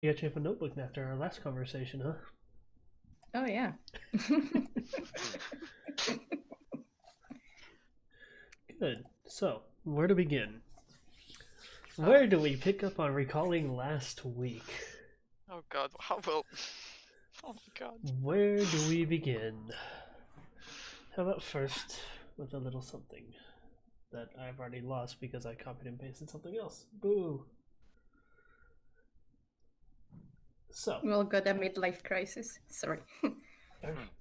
You actually have a notebook after our last conversation, huh? Oh, yeah. Good. So, where to begin? Where do we pick up on recalling last week? Oh god, how will... Oh my god. Where do we begin? How about first with a little something that I've already lost because I copied and pasted something else. Boo! So, We all got a midlife crisis. Sorry.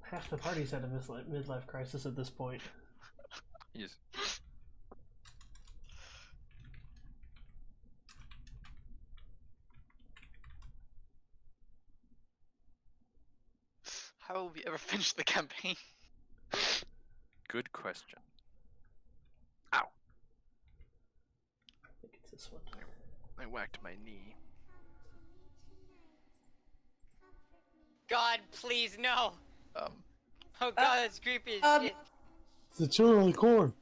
half the party's had a midlife crisis at this point. Yes. How will we ever finish the campaign? Good question. I think it's this one. I whacked my knee. God, please, no! Um, Oh god, that's creepy as shit. It's the children of the corn.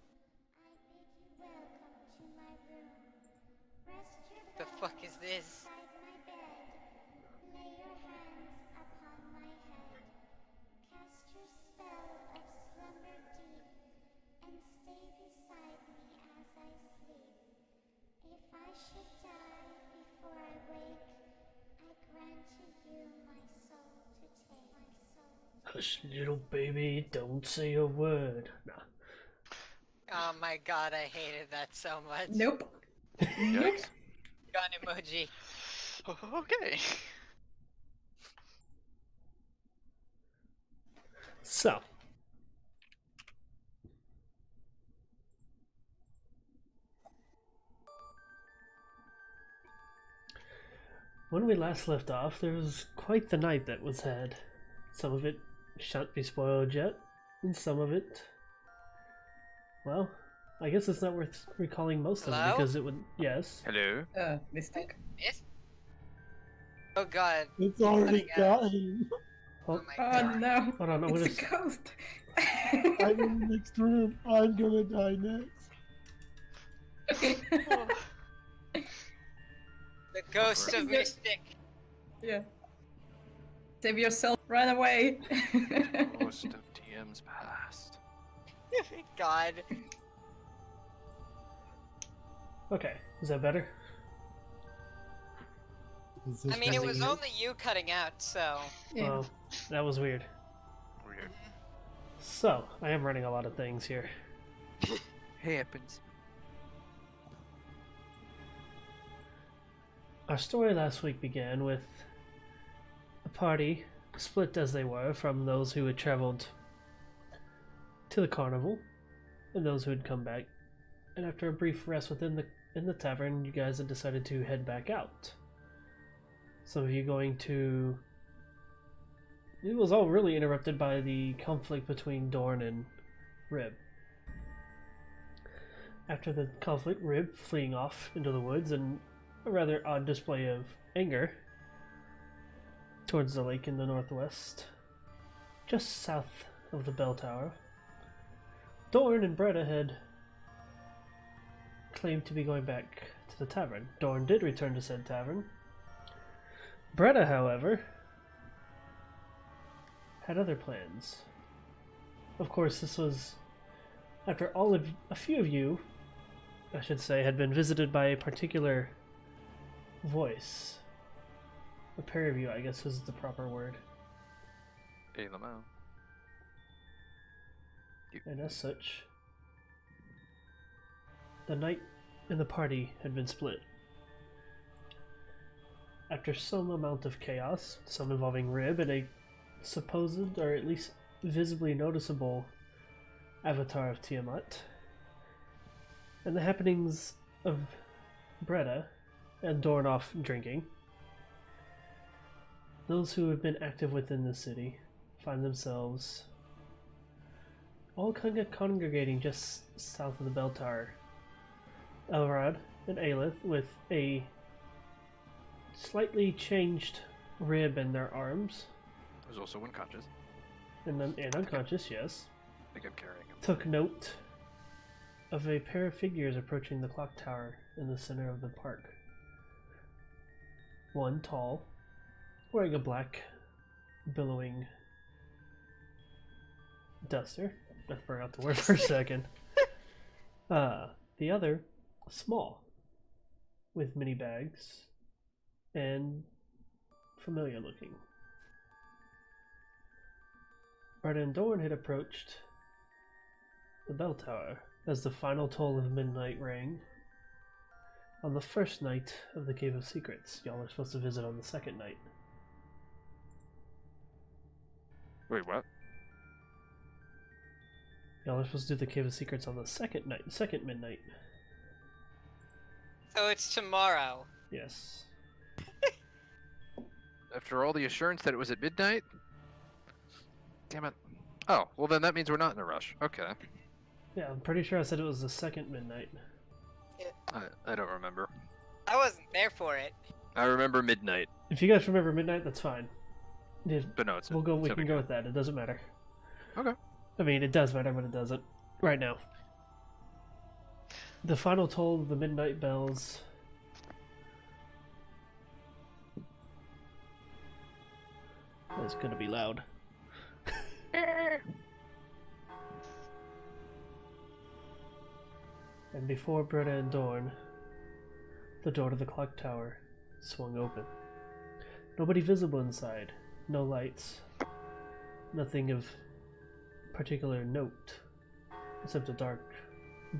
The fuck is this? Hush, little baby, don't say a word. Nah. Oh my god, I hated that so much. Nope. yikes. Gun emoji. Okay. So, when we last left off, there was quite the night that was had. Some of it shan't be spoiled yet, and some of it, well, I guess it's not worth recalling most of it Hello? because it would. Yes. Hello? Mistake. Miss? Oh god. It's already Oh my God. gotten. Oh Oh, my Oh god. no. hold on, I'm It's gonna. a ghost. I'm in the next room. I'm gonna die next. The ghost of Right. Mystic. Yeah. Save yourself. Run away. Most of TM's past. God. Okay, is that better? Is this I mean, it was better? only you cutting out, so... Yeah. Well, that was weird. Weird. So, I am running a lot of things here. Happens. Our story last week began with a party, split as they were, from those who had traveled to the carnival and those who had come back. And after a brief rest in the tavern, you guys had decided to head back out. Some of you going to. It was all really interrupted by the conflict between Dorn and Rib. After the conflict, Rib fleeing off into the woods and a rather odd display of anger towards the lake in the northwest, just south of the bell tower. Dorn and Bretta had claimed to be going back to the tavern. Dorn did return to said tavern. Bretta, however, had other plans. Of course, this was after a few of you, I should say, had been visited by a particular voice. A pair of you, I guess, is the proper word. Hey, Lamau. And as such, the night and the party had been split. After some amount of chaos, some involving Rib and a supposed, or at least visibly noticeable, avatar of Tiamat, and the happenings of Bretta and Dorn off drinking, those who have been active within the city find themselves all congregating just south of the bell tower. Elrod and Aelith with a slightly changed rib in their arms, Who's also unconscious. and unconscious, yes, I think I'm carrying him. took note of a pair of figures approaching the clock tower in the center of the park. One tall, wearing a black, billowing duster. I forgot the word for a second. The other, small, with mini bags, and familiar looking. Arden Dorn had approached the bell tower as the final toll of midnight rang. On the first night of the Cave of Secrets, y'all are supposed to visit on the second night. Wait, what? Y'all are supposed to do the Cave of Secrets on the second night, second midnight. So it's tomorrow. Yes. After all the assurance that it was at midnight? Damn it. Oh, well then that means we're not in a rush. Okay. Yeah, I'm pretty sure I said it was the second midnight. I don't remember. I wasn't there for it. I remember midnight, If you guys remember midnight, that's fine. but no, it's We it's can go with that. It doesn't matter. Okay. I mean, it does matter, but it doesn't. Right now. The final toll of the midnight bells. That's gonna be loud. And before Britta and Dorn, the door to the clock tower swung open. Nobody visible inside. No lights. Nothing of particular note. Except a dark,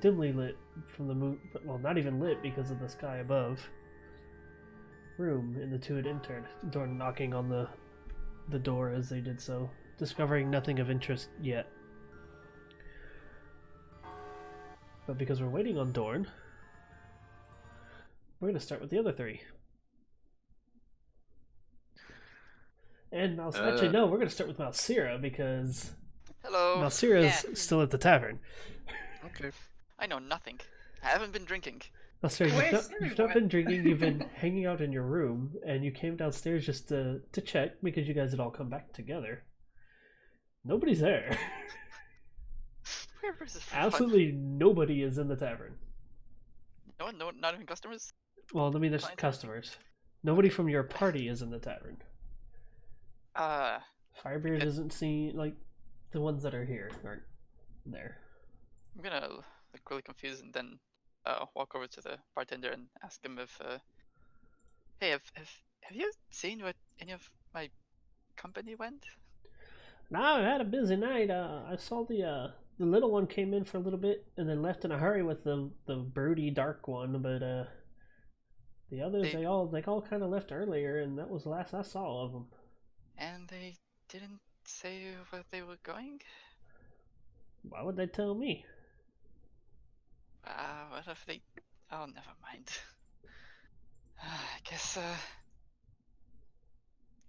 dimly lit from the moon, well, not even lit because of the sky above, room in the two had entered. Dorn knocking on the door as they did so, discovering nothing of interest yet. But because we're waiting on Dorn, we're going to start with the other three. And actually, no, we're going to start with Malsira because Hello. Malsira's Yeah. still at the tavern. Okay. I know nothing. I haven't been drinking. Malsira, Where's you've not everyone? been drinking, you've been hanging out in your room, and you came downstairs just to check because you guys had all come back together. Nobody's there. Where is everyone? Absolutely nobody is in the tavern. No one, no, not even customers. Well, I mean, there's Clients? customers. Nobody from your party is in the tavern. Firebeard Yeah. isn't seen, like, the ones that are here aren't there. I'm gonna look really confused and then walk over to the bartender and ask him if hey, have you seen what any of my company went? No, I had a busy night. I saw the little one came in for a little bit and then left in a hurry with the broody dark one, but the others They- they all kind of left earlier, and that was the last I saw of them. And they didn't say where they were going? Why would they tell me? What if they... Oh, never mind. I guess,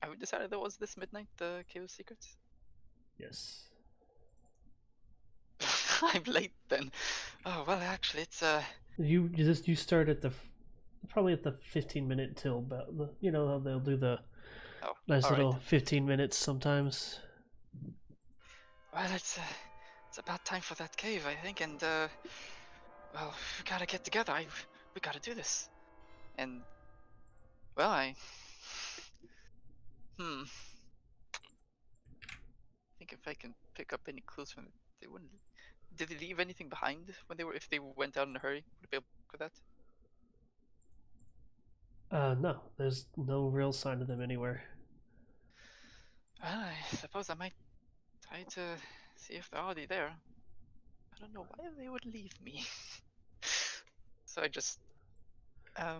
I would decided that was this midnight, the Cave of Secrets. Yes. I'm late then. Oh, well, actually, it's, You start at probably at the 15-minute till about you know how they'll do the oh, nice alright. little 15 minutes sometimes. Well, it's about time for that cave, I think, and, well, we gotta get together. We gotta do this. And, well, I think if I can pick up any clues from it, they wouldn't. Did they leave anything behind when if they went out in a hurry? Would I be able to look at that? No, there's no real sign of them anywhere. Well, I suppose I might try to see if they're already there. I don't know why they would leave me. So I just, I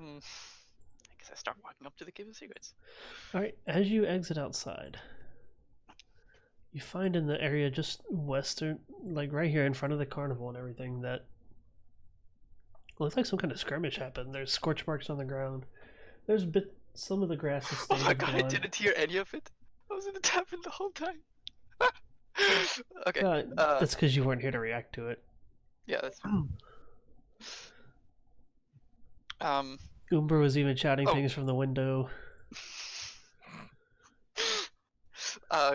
guess I start walking up to the Cave of Secrets. Alright, as you exit outside, you find in the area just western, like right here in front of the carnival and everything, that looks like some kind of skirmish happened. There's scorch marks on the ground. There's some of the grass is Oh stained my with god, blood. I didn't hear any of it. I was in the tavern the whole time. Okay. That's because you weren't here to react to it. Yeah, that's fine. Umbra was even shouting Oh. things from the window.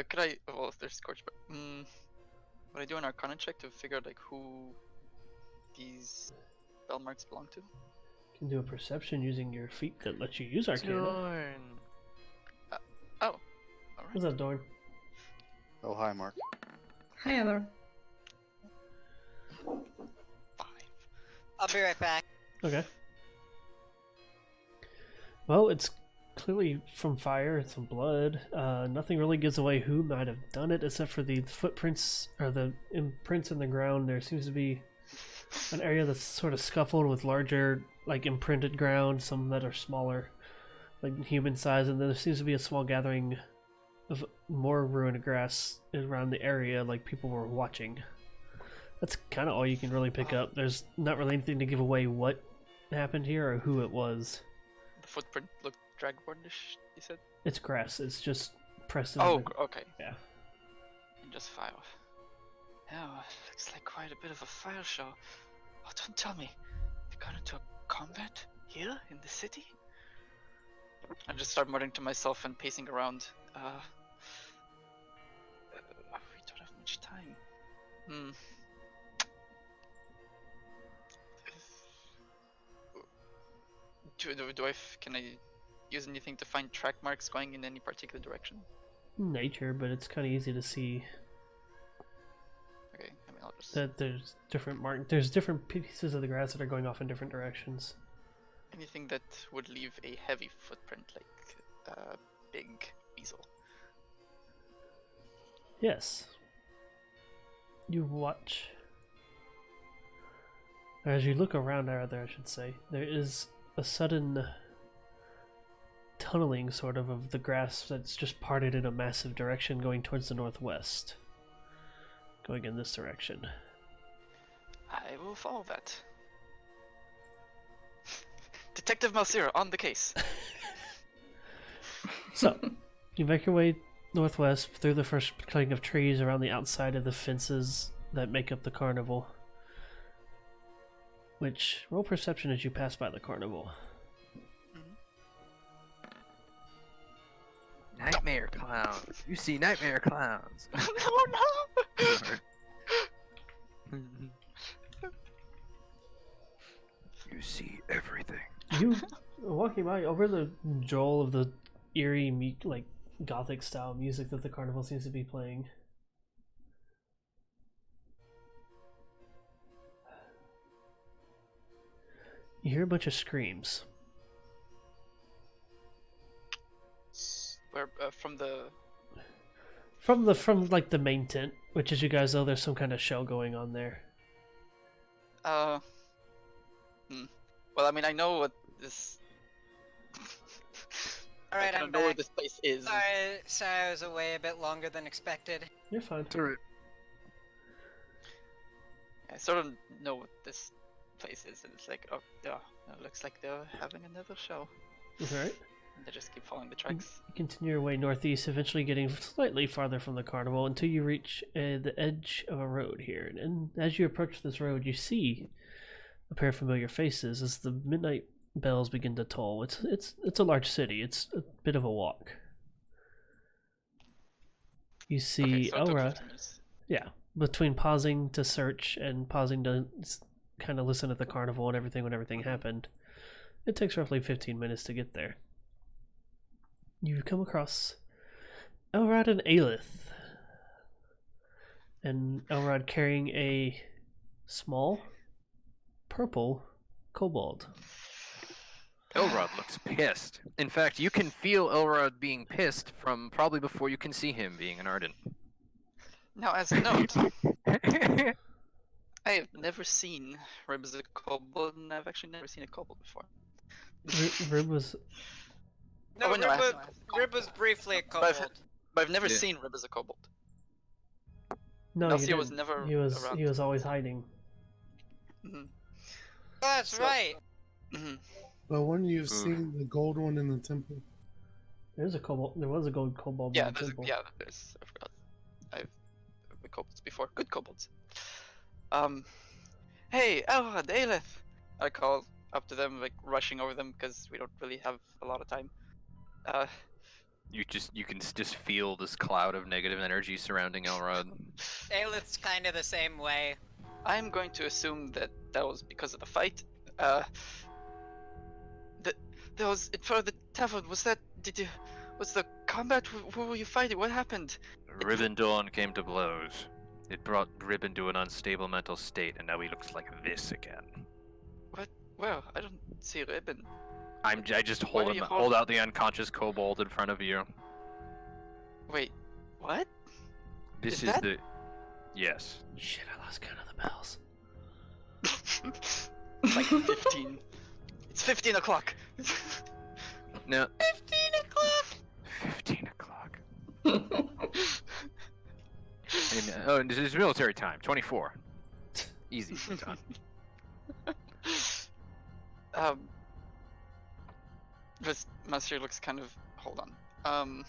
Could I? Well, if there's scorch, but would I do an Arcana check to figure out like who these bell marks belong to? You can do a perception using your feet that lets you use Arcana. Darn. Oh, What's up, Dorn? Oh, hi, Mark. Hi, Elor. 5. I'll be right back. Okay. Well, it's clearly from fire and some blood. Nothing really gives away who might have done it, except for the footprints or the imprints in the ground. There seems to be an area that's sort of scuffled with larger, like, imprinted ground, some that are smaller, like human size, and then there seems to be a small gathering of more ruined grass around the area, like people were watching. That's kind of all you can really pick up. There's not really anything to give away what happened here or who it was. The footprint looked dragonbornish, you said? It's grass. It's just pressed in. Oh, okay. Yeah. And just fire. Oh, looks like quite a bit of a fire show. Oh, don't tell me. They got into a combat here in the city? I just start muttering to myself and pacing around. We don't have much time. Can I use anything to find track marks going in any particular direction? Nature, but it's kind of easy to see Okay, I mean, I'll just... that there's different pieces of the grass that are going off in different directions. Anything that would leave a heavy footprint, like a big weasel. Yes. You watch. As you look around, rather, I should say, there is a sudden tunneling, sort of the grass that's just parted in a massive direction going towards the northwest. Going in this direction. I will follow that. Detective Malsira, on the case. So, you make your way northwest through the first cutting of trees around the outside of the fences that make up the carnival. Which, roll perception as you pass by the carnival. Nightmare clowns. You see nightmare clowns. Oh no! You see everything. You walking by over the jowl of the eerie, like gothic style music that the carnival seems to be playing. You hear a bunch of screams. Where from the... From like the main tent, which as you guys know, there's some kind of show going on there. Well, I mean, I know what this... Alright, I I'm don't know where back. this place is. Sorry, I was away a bit longer than expected. You're fine. It's alright. I sort of know what this place is, and it's like, oh, yeah, it looks like they're having another show. Alright. And they just keep following the tracks. You continue your way northeast, eventually getting slightly farther from the carnival until you reach the edge of a road here. And as you approach this road, you see a pair of familiar faces as the midnight bells begin to toll. It's a large city. It's a bit of a walk. You see Okay, so it took Elra. 15 minutes. Yeah, between pausing to search and pausing to kind of listen at the carnival and everything when everything happened, it takes roughly 15 minutes to get there. You come across Elrod and Aelith. And Elrod carrying a small purple kobold. Elrod looks pissed. In fact, you can feel Elrod being pissed from probably before you can see him being an Arden. Now, as a note, I have never seen Rib as a kobold, and I've actually never seen a kobold before. Rib was... No, Oh, no, Rib was briefly a But I've, kobold. but I've never Yeah. seen Rib as a kobold. No, Nelsia you was didn't. never around. He was always hiding. Mhm. That's So- right. Mhm. But when you've Ooh. seen the gold one in the temple, There was a gold kobold Yeah, in the temple. there's. I forgot. I've the kobolds before. Good kobolds. Hey, Elrod, Aelith! I call up to them, like rushing over them because we don't really have a lot of time. You can just feel this cloud of negative energy surrounding Elrod. Aelith's kind of the same way. I'm going to assume that that was because of the fight. There was in front of the tavern. Was the combat? Who were you fighting? What happened? Rib and Dawn came to blows. It brought Rib into an unstable mental state, and now he looks like this again. What? Well, I don't see Ribbon. I just Why are you hold out the unconscious kobold in front of you. Wait, what? This Is is that- the. Yes. Shit, I lost count of the bells. It's like 15. It's 15 o'clock. No. 15 o'clock! 15 o'clock. Oh, and this is military time. 24. Easy. Done. This Master looks kind of. Hold on.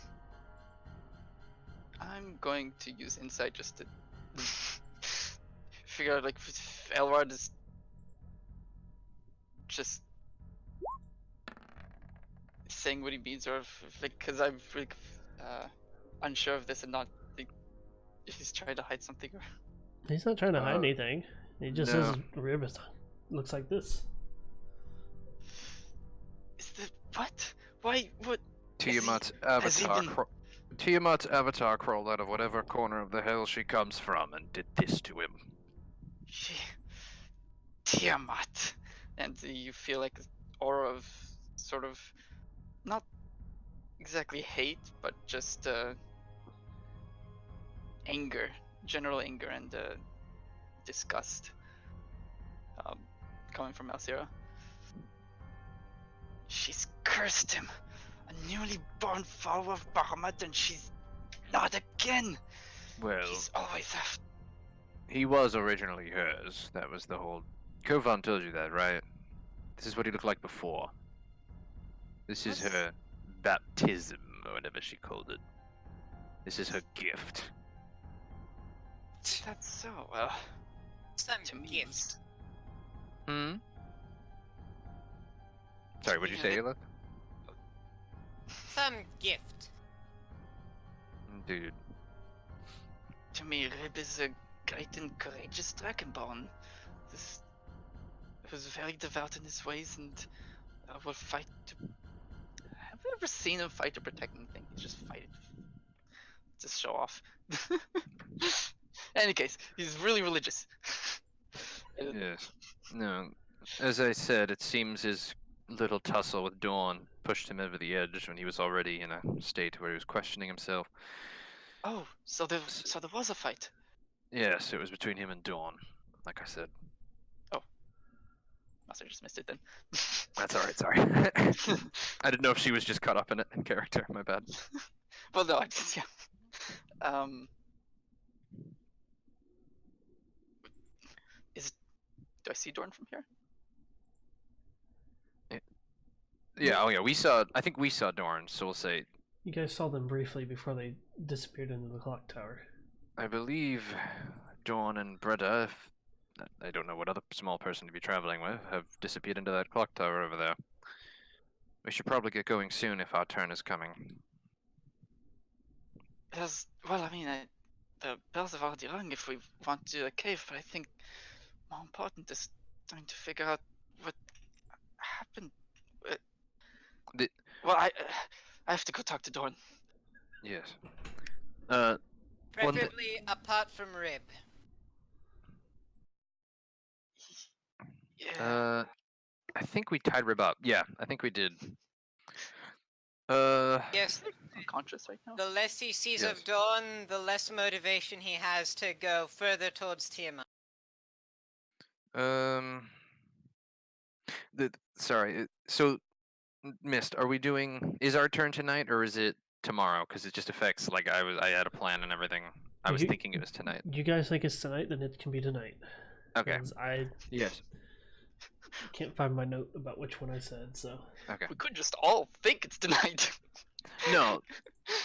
I'm going to use insight just to figure out like if Elrod is just saying what he means, or if, like, because I'm like unsure of this and not like if he's trying to hide something. Or... He's not trying to hide anything. He just no. says Rib looks like this. Is the what? Why? What? Tiamat's has he avatar. been- Tiamat's avatar crawled out of whatever corner of the hell she comes from and did this to him. She... Tiamat, and you feel like an aura of sort of not exactly hate, but just anger, general anger and disgust coming from Alcira. She's cursed him, a newly born follower of Bahamut, and she's not again. Well, He's always after. he was originally hers. That was the whole. Kovan told you that, right? This is what he looked like before. This is What? her baptism, or whatever she called it. This is her gift. That's so Some to me. gifts. Hmm? Sorry, what'd you say, Ayla? Some gift. Dude. To me, Rib is a great and courageous dragonborn. This who's very devout in his ways and will fight to. Have you ever seen him fight to protect anything? He just fight to show off. Any case, he's really religious. Yes. No. As I said, it seems his little tussle with Dawn pushed him over the edge when he was already in a state where he was questioning himself. Oh, so there was a fight. Yes, it was between him and Dawn, like I said. Must have just missed it then. That's alright, sorry. I didn't know if she was just caught up in it in character, my bad. Well, no, I just yeah. Do I see Dorn from here? Yeah, oh yeah, I think we saw Dorn, so we'll say, You guys saw them briefly before they disappeared into the clock tower. I believe Dawn and Breda, I don't know what other small person to be traveling with, have disappeared into that clock tower over there. We should probably get going soon if our turn is coming. Well, I mean, the bells have already rung if we want to do a cave, but I think more important is trying to figure out what happened. Well, I have to go talk to Dorn. Yes. Preferably apart from Rib. Yeah. I think we tied Rib up. Yeah, I think we did. Yes, Unconscious right now. the less he sees Yes. of Dawn, the less motivation he has to go further towards Tiamat. Sorry. So, Mist, are we doing? Is our turn tonight or is it tomorrow? Because it just affects. Like I had a plan and everything. I was You- thinking it was tonight. You guys think it's tonight, then it can be tonight. Okay. 'Cause I Yes. can't find my note about which one I said, so. Okay. We could just all think it's tonight. No.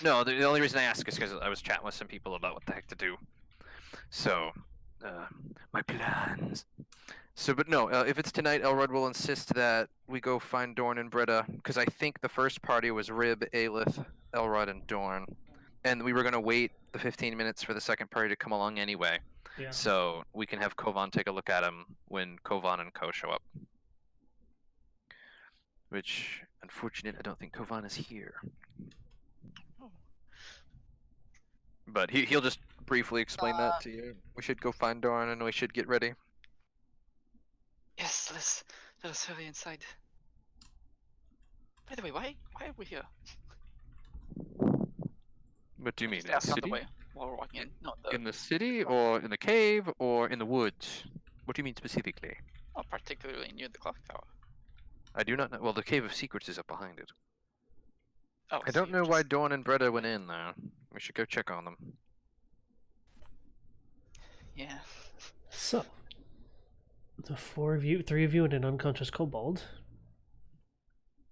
No. The only reason I ask is because I was chatting with some people about what the heck to do. So, my plans. So, but no, if it's tonight, Elrod will insist that we go find Dorn and Breda, because I think the first party was Rib, Aelith, Elrod, and Dorn, and we were gonna wait the 15 minutes for the second party to come along anyway. Yeah. So we can have Kovan take a look at him when Kovan and Ko show up. Which, unfortunate, I don't think Kovan is here. Oh, But he'll just briefly explain that to you. We should go find Dorn and we should get ready. Yes, let us hurry inside. By the way, why are we here? What do you mean? Just In the ask on the city? way while we're walking in. No, In the city, or in the cave, or in the woods? What do you mean specifically? particularly near the clock tower. I do not know. Well, the Cave of Secrets is up behind it. Oh, I so don't you're know why just- Dawn and Bretta went in there. We should go check on them. Yeah. So, the three of you, and an unconscious kobold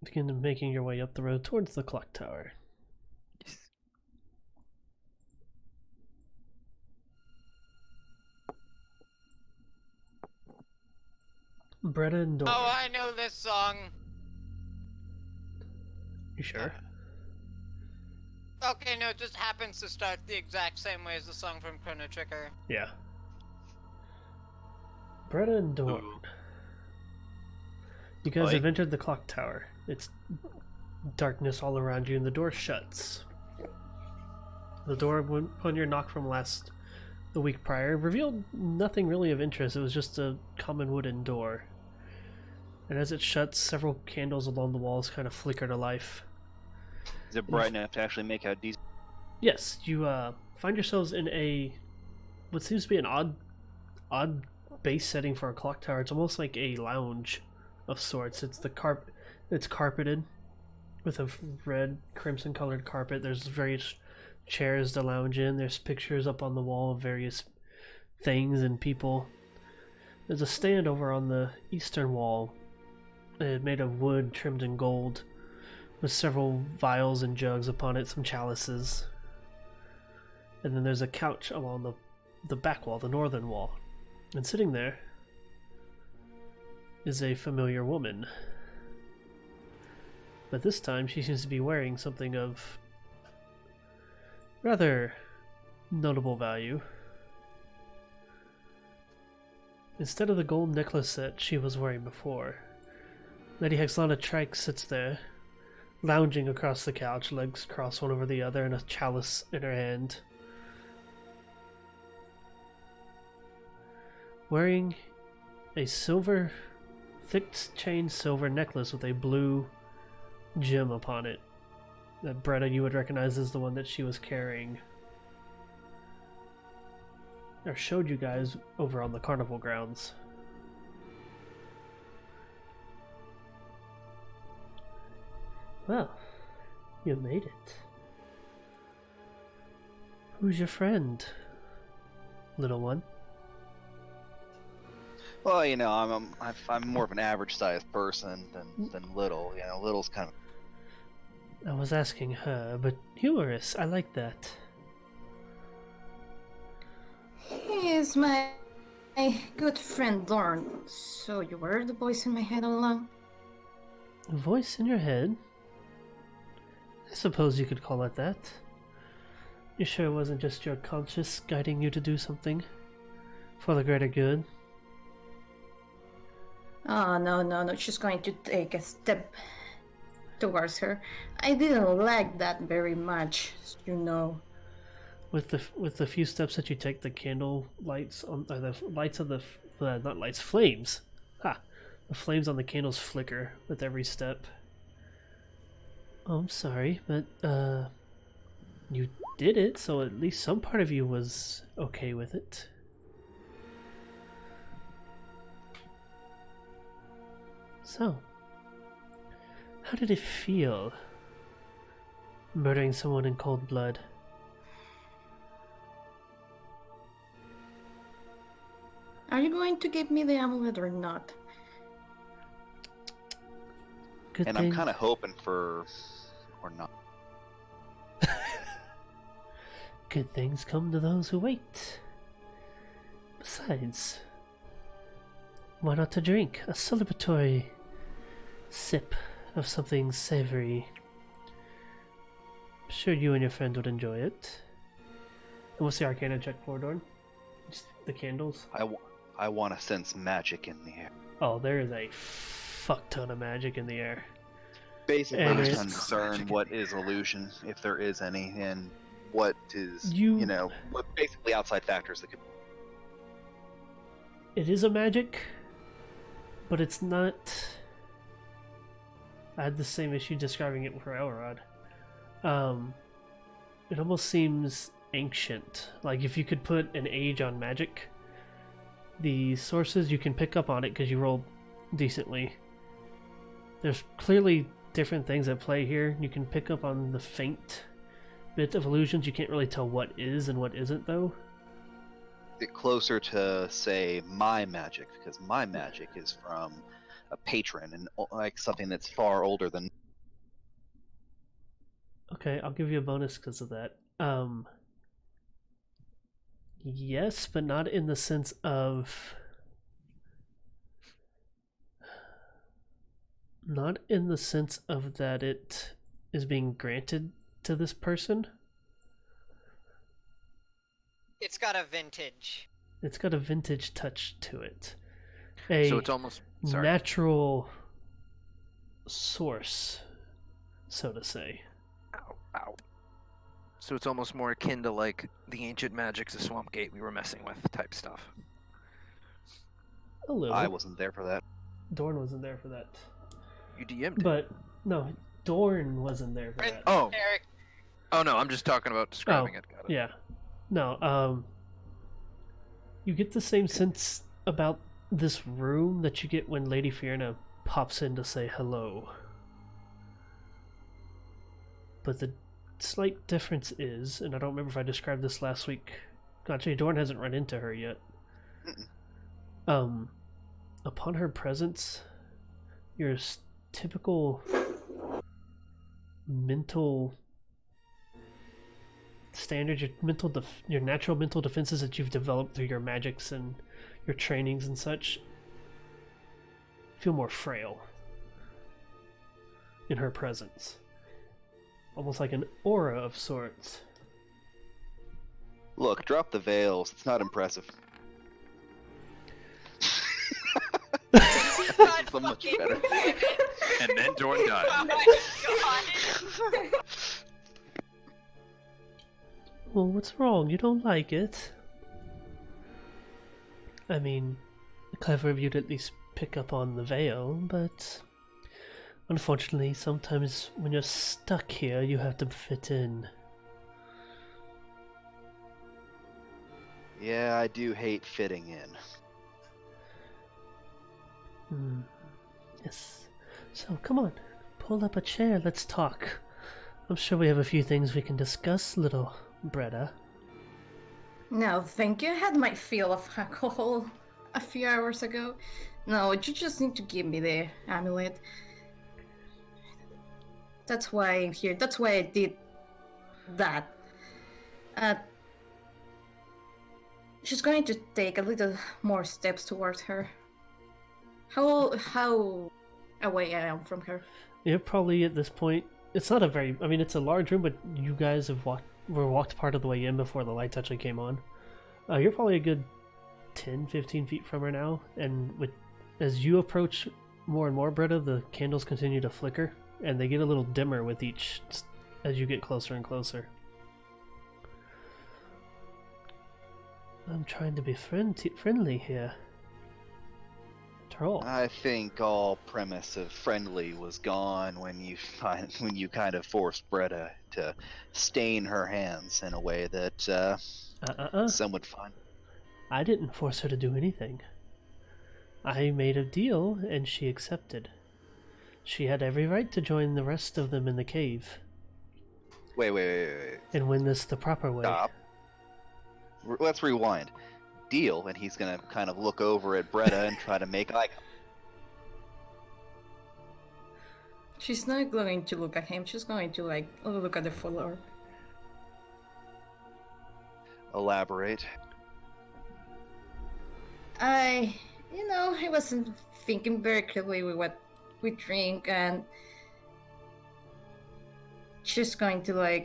begin making your way up the road towards the clock tower. Yes. Bretta and Dawn. Oh, I know this song. You sure? Okay, no, it just happens to start the exact same way as the song from Chrono Trigger. Yeah. Bretta and Dawn. Ooh. You guys Oi. have entered the clock tower. It's darkness all around you, and the door shuts. The door, when your knock from the week prior, revealed nothing really of interest. It was just a common wooden door. And as it shuts, several candles along the walls kind of flicker to life. Is it bright enough to actually make out decent? Yes, you find yourselves in what seems to be an odd base setting for a clock tower. It's almost like a lounge of sorts. It's carpeted with a red crimson colored carpet. There's various chairs to lounge in. There's pictures up on the wall of various things and people. There's a stand over on the eastern wall, made of wood trimmed in gold, with several vials and jugs upon it, some chalices. And then there's a couch along the back wall, the northern wall. And sitting there is a familiar woman. But this time she seems to be wearing something of rather notable value. Instead of the gold necklace set she was wearing before, Lady Hexlana Trike sits there, lounging across the couch, legs crossed one over the other, and a chalice in her hand. Wearing a silver, thick-chain silver necklace with a blue gem upon it. That Bretta you would recognize as the one that she was carrying. Or showed you guys over on the carnival grounds. Well, you made it. Who's your friend, little one? Well, you know, I'm more of an average-sized person than little. You know, little's kind of. I was asking her, but humorous. I like that. He is my good friend Lorne. So you were the voice in my head all along? A voice in your head? I suppose you could call it that. You sure it wasn't just your conscience guiding you to do something for the greater good? Oh, no. She's going to take a step towards her. I didn't like that very much, you know. With the few steps that you take, the candle lights on the lights of the not lights, flames. Ha! The flames on the candles flicker with every step. Oh, I'm sorry, but you did it, so at least some part of you was okay with it. So, how did it feel murdering someone in cold blood? Are you going to give me the amulet or not? Good And thing. I'm kind of hoping for, or not. Good things come to those who wait. Besides, why not to drink a celebratory sip of something savory? I'm sure you and your friend would enjoy it. And what's the Arcana check for, Dorn? Just the candles? I want to sense magic in the air. Oh, there is a fuck ton of magic in the air. Basically, And just it's- to discern what is illusion, if there is any, and what is what basically outside factors that could. It is a magic, but it's not. I had the same issue describing it for Elrod. It almost seems ancient. Like if you could put an age on magic, the sources you can pick up on it because you rolled decently. There's clearly different things at play here. You can pick up on the faint bit of illusions. You can't really tell what is and what isn't, though. Get closer to, say, my magic, because my magic is from a patron and like something that's far older than. Okay, I'll give you a bonus because of that. Yes, but not in the sense of. Not in the sense of that it is being granted to this person. It's got a vintage. It's got a vintage touch to it. So it's almost natural source, so to say. Ow. So it's almost more akin to like the ancient magics of Swamp Gate we were messing with type stuff. A little. I wasn't there for that. Dorn wasn't there for that. You DM'd. But no, Dorn wasn't there for that. Oh. Eric, Oh no, I'm just talking about describing it. Got it. Yeah. No, you get the same sense about this room that you get when Lady Fiona pops in to say hello. But the slight difference is, and I don't remember if I described this last week. Actually, Dorn hasn't run into her yet. Upon her presence, your typical mental standards, your natural mental defenses that you've developed through your magics and your trainings and such, feel more frail in her presence. Almost like an aura of sorts. Look, drop the veils. It's not impressive. God So much fucking- better. And then Dorn died. Oh my god. Well, what's wrong? You don't like it? I mean, clever of you to at least pick up on the veil, but unfortunately, sometimes when you're stuck here, you have to fit in. Yeah, I do hate fitting in. Yes. So, come on. Pull up a chair, let's talk. I'm sure we have a few things we can discuss, little Bretta. No, thank you. I had my fill of alcohol a few hours ago. No, you just need to give me the amulet. That's why I'm here. That's why I did that. She's going to take a little more steps towards her. How away I am from her? You're probably at this point. It's not a very. I mean, it's a large room, but you guys have walked part of the way in before the lights actually came on. You're probably a good 10, 15 feet from her now, and as you approach more and more, Britta, the candles continue to flicker, and they get a little dimmer with each as you get closer and closer. I'm trying to be friendly here. Troll. I think all premise of friendly was gone when you kind of forced Bretta to stain her hands in a way that some would find. I didn't force her to do anything. I made a deal and she accepted. She had every right to join the rest of them in the cave. Wait. And win this the proper way. Stop. Let's rewind. Deal, and he's gonna kind of look over at Bretta and try to make eye contact. She's not going to look at him. She's going to look at the floor. Elaborate. I wasn't thinking very clearly with what we drink, and she's going to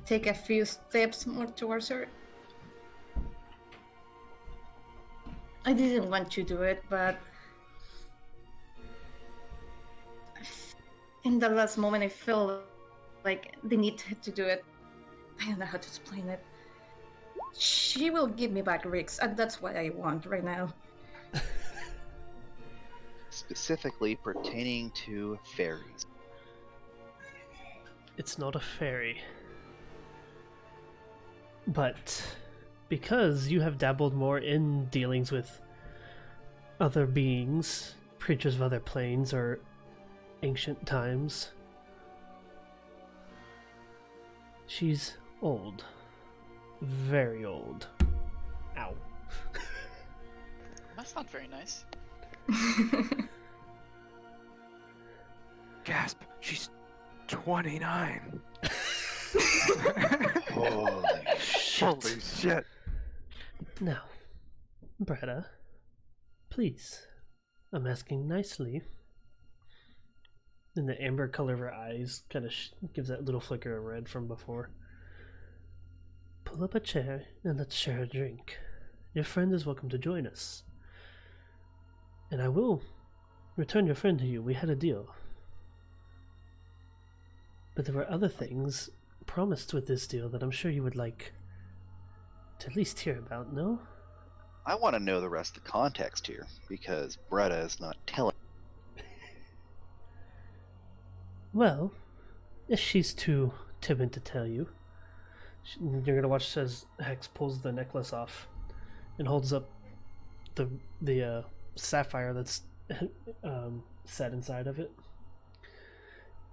take a few steps more towards her. I didn't want to do it, but in the last moment I felt like the need to do it. I don't know how to explain it. She will give me back Rix, and that's what I want right now. Specifically pertaining to fairies. It's not a fairy. But because you have dabbled more in dealings with other beings, creatures of other planes or ancient times, she's old. Very old. Ow. That's not very nice. Gasp! She's 29. Holy Holy shit! Now, Bretta, please, I'm asking nicely. And the amber color of her eyes kind of gives that little flicker of red from before. Pull up a chair and let's share a drink. Your friend is welcome to join us. And I will return your friend to you. We had a deal. But there were other things promised with this deal that I'm sure you would like to at least hear about, no? I want to know the rest of the context here, because Bretta is not telling. Well, if she's too timid to tell you, you're gonna watch as Hex pulls the necklace off and holds up the sapphire that's set inside of it.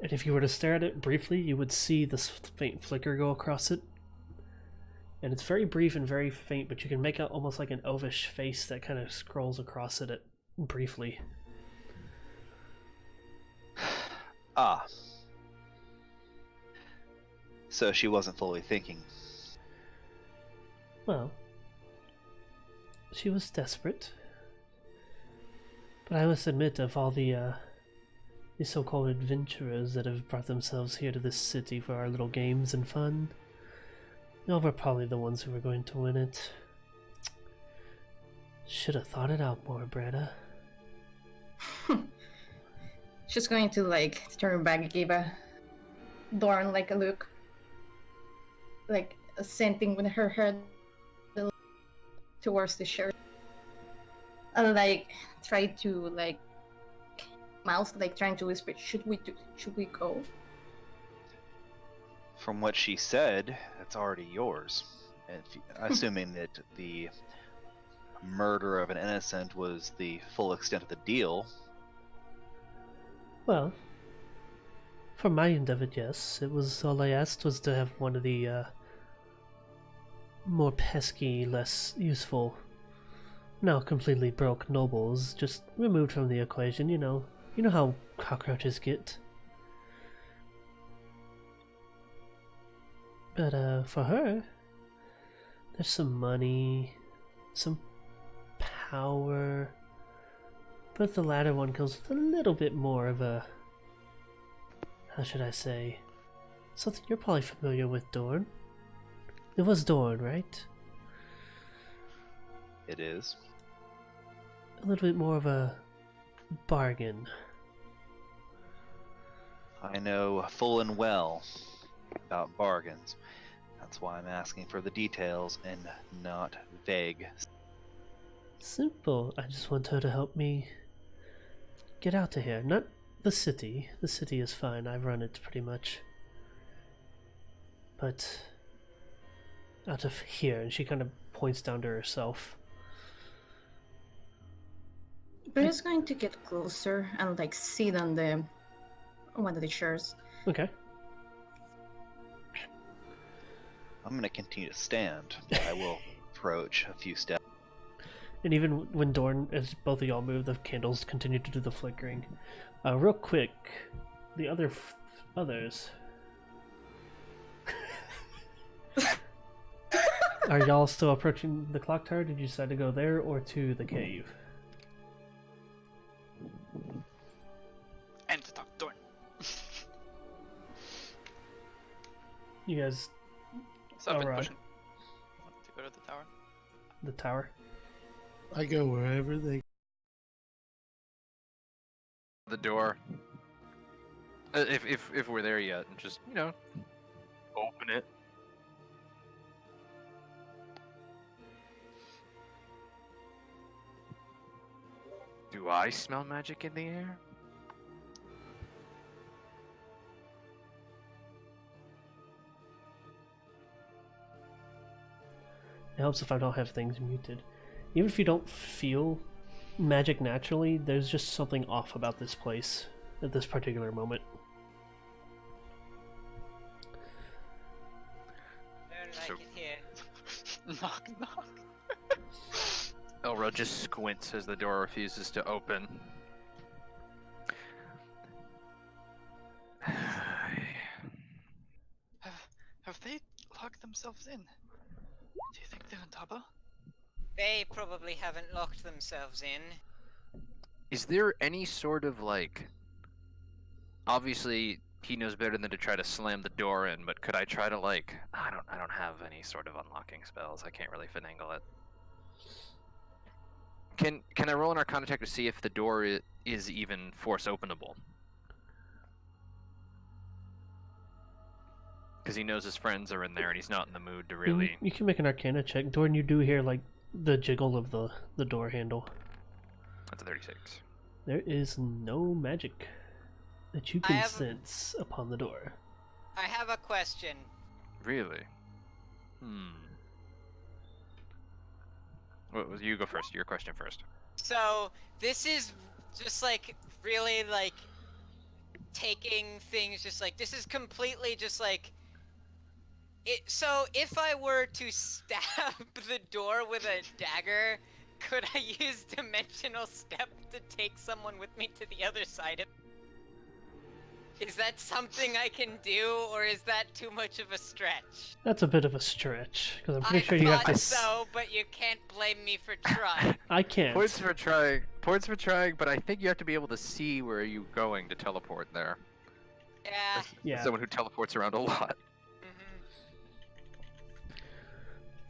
And if you were to stare at it briefly, you would see this faint flicker go across it. And it's very brief and very faint, but you can make out almost like an elvish face that kind of scrolls across it briefly. Ah. So she wasn't fully thinking. Well, she was desperate. But I must admit, of all the so-called adventurers that have brought themselves here to this city for our little games and fun, no, we're probably the ones who are going to win it. Should have thought it out more, Bretta. She's going to like turn back, give a Dorn like a look, like assenting with her head towards the shirt, and like try to like mouth, like trying to whisper, should we go? From what she said, that's already yours. And assuming that the murder of an innocent was the full extent of the deal. Well, from my end of it, yes. It was all I asked was to have one of the more pesky, less useful, now completely broke nobles just removed from the equation. You know how cockroaches get. But for her, there's some money, some power, but the latter one comes with a little bit more of a, how should I say, something you're probably familiar with, Dorn. It was Dorn, right? It is. A little bit more of a bargain. I know full and well about bargains. That's why I'm asking for the details and not vague. Simple. I just want her to help me get out of here. Not the city. The city is fine. I run it pretty much. But out of here. And she kind of points down to herself. Britta's going to get closer and like sit on the one of the chairs. Okay. I'm going to continue to stand, but I will approach a few steps. And even when Dorn, as both of y'all move, the candles continue to do the flickering. Real quick, the others. Are y'all still approaching the clock tower? Did you decide to go there or to the cave? And to talk to Dorn. You guys, So I've been Alright. pushing. Want to go to the tower? the tower? I go wherever they. The door. If we're there yet, and just open it. Do I smell magic in the air? It helps if I don't have things muted. Even if you don't feel magic naturally, there's just something off about this place at this particular moment. Don't like So- it here. Knock, knock. Elrod just squints as the door refuses to open. Have they locked themselves in? Do you think they're on Taba? They probably haven't locked themselves in. Is there any sort of obviously he knows better than to try to slam the door in, but could I try to I don't have any sort of unlocking spells. I can't really finagle it. Can I roll an Arcana check to see if the door is even force openable? Because he knows his friends are in there and he's not in the mood to really. You can make an Arcana check. Dorn, you do hear the jiggle of the door handle. That's a 36. There is no magic that you I can have- sense upon the door. I have a question. Really? Well, you go first. Your question first. So, this is just really taking things this is completely just so if I were to stab the door with a dagger, could I use dimensional step to take someone with me to the other side of Is that something I can do, or is that too much of a stretch? That's a bit of a stretch, because I'm I pretty sure you have thought to. so, but you can't blame me for trying. I can't. Points for trying. Points for trying, but I think you have to be able to see where you're going to teleport there. Yeah. Yeah. Someone who teleports around a lot.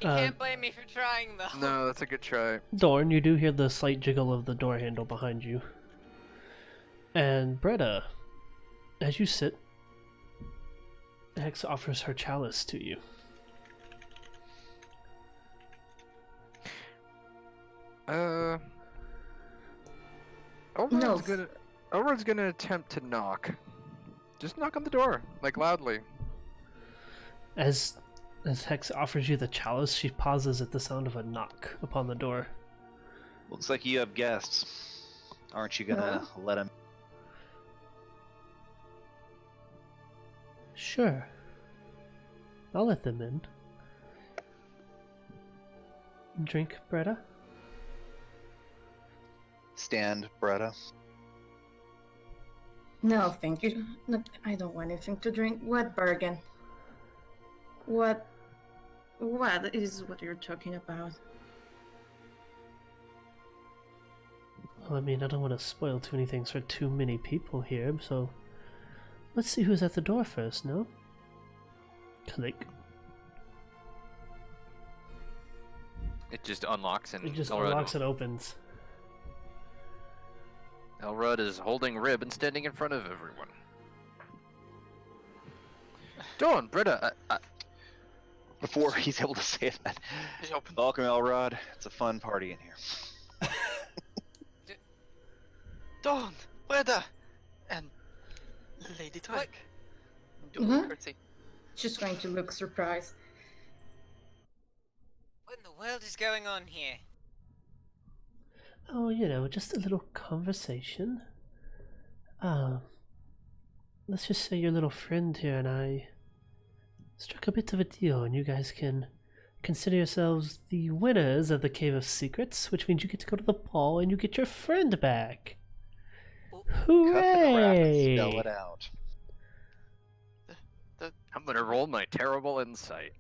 You Uh, can't blame me for trying, though. No, that's a good try. Dorn, you do hear the slight jiggle of the door handle behind you. And Bretta, as you sit, Hex offers her chalice to you. No. Elrod's gonna attempt to knock. Just knock on the door, loudly. As Hex offers you the chalice, she pauses at the sound of a knock upon the door. Looks like you have guests. Aren't you gonna let them? Sure. I'll let them in. Drink, Bretta? Stand, Bretta. No, thank you. No, I don't want anything to drink. What bargain? What is what you're talking about? Well, I mean, I don't want to spoil too many things for too many people here, so let's see who's at the door first, no? Click. It just unlocks and It just Elrod, unlocks and opens. Elrod is holding Rib and standing in front of everyone. Dawn, Britta, Before he's able to say that, He's open. welcome, Elrod. It's a fun party in here. Dawn, Breda, and Lady Twig. Do a Mhm. curtsy. She's going to look surprised. What in the world is going on here? Oh, just a little conversation. Let's just say your little friend here and I struck a bit of a deal, and you guys can consider yourselves the winners of the Cave of Secrets, which means you get to go to the ball and you get your friend back. Cut the crap and Hooray! spell it out. I'm gonna roll my terrible insight.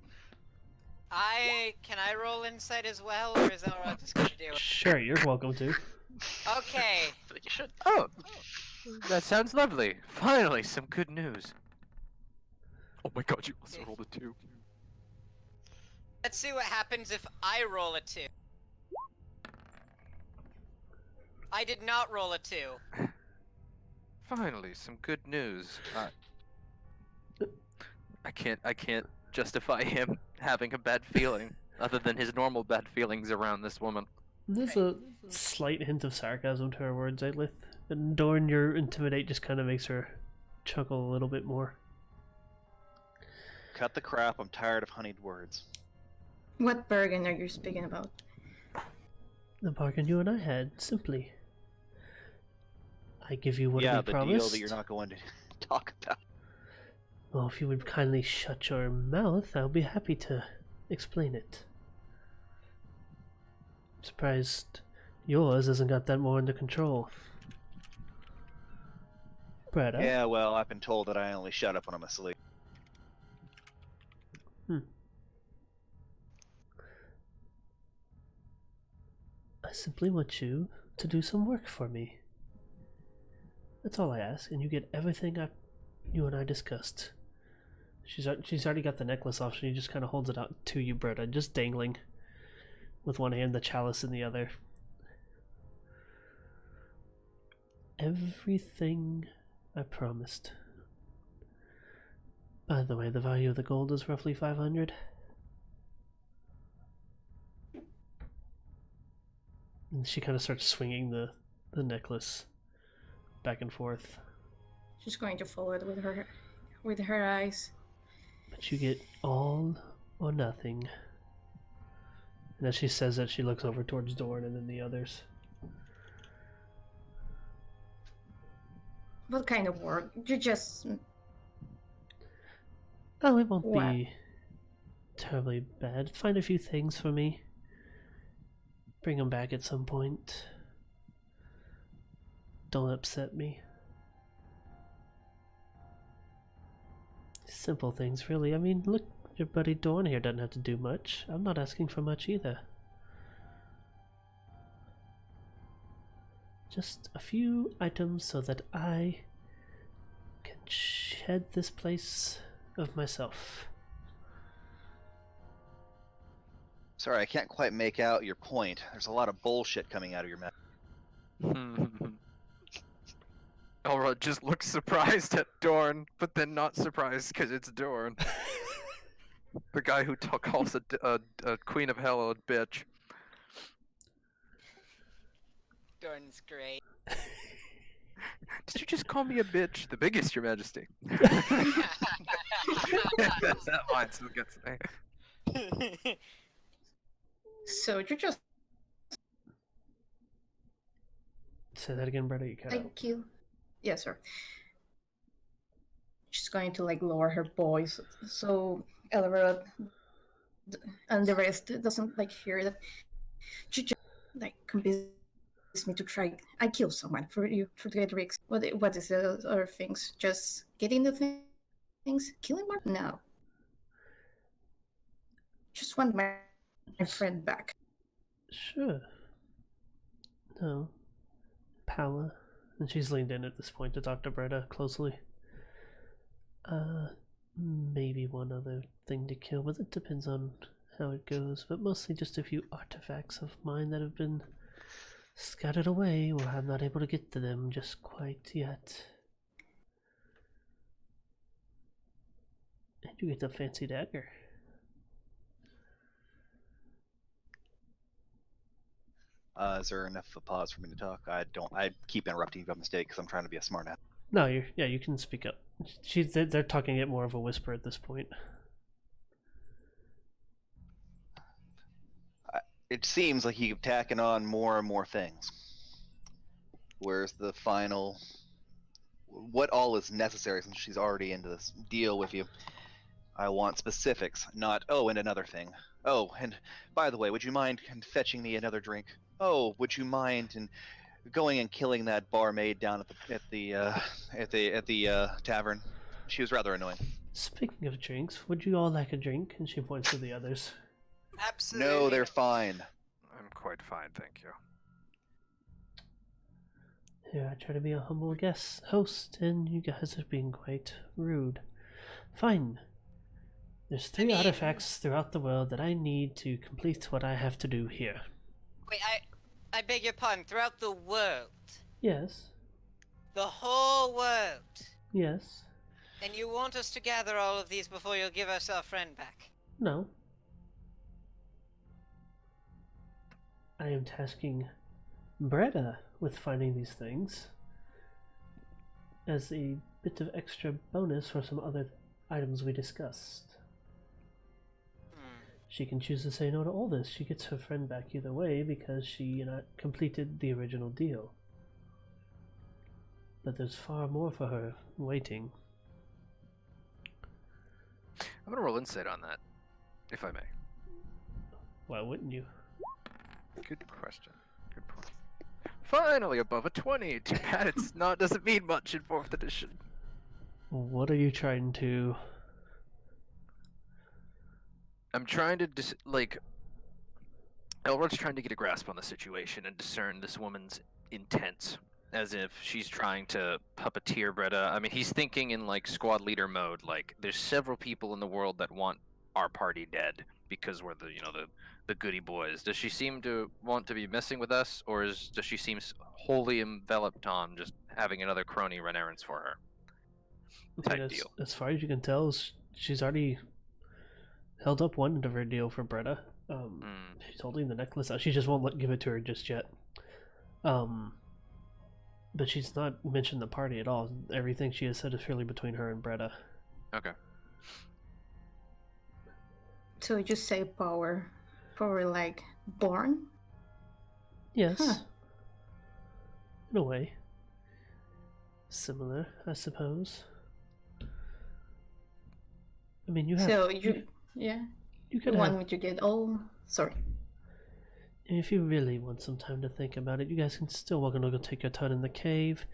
Can I roll insight as well, or is that what I'm just gonna do? Sure, you're welcome to. Okay. I feel like you should. Oh, that sounds lovely. Finally, some good news. Oh my god, you also rolled a 2. Let's see what happens if I roll a 2. I did not roll a 2. Finally, some good news. I can't justify him having a bad feeling, other than his normal bad feelings around this woman. There's a slight hint of sarcasm to her words, Aelith. And Dorn, your intimidate just kind of makes her chuckle a little bit more. Cut the crap. I'm tired of honeyed words. What bargain are you speaking about? The bargain you and I had, simply. I give you what yeah, we the promised. deal that you're not going to talk about. Well, if you would kindly shut your mouth, I'll be happy to explain it. Surprised yours hasn't got that more under control. Brad, Yeah, well, I've been told that I only shut up when I'm asleep. I simply want you to do some work for me. That's all I ask, and you get everything you and I discussed. She's already got the necklace off, so she just kind of holds it out to you, Berta, just dangling. With one hand, the chalice in the other. Everything I promised. By the way, the value of the gold is roughly 500. And she kind of starts swinging the necklace back and forth. She's going to follow it with her eyes. But you get all or nothing. And as she says that, she looks over towards Dorn and then the others. What kind of work? You just... Oh, it won't What? be terribly bad. Find a few things for me. Bring them back at some point. Don't upset me. Simple things, really. I mean, look, your buddy Dorn here doesn't have to do much. I'm not asking for much either. Just a few items so that I can shed this place of myself. Sorry, I can't quite make out your point. There's a lot of bullshit coming out of your mouth. Elrod just looks surprised at Dorn, but then not surprised because it's Dorn. The guy who calls a queen of hell a bitch. Dorn's great. Did you just call me a bitch? The biggest, Your Majesty. That line still gets me. So you just... Say that again, Bretta, you cut out. Thank you. Yes, sir. She's going to like lower her voice so Elrod and the rest doesn't like hear that. She just like convinced me to try. I kill someone for you to get Rix. What is the other things? Just getting the things, killing more? No. Just want my friend back. Sure. No. Power. And she's leaned in at this point to talk to Bretta closely. Maybe one other thing to kill, but it depends on how it goes. But mostly just a few artifacts of mine that have been scattered away, or I'm not able to get to them just quite yet. And you get the fancy dagger. Is there enough of a pause for me to talk? I keep interrupting you by mistake because I'm trying to be a smart ass. No, you can speak up. They're talking at more of a whisper at this point. It seems like you keep tacking on more and more things. Where's the final... What all is necessary since she's already into this deal with you? I want specifics, not, oh, and another thing. Oh, and by the way, would you mind fetching me another drink? Oh, would you mind going and killing that barmaid down at the tavern? She was rather annoying. Speaking of drinks, would you all like a drink? And she points to the others. Absolutely. No, they're fine. I'm quite fine, thank you. Here, I try to be a humble host, and you guys are being quite rude. Fine. There's three artifacts throughout the world that I need to complete what I have to do here. Wait, I beg your pardon. Throughout the world. Yes. The whole world. Yes. And you want us to gather all of these before you'll give us our friend back? No. I am tasking Bretta with finding these things as a bit of extra bonus for some other items we discussed. She can choose to say no to all this. She gets her friend back either way because she completed the original deal. But there's far more for her waiting. I'm gonna roll insight on that, if I may. Why wouldn't you? Good question. Good point. Finally above a 20. Too bad it's not doesn't mean much in 4th edition. What are you trying to... I'm trying to Elrod's trying to get a grasp on the situation and discern this woman's intent, as if she's trying to puppeteer Bretta. I mean, he's thinking in like squad leader mode. Like, there's several people in the world that want our party dead because we're the goody boys. Does she seem to want to be messing with us, or does she seem wholly enveloped on just having another crony run errands for her? Type deal. As far as you can tell, she's already held up one end of her deal for Bretta. She's holding the necklace out. She just won't give it to her just yet. But she's not mentioned the party at all. Everything she has said is purely between her and Bretta. Okay. So you just say power like born? Yes. Huh. In a way. Similar, I suppose. I mean, you have... So yeah. You could You have... want me to get all... Sorry. If you really want some time to think about it, you guys can still welcome to go take your turn in the cave,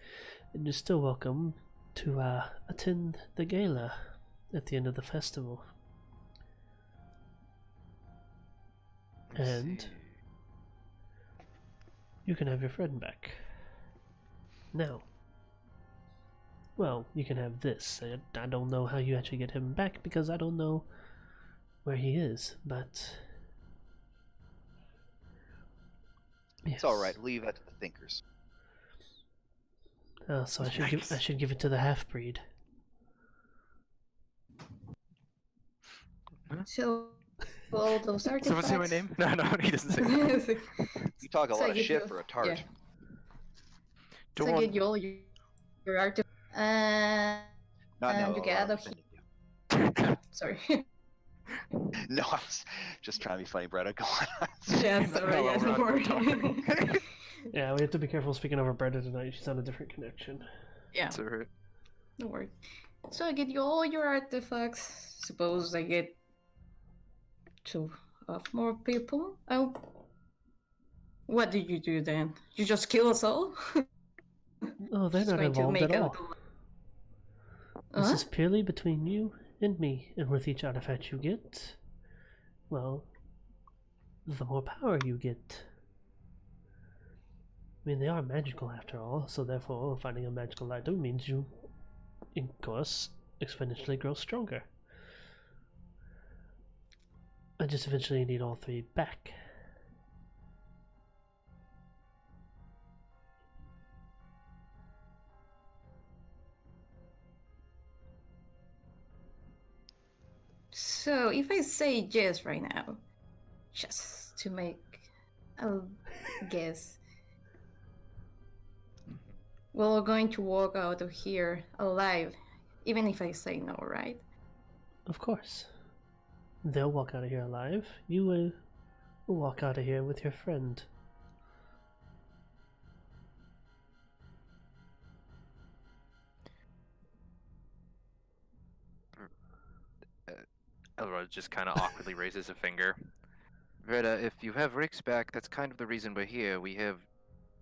and you're still welcome to attend the gala at the end of the festival. And you can have your friend back. Now, well, you can have this. I don't know how you actually get him back because I don't know where he is, but... Yes. It's all right. Leave that to the thinkers. Oh, so I should give it to the half-breed. So all those artifacts... Someone say my name? No, he doesn't say my name. You talk a So lot of you shit do- for a tart. yeah. Don't So want- get you all your artifacts. Not And no, you gather Sorry. No, I was just trying to be funny, Bretta. Go on. Yeah, sorry. Yeah, don't worry. Yeah, we have to be careful speaking over Brenda tonight. She's on a different connection. Yeah, That's alright. don't worry. So I get you all your artifacts. Suppose I get 2 of more people. Oh, what do you do then? You just kill us all? Oh, they're Just not going to involved make at a all. This Huh? is purely between you and me, and with each artifact you get, well, the more power you get. I mean, they are magical after all, so therefore finding a magical item means you, of course, exponentially grow stronger. I just eventually need all 3 back. So if I say yes right now, just to make a guess, we're going to walk out of here alive, even if I say no, right? Of course. They'll walk out of here alive. You will walk out of here with your friend. Elrod just kind of awkwardly raises a finger. Retta, if you have Rix back, that's kind of the reason we're here. We have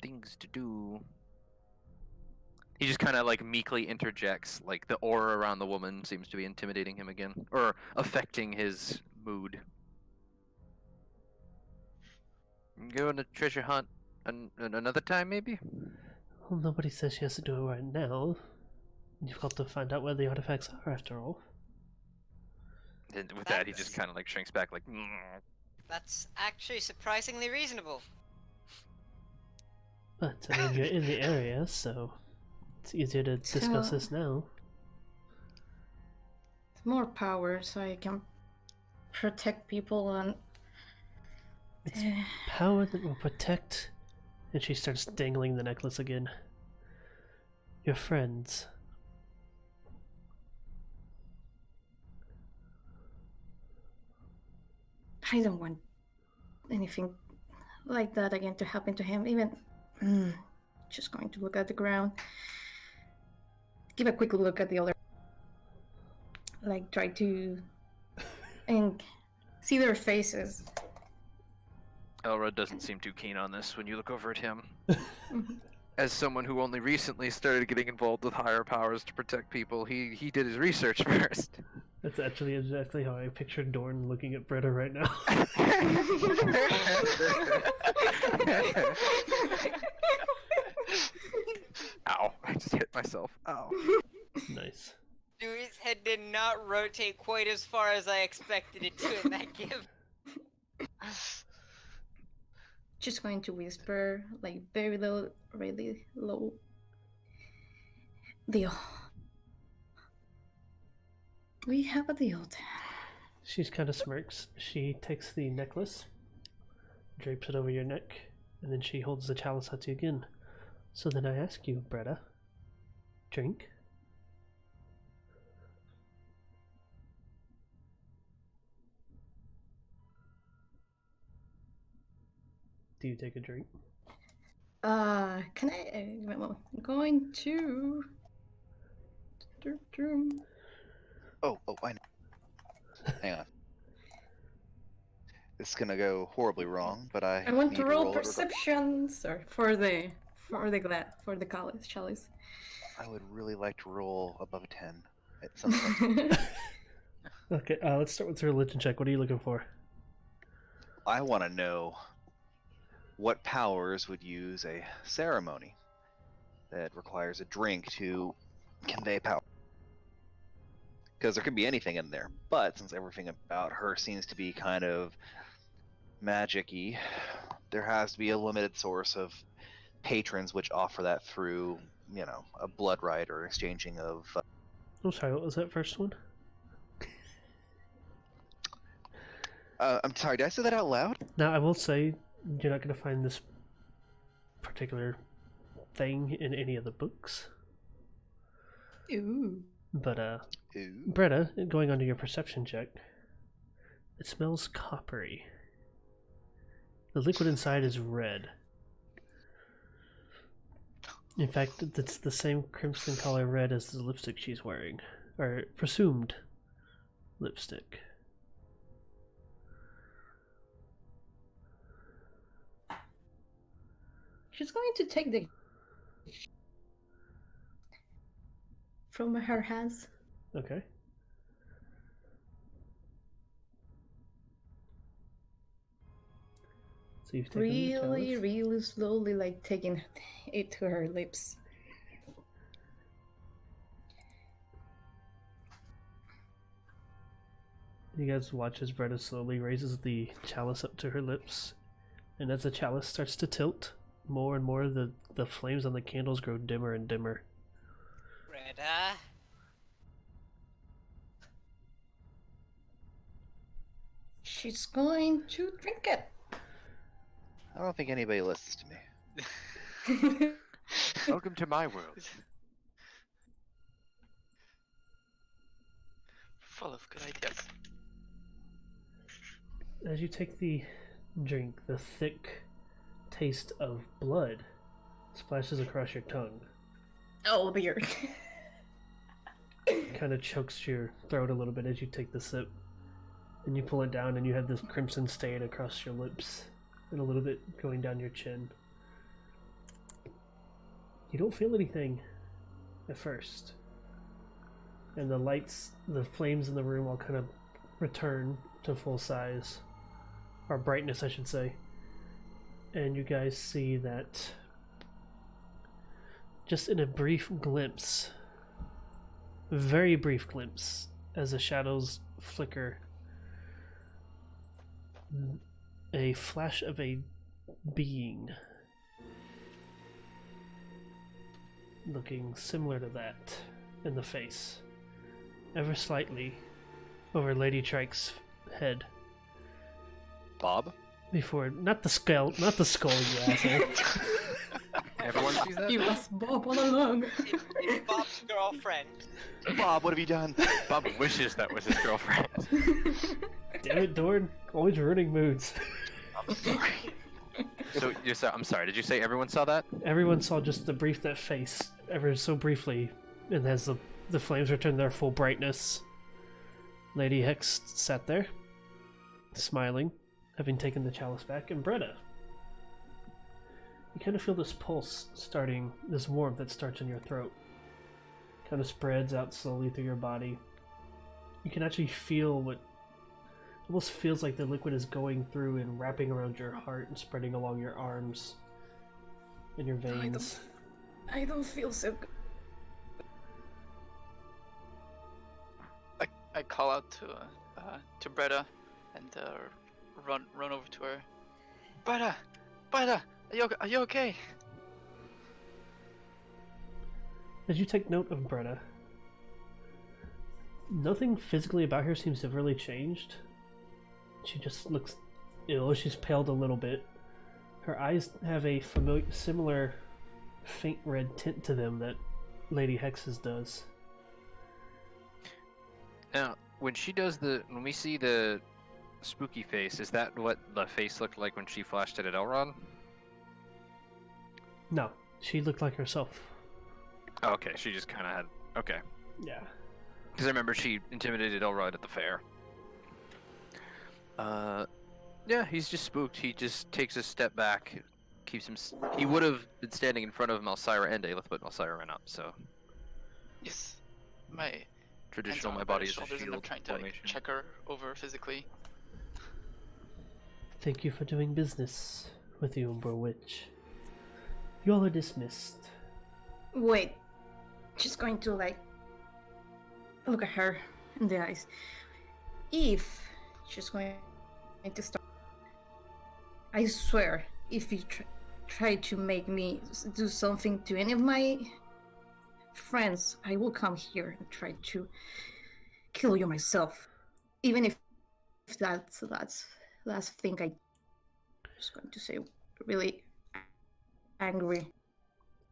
things to do. He just kind of like meekly interjects, like the aura around the woman seems to be intimidating him again, or affecting his mood. Go on a treasure hunt another time, maybe? Well, nobody says she has to do it right now. You've got to find out where the artifacts are, after all. And with that, he just kind of like shrinks back, like. "Mm." That's actually surprisingly reasonable. But, I mean, you're in the area, so It's easier to discuss So- this now. More power so I can protect people and It's power that will protect. And she starts dangling the necklace again. Your friends. I don't want anything like that again to happen to him. Even just going to look at the ground. Give a quick look at the other, like try to and see their faces. Elrod doesn't seem too keen on this when you look over at him. Mhm. As someone who only recently started getting involved with higher powers to protect people, he did his research first. That's actually exactly how I pictured Dorn looking at Britta right now. Ow, I just hit myself. Ow. Nice. Dewey's head did not rotate quite as far as I expected it to in that give. Just going to whisper, like very low, really low. Deal. We have a deal. She's kind of smirks. She takes the necklace, drapes it over your neck, and then she holds the chalice out to you again. So then I ask you, Bretta, drink? Do you take a drink? Can I? Well, I'm going to. Oh, I know. Hang on. It's gonna go horribly wrong, but I I want need to to roll roll it regardless. perception, sir, for the chalice. I would really like to roll above a 10 at some point. Okay, let's start with the religion check. What are you looking for? I want to know what powers would use a ceremony that requires a drink to convey power. Because there could be anything in there, but since everything about her seems to be kind of magic-y, there has to be a limited source of patrons which offer that through, a blood rite or exchanging of. I'm sorry, what was that first one? I'm sorry, did I say that out loud? Now, I will say, you're not going to find this particular thing in any of the books. Ooh. But, Ooh. Bretta, going on to your perception check, it smells coppery. The liquid inside is red. In fact, it's the same crimson color red as the lipstick she's wearing. Or presumed lipstick. She's going to take the from her hands. Okay. So you've taken the chalice. Really slowly, like taking it to her lips. You guys watch as Bretta slowly raises the chalice up to her lips, and as the chalice starts to tilt, more and more the flames on the candles grow dimmer and dimmer. Greta? She's going to drink it. I don't think anybody listens to me. Welcome to my world. Full of good ideas. As you take the drink, the thick taste of blood splashes across your tongue. Oh dear. Kind of chokes your throat a little bit as you take the sip. And you pull it down and you have this crimson stain across your lips and a little bit going down your chin. You don't feel anything at first. And the lights, the flames in the room all kind of return to full size. Or brightness, I should say. And you guys see that just in a brief glimpse, very brief glimpse, as the shadows flicker, a flash of a being looking similar to that in the face, ever slightly over Lady Trike's head. Bob? Before, not the skull, you asshole. Everyone sees that? It was Bob all along. It's Bob's girlfriend. Bob, what have you done? Bob wishes that was his girlfriend. Damn it, Dorn, always ruining moods. I'm sorry. So I'm sorry. Did you say everyone saw that? Everyone saw just that face, ever so briefly, and as the flames returned their full brightness, Lady Hex sat there, smiling, having taken the chalice back, and Bretta. You kind of feel this pulse starting, this warmth that starts in your throat. Kind of spreads out slowly through your body. You can actually feel what almost feels like the liquid is going through and wrapping around your heart and spreading along your arms and your veins. I don't feel so good. I call out to Bretta and run over to her. Bretta, are you okay? As you take note of Bretta, nothing physically about her seems to have really changed. She just looks ill. She's paled a little bit. Her eyes have a similar faint red tint to them that Lady Hex's does. Now, when we see the spooky face, is that what the face looked like when she flashed it at Elrond? No, she looked like herself. Oh, okay, she just kind of had. Okay. Yeah. Because I remember she intimidated Elrond at the fair. Yeah, he's just spooked. He just takes a step back, keeps him. He would have been standing in front of Malsyra and Aelith, but Malsyra ran up, so. Yes, my Traditional, hands my on body Bretta's is a shoulders, and I'm shield trying to formation. check her over physically. Thank you for doing business with the Umbral Witch. You all are dismissed. Wait, she's going to look at her in the eyes. If she's going to start, I swear, if you try to make me do something to any of my friends, I will come here and try to kill you myself. Even if that's last thing I was going to say, really angry.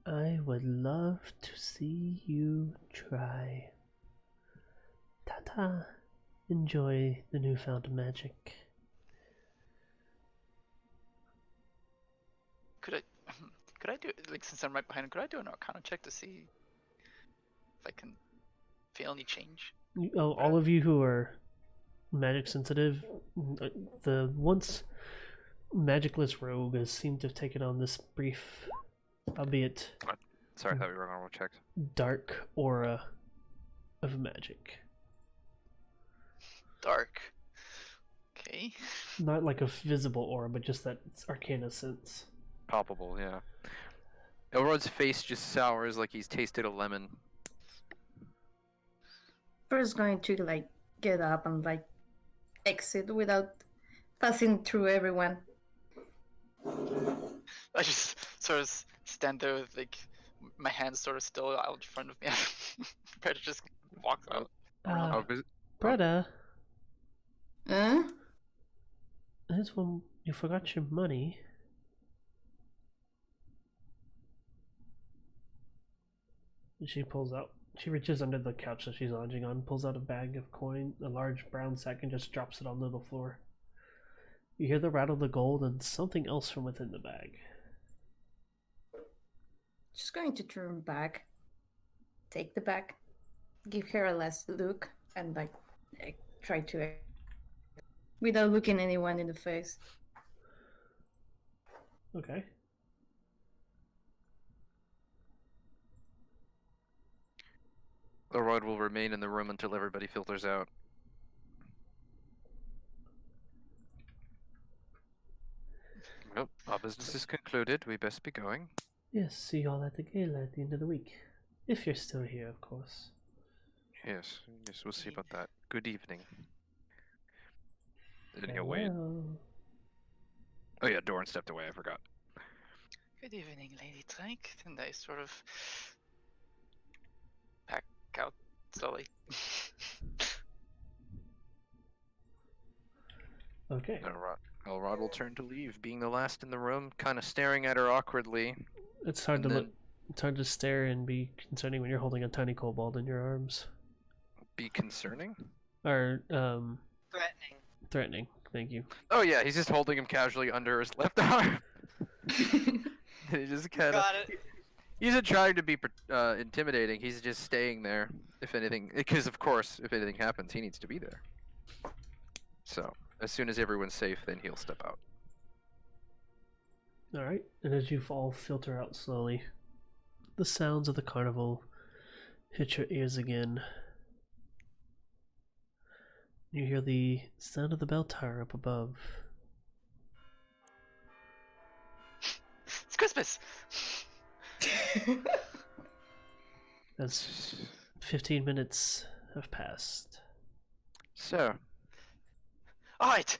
I would love to see you try. Ta-ta. Enjoy the newfound magic. Could I do, like, since I'm right behind him, could I do an Arcana check to see if I can feel any change? All of you who are magic sensitive, the once magicless rogue has seemed to have taken on this brief, albeit Sorry, I thought we were on roll checks. dark aura of magic. Dark. Okay. Not like a visible aura, but just that arcana sense. Palpable, yeah. Elrod's face just sours like he's tasted a lemon. First going to get up and exit without passing through everyone. I just sort of stand there with my hands sort of still out in front of me. Prepare to just walk out. Bretta, Huh? there's one. You forgot your money. She pulls out. She reaches under the couch that she's lounging on, pulls out a bag of coin, a large brown sack, and just drops it onto the floor. You hear the rattle of the gold and something else from within the bag. Just going to turn back, take the bag, give her a last look, and try to, without looking anyone in the face. Okay. Elrod will remain in the room until everybody filters out. Well, our business is concluded. We best be going. Yes, see you all at the gala at the end of the week. If you're still here, of course. Yes, we'll see about that. Good evening. And he'll wait. Farewell. Oh yeah, Doran stepped away, I forgot. Good evening, Lady Trank. And I sort of back out slowly. Okay. Elrod will turn to leave, being the last in the room, kind of staring at her awkwardly. It's hard And to look. then- It's hard to stare and be concerning when you're holding a tiny kobold in your arms. Be concerning? Or Threatening. threatening. Thank you. Oh yeah, he's just holding him casually under his left arm. He just kind of. Got it. He's not trying to be intimidating. He's just staying there. If anything, because of course, if anything happens, he needs to be there. So as soon as everyone's safe, then he'll step out. All right. And as you all filter out slowly, the sounds of the carnival hit your ears again. You hear the sound of the bell tower up above. It's Christmas. As 15 minutes have passed. So, All right,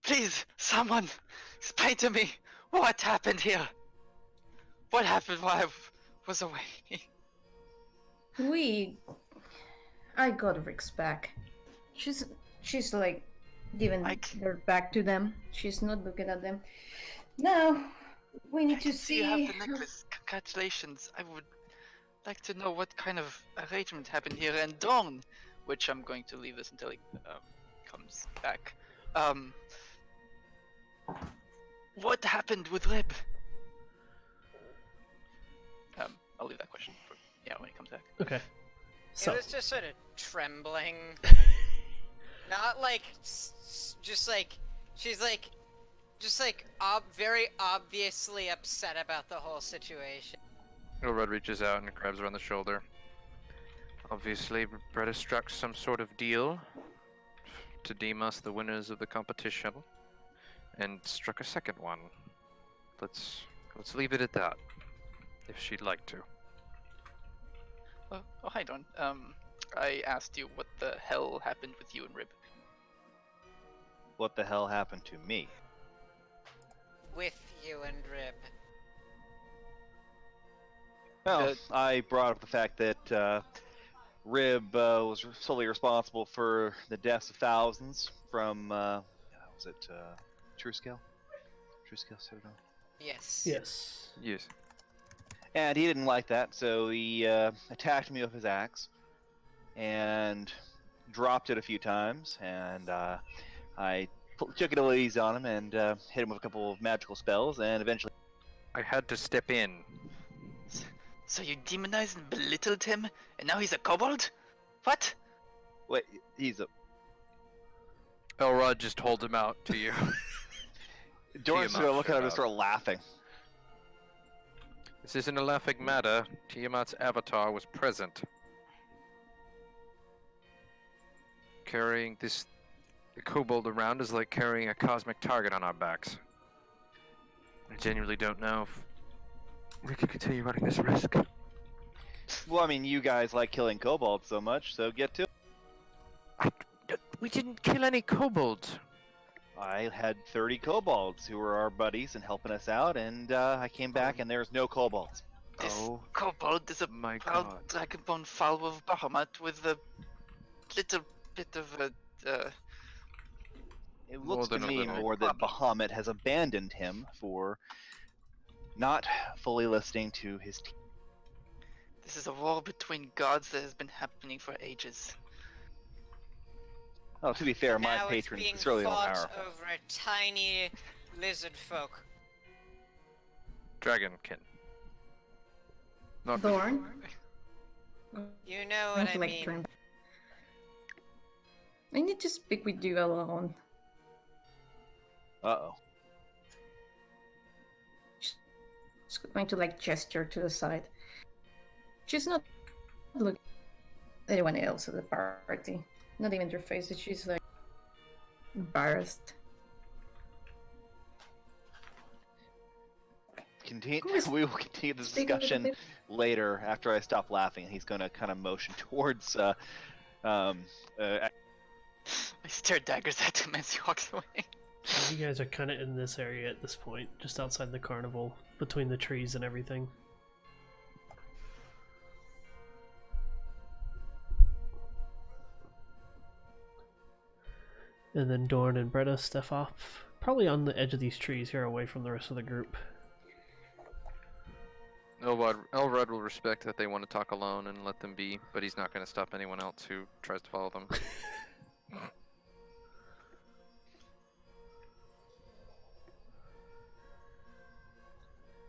please, someone, explain to me what happened here. What happened while I was away? I got Rick's back. She's like giving her back to them. She's not looking at them. Now we need to see. You have the necklace. Congratulations. I would like to know what kind of arrangement happened here. And Dawn, which I'm going to leave this until he comes back. What happened with Rib? I'll leave that question for when he comes back. Okay. So. It was just sort of trembling. Not like, just like, she's like, just like, very obviously upset about the whole situation. Elrod reaches out and grabs her on the shoulder. Obviously, Brett has struck some sort of deal to deem us the winners of the competition, and struck a second one. Let's leave it at that, if she'd like to. Oh, hi, Dawn. I asked you what the hell happened with you and Rib. What the hell happened to me? With you and Rib. Well, I brought up the fact that Rib was solely responsible for the deaths of thousands from, was it True Scale? True Scale Citadel? Yes. Yes. Yes. And he didn't like that, so he attacked me with his axe and dropped it a few times, and I took it a little easy on him and hit him with a couple of magical spells, and eventually... I had to step in. So you demonized and belittled him, and now he's a kobold? What? Wait, he's a... Elrod just holds him out to you. Doran's Tiamat gonna look at him showed and start laughing. This isn't a laughing matter. Tiamat's avatar was present. Carrying this kobold around is like carrying a cosmic target on our backs. I genuinely don't know if we could continue running this risk. Well, I mean, you guys like killing kobolds so much, so get to it. We didn't kill any kobolds. I had 30 kobolds who were our buddies and helping us out, and I came back and there's no kobolds. This Oh kobold is a my proud god. dragonborn fowl of Bahamut with a little bit of a... It More looks to than a me little. more that Bahamut has abandoned him for not fully listening to his team. This is a war between gods that has been happening for ages. Oh, to be fair, my Now patron it's being is really all fought powerful. over a tiny lizard folk. Dragonkin. Not Thorn. You know I what I feel like mean. turn back. I need to speak with you alone. Uh-oh. Just going to like gesture to the side. She's not looking at anyone else at the party. Not even their faces. She's like embarrassed. We will continue this Speak a little discussion bit. later after I stop laughing. He's going to kind of motion towards I stare daggers at him as he walks away. You guys are kind of in this area at this point, just outside the carnival, between the trees and everything. And then Dorn and Bretta step off, probably on the edge of these trees here, away from the rest of the group. Elrod will respect that they want to talk alone and let them be, but he's not going to stop anyone else who tries to follow them.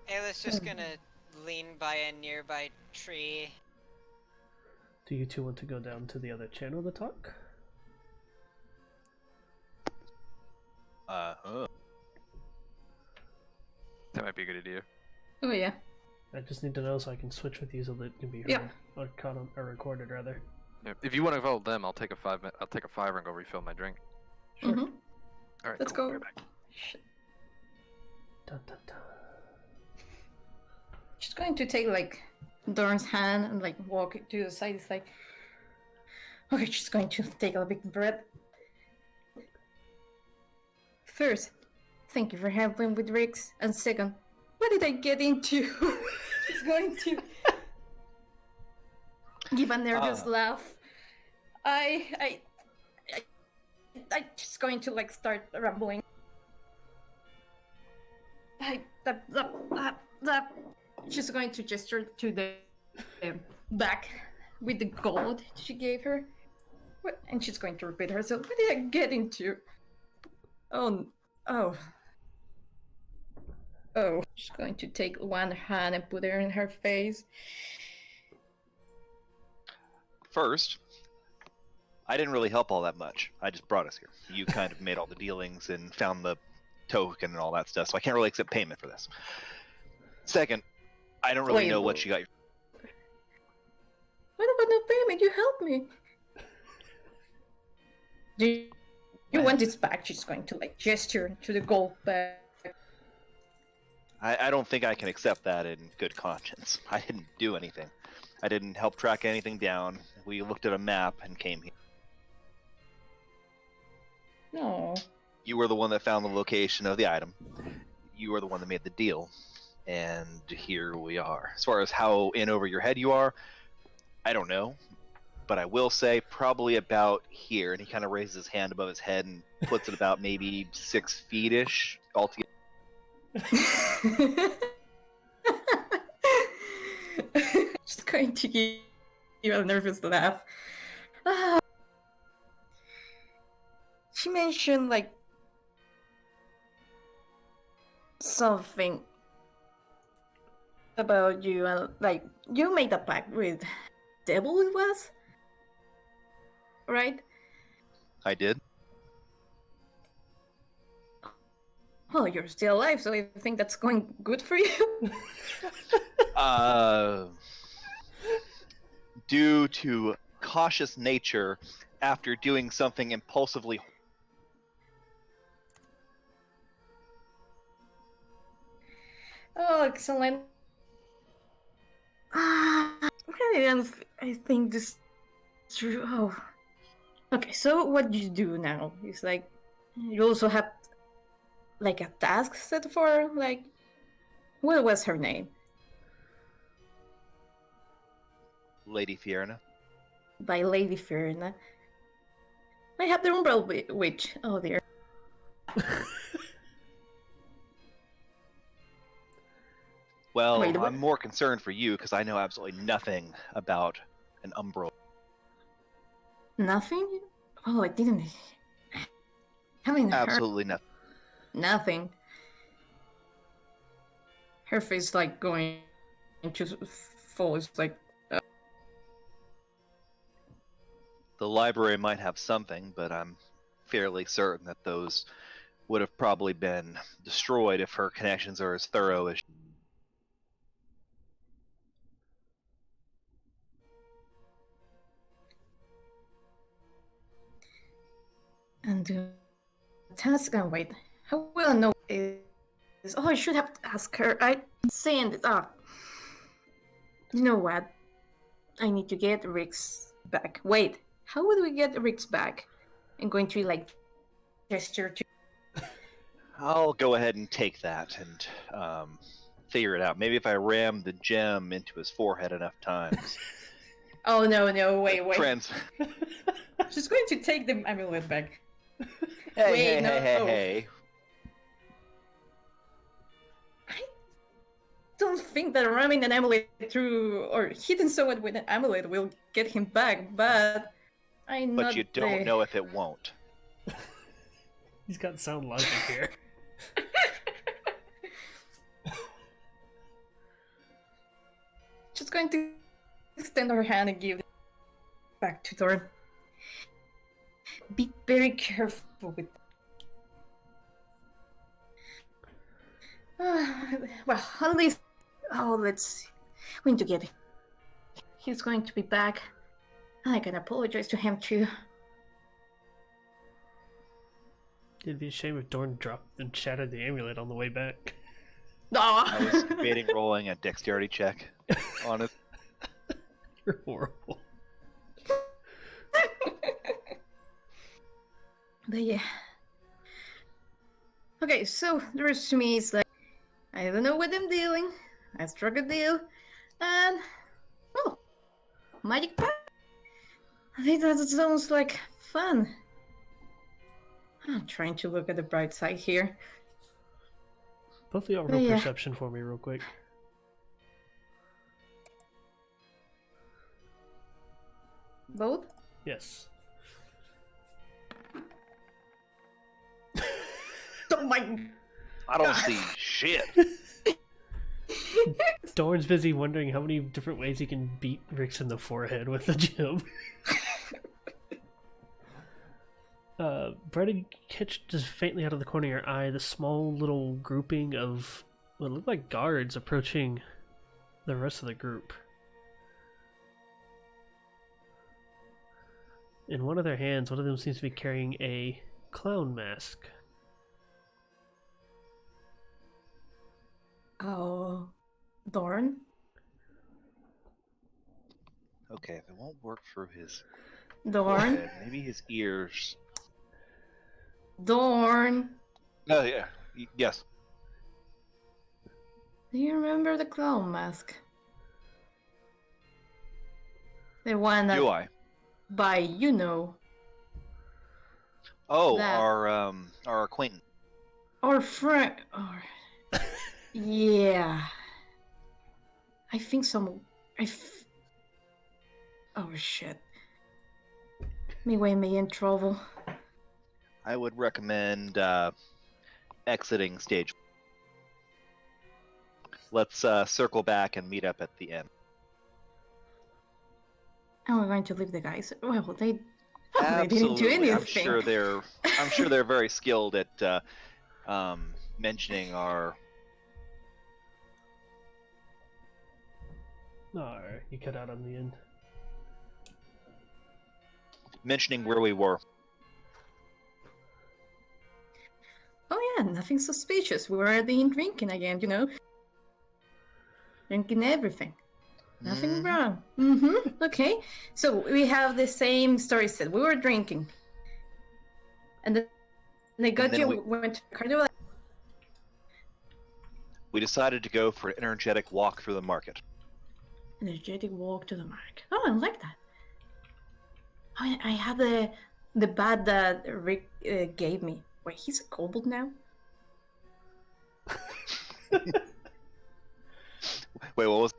Ayla's just gonna lean by a nearby tree. Do you two want to go down to the other channel to talk? That might be a good idea. Oh yeah. I just need to know so I can switch with you so that it can be heard, Yeah. or caught on, or recorded rather. Yeah, if you want to follow them, I'll take a fiver and go refill my drink. Sure. Mm-hmm. All right, Let's cool. go. Right back. Dun, dun, dun. She's going to take like Dorn's hand and like walk it to the side. It's like, okay, she's going to take a big breath. First, thank you for helping with Rix. And second, what did I get into? She's going to give a nervous laugh. I just going to like start rambling. She's going to gesture to the back with the gold she gave her. What? And she's going to repeat herself. What did I get into? Oh. She's going to take one hand and put it in her face. First, I didn't really help all that much. I just brought us here. You kind of made all the dealings and found the token and all that stuff, so I can't really accept payment for this. Second, I don't really know what you got. What about no payment? You helped me. Do you want this back? She's going to like gesture to the gold bag. I don't think I can accept that in good conscience. I didn't do anything. I didn't help track anything down. We looked at a map and came here. No. You were the one that found the location of the item. You were the one that made the deal. And here we are. As far as how in over your head you are, I don't know. But I will say probably about here. And he kind of raises his hand above his head and puts it about maybe 6 feet-ish altogether. Just going to give you a nervous laugh. She mentioned like something about you and like you made a pact with devil it was, right? I did. Oh, you're still alive, so I think that's going good for you. Due to cautious nature, after doing something impulsively. Oh, excellent. I think this is true. Oh. Okay, so what do you do now? It's like you also have like a task set for like what was her name? Lady Fierna. By Lady Fierna. I have the Umbral Witch. Oh dear. Well, Wait, what? I'm more concerned for you because I know absolutely nothing about an Umbral. Nothing? Oh, I didn't. Haven't heard Absolutely nothing. nothing. Her face like going to fall. It's like The library might have something, but I'm fairly certain that those would have probably been destroyed if her connections are as thorough as. and the task. And wait, how will I know is? Oh, I should have asked her. I sent it up. You know what? I need to get Rick's back. Wait, how would we get Rick's back? I'm going to like gesture to. I'll go ahead and take that and figure it out. Maybe if I ram the gem into his forehead enough times. Oh no, wait. Trans. She's going to take the amulet back. Hey, Wait, hey, no. hey, hey, hey. I don't think that ramming an amulet through or hitting someone with an amulet will get him back, but I'm But not you don't the... know if it won't. He's got sound logic here. Just going to extend her hand and give it back to Doran. Be very careful with well, at least... Oh, let's see. Going to get... He's going to be back. I can apologize to him too. It'd be a shame if Dorn dropped and shattered the amulet on the way back. I was Oh. debating rolling a dexterity check on it. You're horrible. But yeah. Okay, so the rest to me is like, I don't know what I'm dealing. I struck a deal, and oh, magic pack. I think that sounds like fun. I'm trying to look at the bright side here. Both of y'all But roll yeah. perception for me real quick. Both? Yes. Oh my... I don't see shit. Dorn's busy wondering how many different ways he can beat Rix in the forehead with the gem. Bretta catch just faintly out of the corner of your eye the small little grouping of what look like guards approaching the rest of the group. In one of their hands, one of them seems to be carrying a clown mask. Oh, Dorn? Okay, if it won't work through his Dorn? forehead, maybe his ears. Dorn! Oh yeah, yes. Do you remember the clown mask? The one that Do I? by you know. Oh, That- our acquaintance. Or friend or yeah. I think some oh shit. Me in trouble. I would recommend exiting stage. Let's circle back and meet up at the end. And we're going to leave the guys. Well, they didn't do Absolutely, anything. I'm sure they're very skilled at mentioning our. Oh, you cut out on the end. Mentioning where we were. Oh yeah, nothing suspicious. We were at the inn drinking again, you know. Drinking everything. Nothing Mhm. wrong. Mm-hmm. Okay. So we have the same story set. We were drinking. And then they got then you we- went to the carnival. We decided to go for an energetic walk through the market. Energetic walk to the market. Oh, I like that. Oh, I have the bat that Rick gave me. Wait, he's a kobold now? Wait, what was?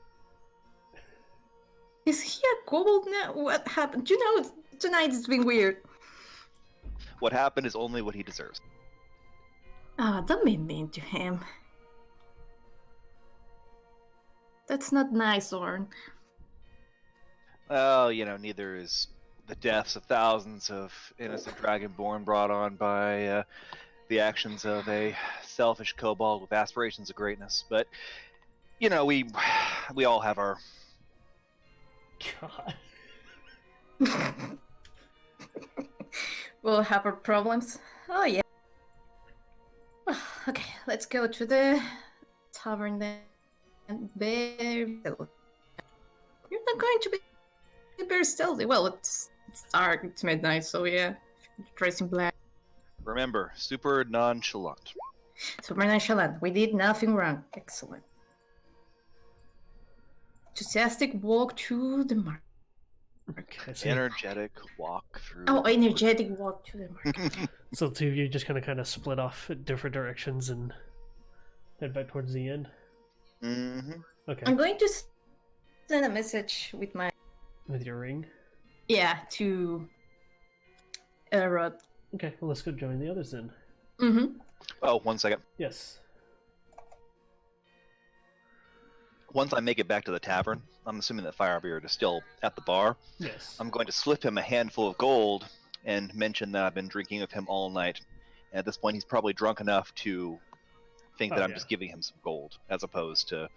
Is he a kobold now? What happened? You know, tonight it's been weird. What happened is only what he deserves. Ah, don't be mean to him. That's not nice, Orn. Well, neither is the deaths of thousands of innocent dragonborn brought on by the actions of a selfish kobold with aspirations of greatness. But we all have our. God. We'll have our problems. Oh, yeah. Okay, let's go to the tavern then. You're not going to be very stealthy. Well, it's dark, it's midnight, so yeah. Dress in black. Remember, super nonchalant. Super nonchalant. We did nothing wrong. Excellent. Enthusiastic walk to the market. Okay, so, Energetic walk through. Oh, energetic walk to the market. so two of you just kind of split off in different directions and head back towards the end. hmm Okay, I'm going to send a message with my with your ring. to Rod. Okay, well let's go join the others then. Mm-hmm. Oh, 1 second. Yes. Once I make it back to the tavern, I'm assuming that Firebeard is still at the bar. Yes. I'm going to slip him a handful of gold and mention that I've been drinking with him all night. And at this point, he's probably drunk enough to think that Oh, I'm yeah. just giving him some gold, as opposed to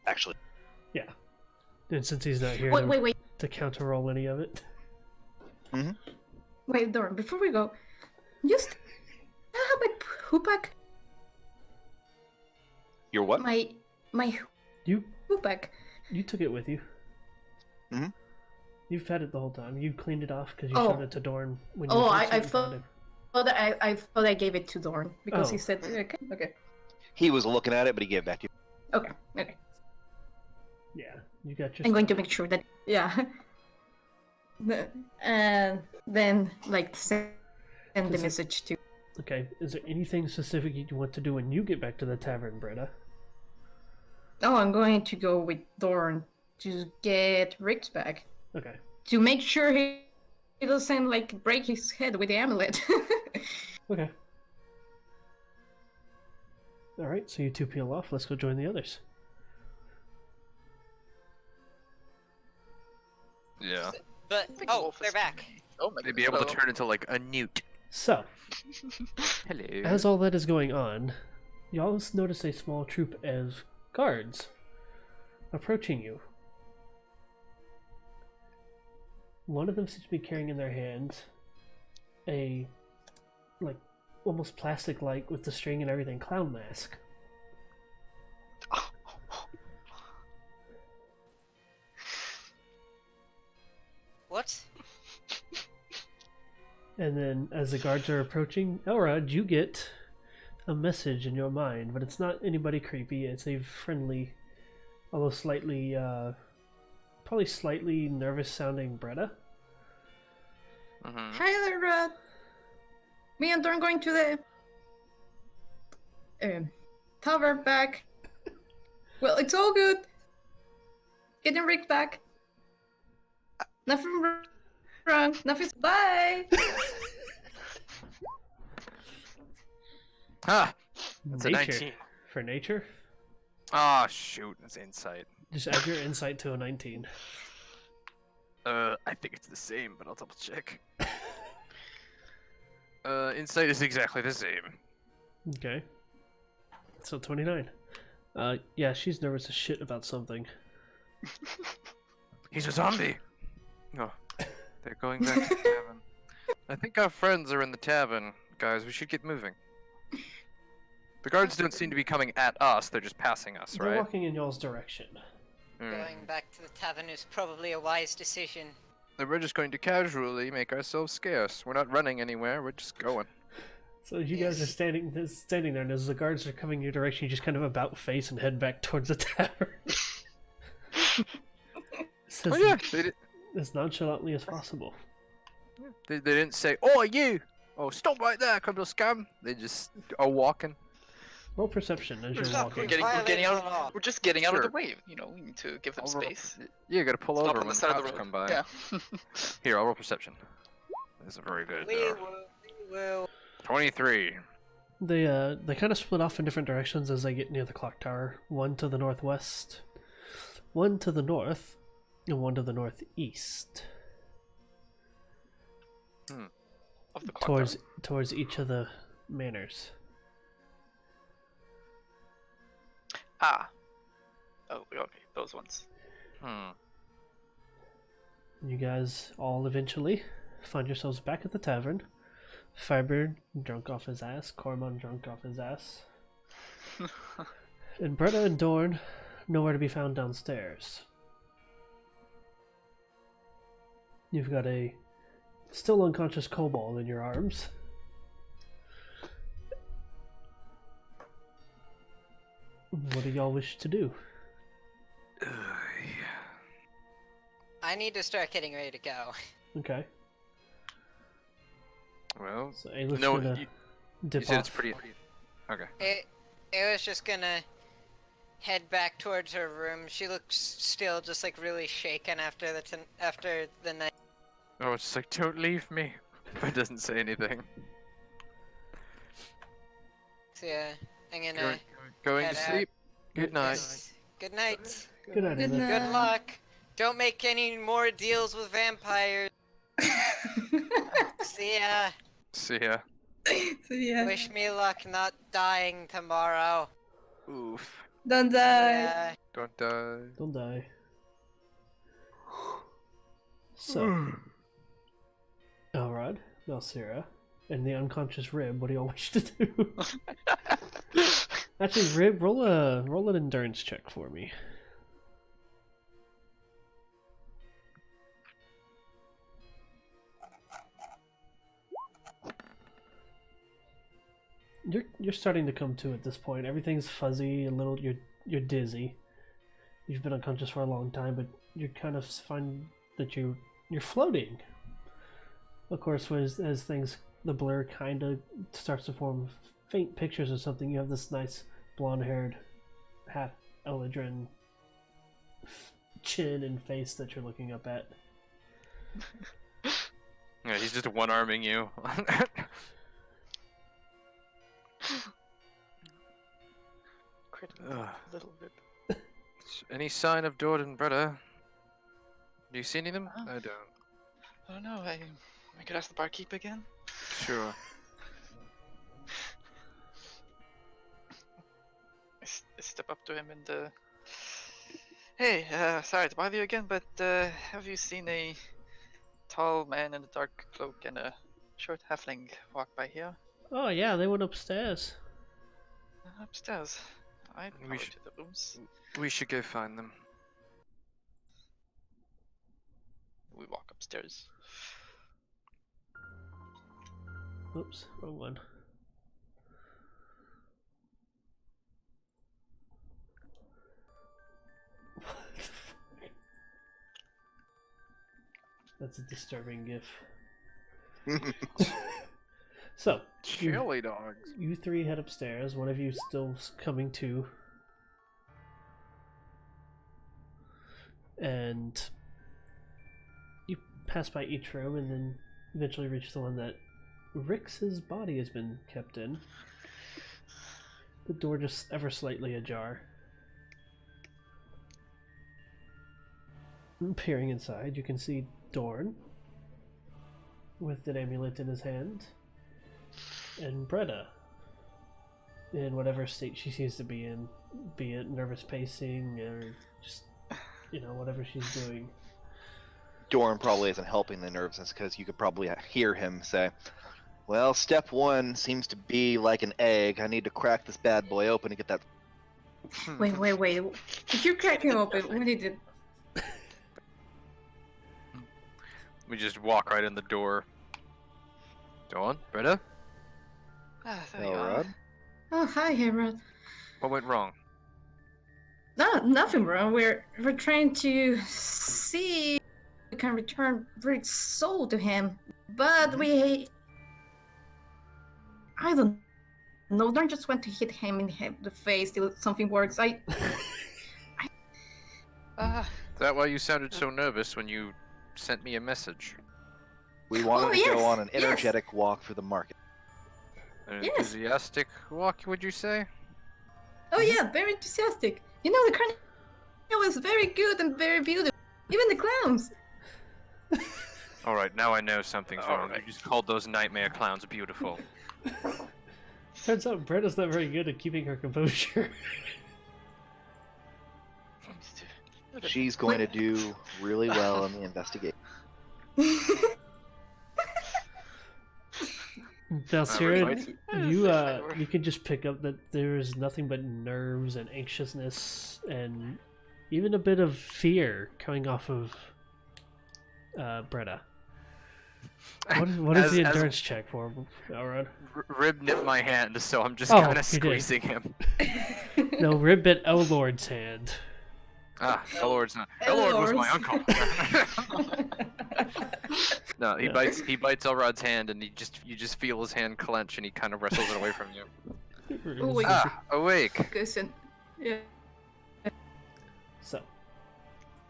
actually. Yeah. And since he's not here Wait, to counter-roll any of it. wait, Doran. Before we go, just have my hoopak. Your what? My You hoopak. you took it with you. Mhm. You've had it the whole time. You cleaned it off because you Oh. showed it to Dorn when you Oh, first I went and thought. found him. Oh, I thought I gave it to Dorn because Oh. he said okay. Okay. He was looking at it, but he gave it back to you. Okay. Okay. Yeah, you got your I'm going to stuff. make sure that and then send the Does it- message to. Okay, is there anything specific you want to do when you get back to the tavern, Britta? Oh, I'm going to go with Dorn to get Rick's back Okay. to make sure he doesn't break his head with the amulet. Okay. Alright, so you two peel off. Let's go join the others. Yeah. But Big oh, wolf they're is- back. Oh my They'd be able to turn into like a newt. So, Hello. as all that is going on, you all notice a small troop of guards approaching you. One of them seems to be carrying in their hands a, almost plastic-like, with the string and everything, clown mask. What? And then, as the guards are approaching, Elrod, you get a message in your mind, but it's not anybody creepy. It's a friendly, almost slightly, probably slightly nervous-sounding Bretta. Mm-hmm. Hi there, Rod. Me and Dorn going to the tavern back. Well, it's all good. Getting Rick back. Nothing wrong. Nothing's. Bye. Ah, that's a Nature. 19. For nature, Ah, shoot, that's insight. just add your insight to a 19. I think it's the same, but I'll double check. Insight is exactly the same. Okay. So 29. Yeah, she's nervous as shit about something. He's a zombie. Oh, they're going back to the tavern. I think our friends are in the tavern, guys. We should get moving. The guards don't seem to be coming at us. They're just passing us, They're right? walking in y'all's direction. Going back to the tavern is probably a wise decision. Then we're just going to casually make ourselves scarce. We're not running anywhere. We're just going. So you guys are Yes. standing there, and as the guards are coming your direction, you just kind of about face and head back towards the tavern. Oh yeah, they, As nonchalantly as possible. they didn't say, "Oh, you! Oh, stop right there, criminal scum!" They just are walking. Roll perception as you're Stop walking. We're getting out. Violating the law. We're just getting out of the Sure. way. You know, we need to give them I'll roll- space. You gotta pull Stop over on when the the side of cops the road. come by. Yeah. Here, I'll roll perception. That's a very good. We will. 23. They kind of split off in different directions as they get near the clock tower. One to the northwest, one to the north, and one to the northeast. Of the clock Towards each of the manors. Ah. Oh, okay, those ones. You guys all eventually find yourselves back at the tavern. Firebird drunk off his ass, Cormon drunk off his ass, and Bretta and Dorn nowhere to be found downstairs. You've got a still unconscious kobold in your arms. What do y'all wish to do? I need to start getting ready to go. Okay. Well, So Ayla's no, gonna you dip said off. it's pretty. Okay. It was just gonna head back towards her room. She looks still just like really shaken after the night. Oh, it's like, don't leave me. But it doesn't say anything. So yeah, I'm gonna Going head to out. sleep. Good night. Yes. Good night. Good night, Good Ayla. night. Good luck. Don't make any more deals with vampires. See ya. See ya. So yeah, Wish me luck not dying tomorrow. Oof. don't die. Yeah. Don't die. Don't die. So, Elrod, Melsira, and the unconscious Rib, what do y'all wish to do? Actually, Rib, roll an endurance check for me. You're starting to come to at this point. Everything's fuzzy, a little. You're dizzy. You've been unconscious for a long time, but you kind of find that you're floating. Of course, as things, the blur kind of starts to form faint pictures of something. You have this nice blonde-haired, half Eladrin chin and face that you're looking up at. Yeah, he's just one-arming you. Critical little rib. Any sign of Dord and Bretta? Do you see any of them? Oh. I don't. I don't know. I could ask the barkeep again. Sure. I step up to him and hey, sorry to bother you again, but have you seen a tall man in a dark cloak and a short halfling walk by here? Oh yeah, they went upstairs. Upstairs. I'd We follow should- to the rooms. We should go find them. We walk upstairs. Oops, wrong one. What the fuck? That's a disturbing gif. So, Chili dogs. you three head upstairs. One of you still coming to. And you pass by each room and then eventually reach the one that Rix's body has been kept in. The door just ever slightly ajar. Peering inside, you can see Dorn with an amulet in his hand, and Bretta in whatever state she seems to be in, be it nervous pacing or just, whatever she's doing. Dorn probably isn't helping the nervousness because you could probably hear him say, well, step one seems to be like an egg. I need to crack this bad boy open to get that. Wait. If you crack him open, what did it? We just walk right in the door. Go on, Bretta. Ah, there you All are. right. Oh, hi, Herod. What went wrong? No, nothing wrong. We're trying to see if we can return Rick's soul to him, but I don't know. Don't just want to hit him in the face till something works. Ah, Is that why you sounded so nervous when you sent me a message? We wanted to go yes, on an yes. energetic walk through the market. An Yes. enthusiastic walk, would you say? Oh yeah, very enthusiastic. You know, the carnival is very good and very beautiful. Even the clowns. Alright, now I know something's wrong. Alright. You just called those nightmare clowns beautiful. Turns out Bretta's not very good at keeping her composure. She's going to do really well in the investigation. Dalsira, Right. you can just pick up that there's nothing but nerves and anxiousness and even a bit of fear coming off of Bretta. What is the As- endurance check for, Elrod? Rib nipped my hand, so I'm just Oh, kind of you did. squeezing him. No, Rib bit Lord's hand. Ah, Elord's not. Elord was my uncle. No, he bites Elrod's hand, and you just feel his hand clench, and he kind of wrestles it away from you. Oh, wait. Awake. Listen. Yeah. So,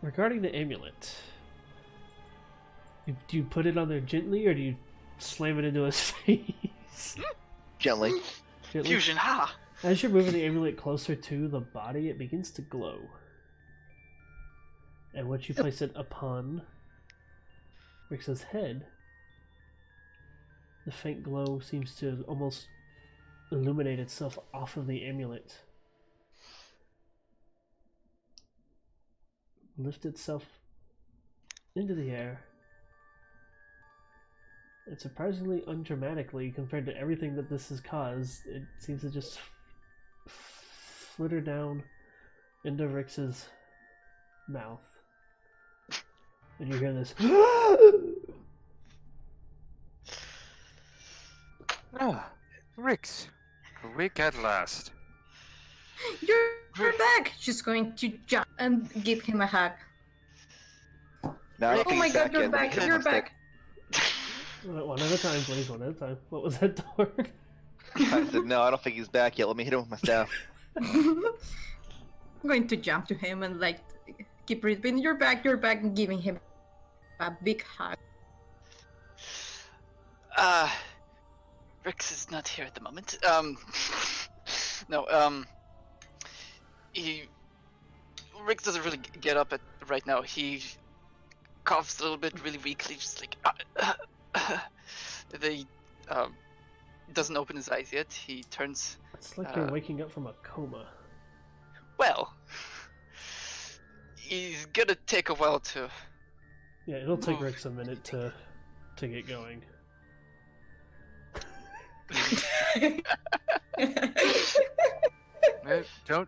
regarding the amulet, do you put it on there gently, or do you slam it into his face? Gently. Gently? Fusion, ha! As you're moving the amulet closer to the body, it begins to glow. And once you place it upon Rix's head, the faint glow seems to almost illuminate itself off of the amulet. Lift itself into the air. And surprisingly undramatically, compared to everything that this has caused, it seems to just flitter down into Rix's mouth. And you hear this. Ah, Rix. Awake at last. You're back! She's going to jump and give him a hug. No, I don't Oh think my he's god, back you're yet. Let me back! hit him You're with a back! One at a time, please. One at a time. What was that door? stick. I said, no, I don't think he's back yet. Let me hit him with my staff. I'm going to jump to him and like keep repeating, you're back, and giving him a big hug. Rix is not here at the moment. No, Rix doesn't really get up right now. He coughs a little bit, really weakly, just like, doesn't open his eyes yet. He turns, It's like you're waking up from a coma. well, he's gonna take a while to, Yeah, it'll take Rix a minute to get going.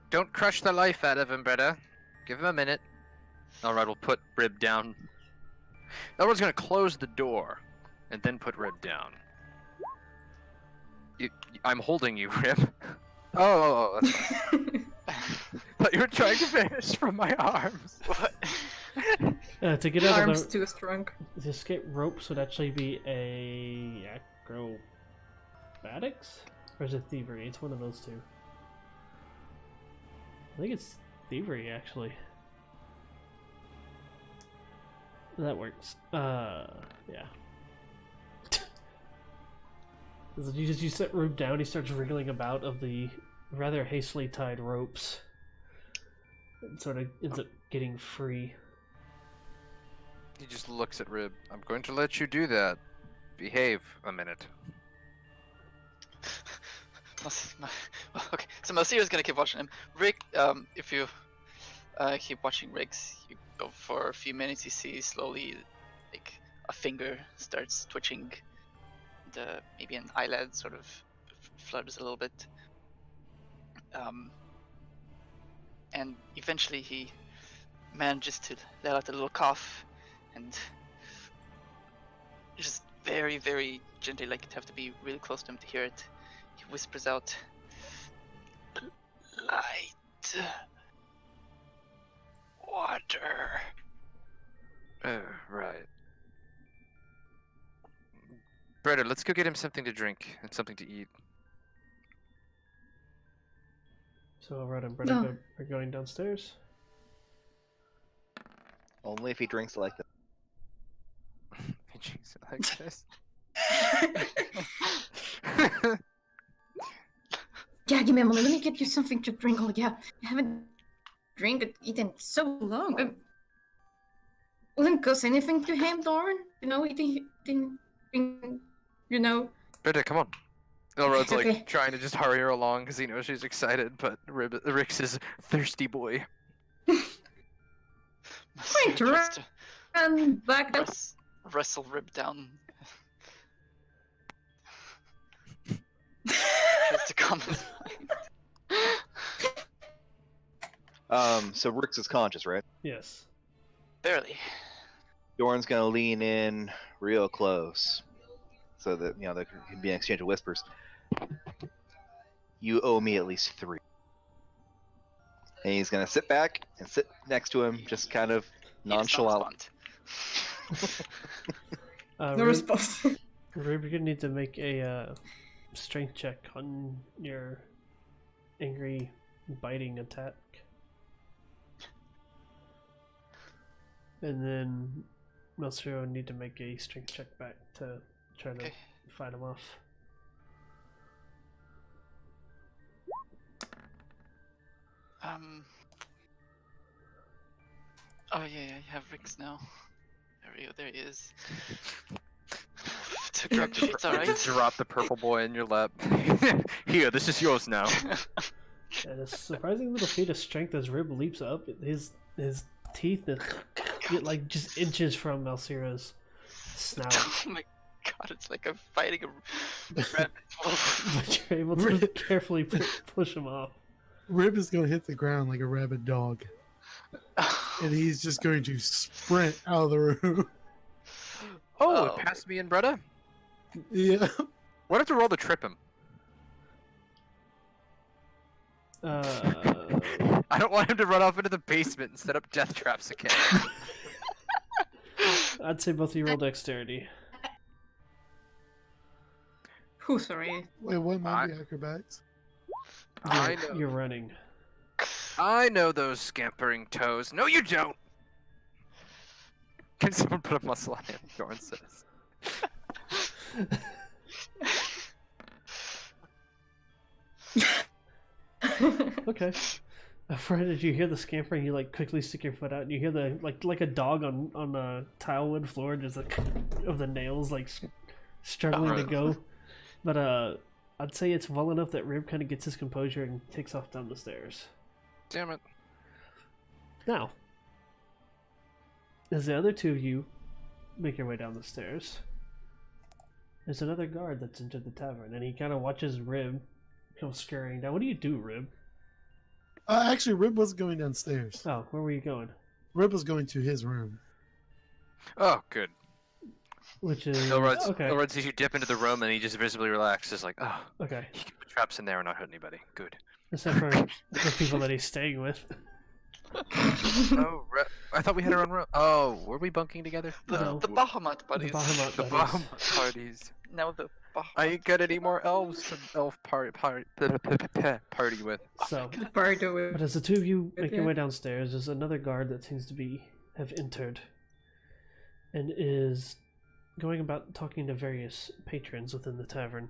Don't crush the life out of him, brother. Give him a minute. Elrod will put Rib down. Elrod's gonna close the door, and then put Rib down. I'm holding you, Rib. Oh, that's fine. But you were trying to vanish from my arms. what? To get out Arms of too strong. the escape ropes would actually be a acrobatics, or is it thievery? It's one of those two. I think it's thievery actually. That works. Yeah. As you set Rube down, he starts wriggling about of the rather hastily tied ropes, and sort of ends up getting free. He just looks at Rib. I'm going to let you do that. Behave a minute. Okay, so Mosira's gonna keep watching him. Rick, if you keep watching Riggs, you go for a few minutes, you see slowly, like, a finger starts twitching, maybe an eyelid sort of flutters a little bit. And eventually he manages to let out a little cough, and just very, very gently, like you'd have to be really close to him to hear it, he whispers out, "Light, water." Right. Brother, let's go get him something to drink and something to eat. So Red and Brenda are going downstairs. Only if he drinks like that. He drinks it like this. Yeah, give me a moment. Let me get you something to drink. Oh, yeah. I haven't eaten so long. Wouldn't cause anything to him, Dorn. You know, eating, you know. Brother, come on. Elrod's like Okay. trying to just hurry her along because he knows she's excited, but Rix is thirsty boy. Going to Tries to run back up. wrestle Rib down. Tries to calm his mind. So Rix is conscious, right? Yes. Barely. Dorn's gonna lean in real close, so that there can be an exchange of whispers. You owe me at least 3. And he's gonna sit back and sit next to him, just kind of He does not nonchalant. respond. No Rib, response. Rib, you're gonna need to make a strength check on your angry biting attack. And then Melchior will need to make a strength check back to try to Okay. fight him off. Oh yeah, you have Rick's now. There we go. There he is. To grab the It's alright. just drop the purple boy in your lap. Here, this is yours now. And a surprising little feat of strength as Rib leaps up. His teeth get like just inches from Malcira's snout. Oh my god, it's like I'm fighting a rabbit. But you're able to carefully push him off. Rib is going to hit the ground like a rabid dog, and he's just going to sprint out of the room. Oh, Oh. it passed me and Bretta? Yeah. What if to roll to trip him? I don't want him to run off into the basement and set up death traps again. I'd say both of you roll dexterity. Who, sorry? Wait, what might be acrobatics? I know. You're running. I know those scampering toes. No, you don't. Can someone put a muscle on him? Doran says. Okay. Fred, as you hear the scampering, you like quickly stick your foot out, and you hear the like a dog on the tile wood floor, just like of the nails like struggling to go. But I'd say it's well enough that Rib kind of gets his composure and takes off down the stairs. Damn it. Now, as the other two of you make your way down the stairs, there's another guard that's entered the tavern, and he kind of watches Rib come scurrying down. What do you do, Rib? Actually, Rib wasn't going downstairs. Oh, where were you going? Rib was going to his room. Oh, good. Which is okay. Elrod sees you dip into the room and he just visibly relaxes, like, oh, Okay, he can put traps in there and not hurt anybody. Good. except for the people that he's staying with. Oh, I thought we had our own room. Oh, were we bunking together? No. The Bahamut buddies. The Bahamut The buddies. bomb parties. Now the Bahamut. I ain't got any more elves to elf party with. So, Bardo. but as the two of you make your Yeah. way downstairs, there's another guard that seems to have entered, and is going about talking to various patrons within the tavern.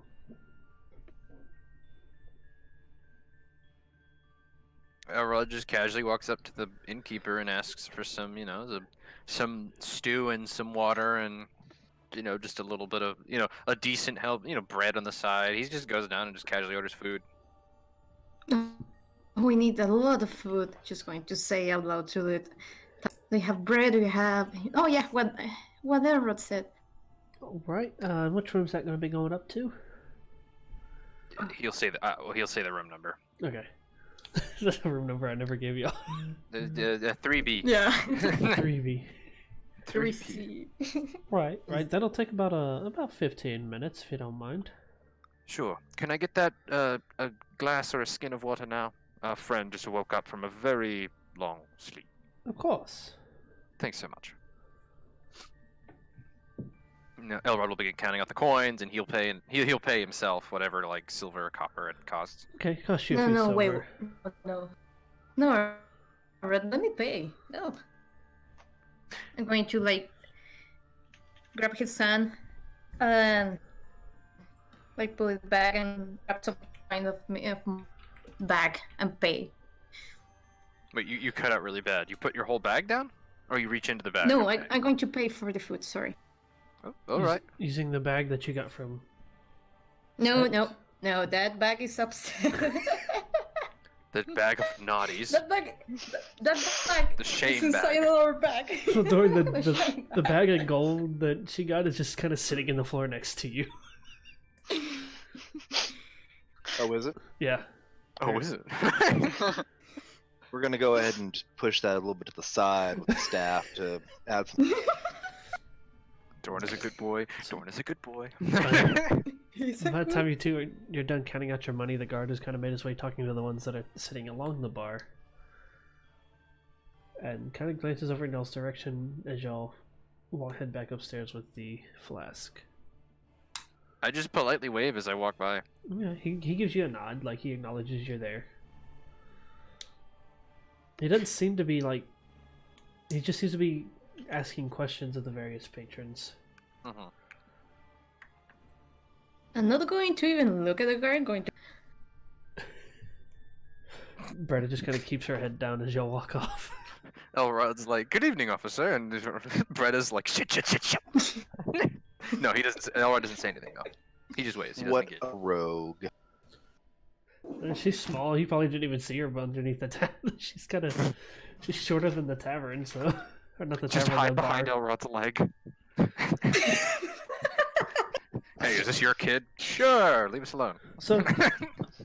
Elrod just casually walks up to the innkeeper and asks for some, some stew and some water and, just a little bit of, a decent help, bread on the side. He just goes down and just casually orders food. We need a lot of food. Just going to say out loud to it. We have bread. We have. Oh yeah, whatever it said. All right. Which room's that going to be going up to? He'll say the room number. Okay. That's a room number I never gave you. The 3B. Yeah. 3B. 3C. Right. That'll take about 15 minutes if you don't mind. Sure. Can I get that a glass or a skin of water now? Our friend just woke up from a very long sleep. Of course. Thanks so much. Elrod will begin counting out the coins, and he'll pay himself whatever like silver or copper it costs. Okay, cost you a No, few no, silver. wait. No, Red, let me pay. No. I'm going to like grab his hand and like pull it back and grab some kind of bag and pay. Wait, you cut out really bad. You put your whole bag down, or you reach into the bag? No, and pay? I'm going to pay for the food. Sorry. Oh, all right. Using the bag that you got from. No, that bag is upstairs. The bag of naughties. that bag The shame is inside bag. our bag. So Dory, The the shame bag of gold that she got is just kind of sitting in the floor next to you. Oh, is it? Yeah. Oh, is it? We're gonna go ahead and just push that a little bit to the side with the staff to add some. Dorn is a good boy. Dorn is a good boy. By the time you're done counting out your money, the guard has kind of made his way talking to the ones that are sitting along the bar. and kind of glances over in y'all's direction as y'all head back upstairs with the flask. I just politely wave as I walk by. Yeah, he gives you a nod, like he acknowledges you're there. He doesn't seem to be like. He just seems to be asking questions of the various patrons. Mm-hmm. I'm not going to even look at the guard. Going to. Bretta just kind of keeps her head down as y'all walk off. Elrod's like, "Good evening, officer," and Bretta's like, "Shit." No, he doesn't. Elrod doesn't say anything though. He just waits. He doesn't What engage. a rogue. And she's small. You probably didn't even see her underneath the tavern. She's kind of, she's shorter than the tavern, so or not the Just tavern, hide the behind bar. Elrod's leg. Hey, is this your kid? Sure, leave us alone. So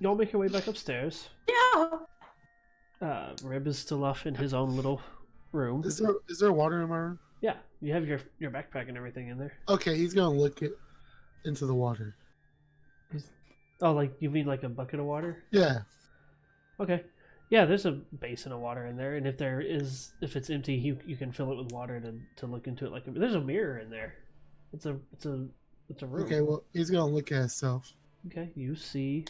y'all make your way back upstairs. Yeah. Rib is still off in his own little room. Is there water in my room? Yeah, you have your backpack and everything in there. Okay, he's gonna look into the water. Oh, like you mean like a bucket of water? Yeah. Okay. Yeah, there's a basin of water in there, and if it's empty, you can fill it with water to look into it. Like there's a mirror in there. It's a room. Okay, well, he's gonna look at himself. Okay, you see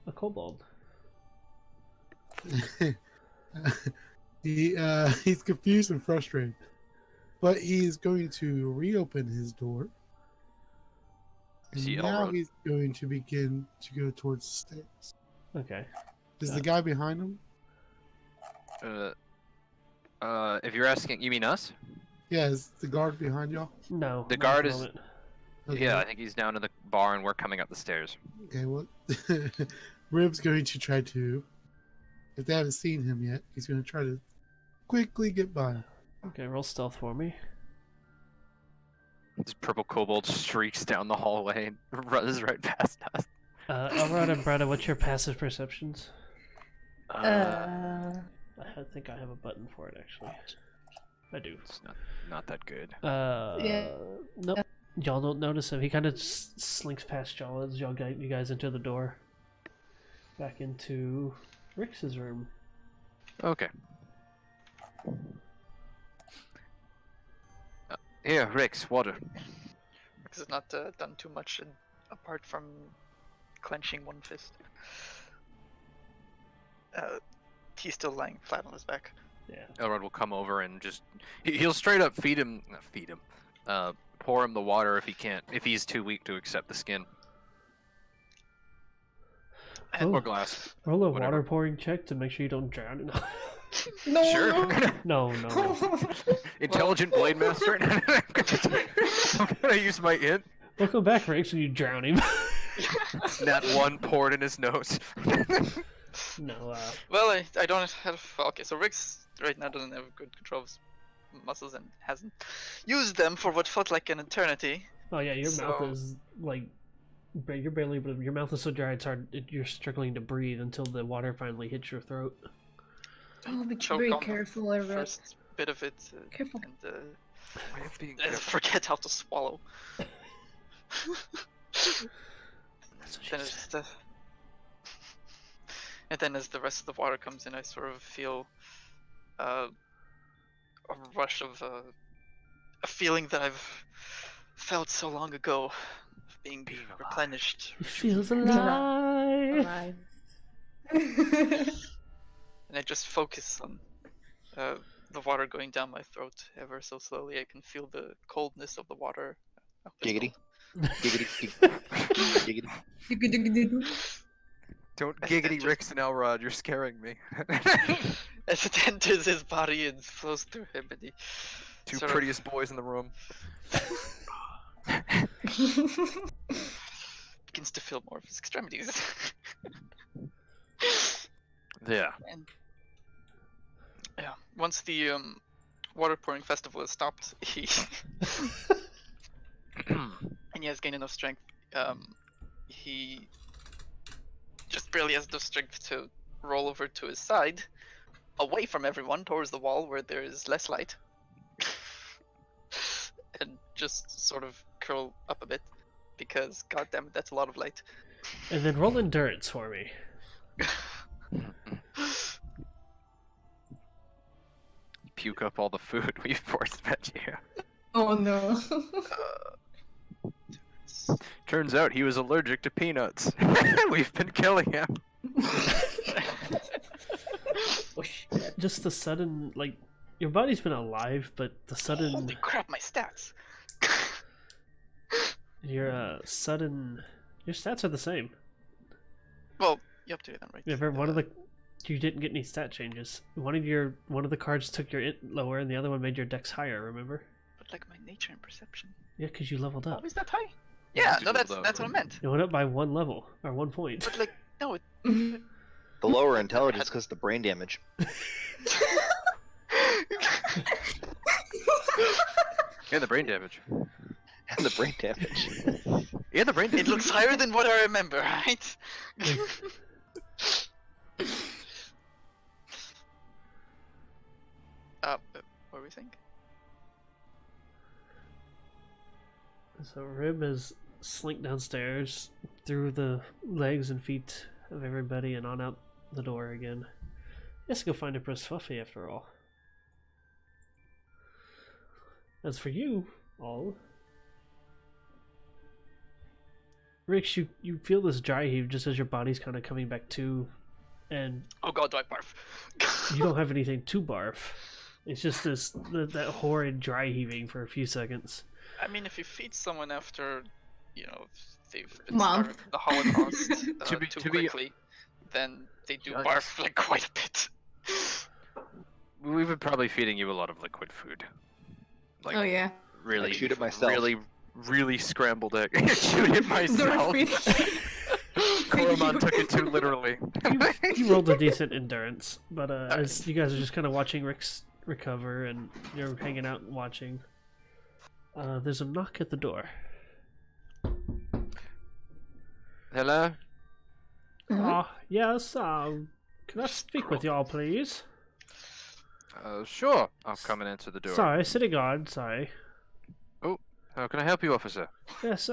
a kobold. He's confused and frustrated, but he's going to reopen his door. And See now Elrod. he's going to begin to go towards the stairs. Okay. Is the guy behind him? If you're asking, you mean us? Yeah, is the guard behind y'all? No. The not guard at the is- moment. Okay. Yeah, I think he's down in the bar, and we're coming up the stairs. Okay, well, Rib's going to try to, if they haven't seen him yet, he's going to try to quickly get by him. Okay, roll stealth for me. This purple kobold streaks down the hallway and runs right past us. Elrod and Bretta, what's your passive perceptions? Uh, I think I have a button for it actually. I do. It's not that good. Yeah. Nope. Y'all don't notice him. He kind of slinks past y'all as you guys enter the door. Back into Rix's room. Okay. Here, Rix, water. Because it's not done too much apart from clenching one fist. He's still lying flat on his back. Yeah. Elrod will come over and just he'll straight up pour him the water if he's too weak to accept the skin. Oh. Or glass. Roll a Whatever. water pouring check to make sure you don't drown. no, Sure. no. No. Intelligent blade master. I'm gonna use my int. Welcome back, Rix, and you drown him. That one poured in his nose. No, Well, I don't have. Okay, so Rix right now doesn't have good control of his muscles and hasn't used them for what felt like an eternity. oh yeah, your mouth So- is like, you're barely, your mouth is so dry it's hard, you're struggling to breathe until the water finally hits your throat. Oh, be Choke very on the careful, Everett. First bit of it, Careful. and Careful. forget how to swallow. That's what she Then said. it's and then as the rest of the water comes in, I sort of feel a rush of a feeling that I've felt so long ago, being Being alive. replenished. He feels alive. alive. Alive. And I just focus on the water going down my throat ever so slowly. I can feel the coldness of the water. up Giggity. until- Giggity. Giggity. Don't I giggity just- Rix and Elrod, you're scaring me. As it enters his body and flows through him, and he Two sort of prettiest boys in the room. begins to feel more of his extremities. Yeah. And yeah, once the water pouring festival is stopped, he and he has gained enough strength. He just barely has enough strength to roll over to his side, away from everyone, towards the wall where there is less light, and just sort of curl up a bit, because goddammit, that's a lot of light. And then roll endurance for me. puke up all the food we force fed you. Oh no. Turns out he was allergic to peanuts. We've been killing him. Oh shit. Just the sudden, like, your body's been alive, but the sudden, Holy crap, my stats! your stats are the same. Well, you updated them, right? Remember, you didn't get any stat changes. One of the cards took your int lower, and the other one made your dex higher. Remember? But like my nature and perception. Yeah, because you leveled up. Oh, is that high? Yeah, you no, leveled that's up, what I right? meant. It went up by 1 level or 1 point. But like, no, it. The lower intelligence because the brain damage. Yeah, the brain damage. And the brain damage. Yeah, the brain damage. It looks higher than what I remember, right? What were we saying? So Rib is slinked downstairs through the legs and feet of everybody and on out the door again. Let's go find Empress Fluffy after all. As for you all, Rix, you feel this dry heave just as your body's kind of coming back to, and Oh god, do I barf? you don't have anything to barf. It's just that horrid dry heaving for a few seconds. I mean, if you feed someone after, they've been Month. starved the Holocaust To be- too to be- quickly, then they do Yikes. barf like quite a bit. We were probably feeding you a lot of liquid food. Like, Oh yeah. really, I'd shoot it myself. really scrambled egg. Shoot it myself. Coromon took it too literally. You rolled a decent endurance, but as you guys are just kind of watching Rix recover and you're hanging out and watching, there's a knock at the door. Hello? Yes, can I speak with y'all, please? Sure. I'll come and answer the door. Sorry, city guard, sorry. How can I help you, officer? Yes,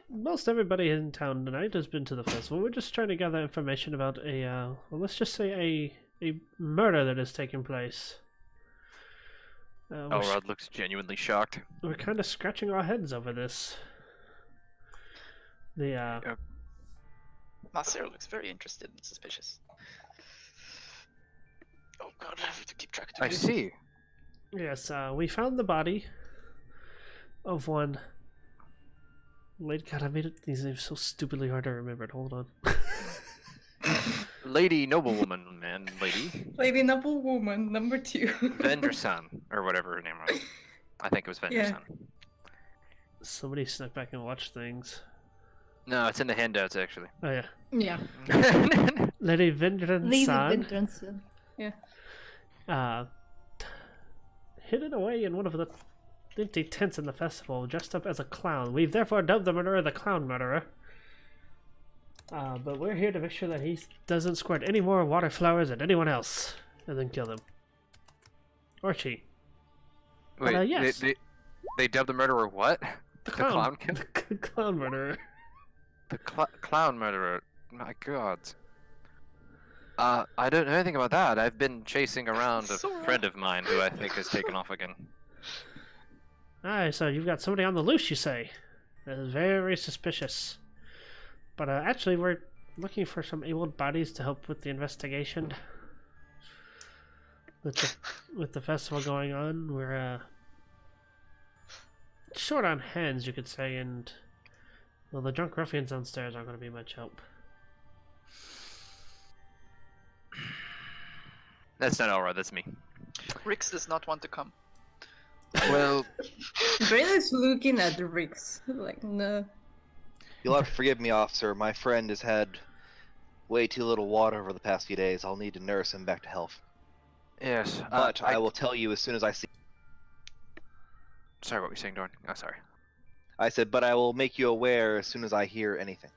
most everybody in town tonight has been to the festival. We're just trying to gather information about let's just say a murder that has taken place. Elrod looks genuinely shocked. We're kind of scratching our heads over this. Nasir looks very interested and suspicious. Oh god, I have to keep track of I this. see. Yes, we found the body of one. Lady, God, I made these names so stupidly hard to remember. Hold on. Lady Noblewoman, man, lady. Lady Noble Woman, number 2. Vendrason, or whatever her name was. I think it was Vendrason. Yeah. Somebody snuck back and watched things. No, it's in the handouts, actually. Oh yeah, Yeah. Lady Vendran Lady San Vintranson. hidden away in one of the empty tents in the festival, dressed up as a clown. We've therefore dubbed the murderer the Clown Murderer. But we're here to make sure that he doesn't squirt any more water flowers at anyone else, and then kill them. Or she. Wait, yes. they dubbed the murderer what? The clown killer? The clown murderer. The clown murderer. My god. I don't know anything about that. I've been chasing around a friend of mine who I think has taken off again. Alright, so you've got somebody on the loose, you say? That is very suspicious. But actually, we're looking for some able bodies to help with the investigation. With the festival going on, we're short on hands, you could say, and well, the drunk ruffians downstairs aren't going to be much help. That's not Elrod, that's me. Rix does not want to come. Well, Brayla's looking at the Rix. Like, no. You'll have to forgive me, officer. My friend has had way too little water over the past few days. I'll need to nurse him back to health. yes. But I will tell you as soon as I see. Sorry, what were you saying, Dorn? Oh, sorry. I said, but I will make you aware as soon as I hear anything.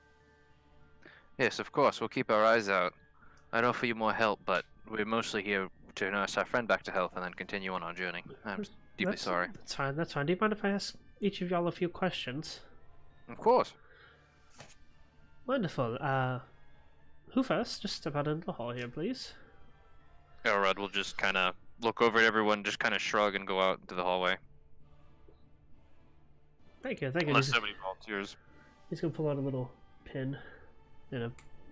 Yes, of course. We'll keep our eyes out. I'd offer you more help, but we're mostly here to nurse our friend back to health and then continue on our journey. I'm deeply sorry. That's fine, that's fine. Do you mind if I ask each of y'all a few questions? Of course. Wonderful. Who first? Just step out into the hall here, please. Elrod will just kind of look over at everyone, just kind of shrug, and go out into the hallway. Thank you, thank you. Unless somebody volunteers. He's gonna pull out a little pin,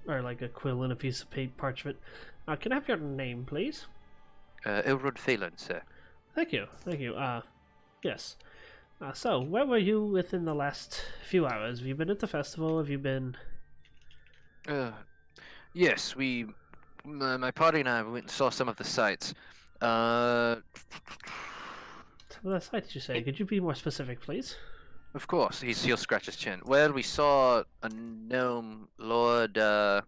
or like a quill and a piece of parchment. Can I have your name, please? Elrod Phelan, sir. Thank you, thank you. Yes. So, where were you within the last few hours? Have you been at the festival? Have you been... Yes, my party and I went and saw some of the sights. Of Some of the sights, you say? Could you be more specific, please? course, he'll scratch his chin. Well, we saw a gnome, Lord, what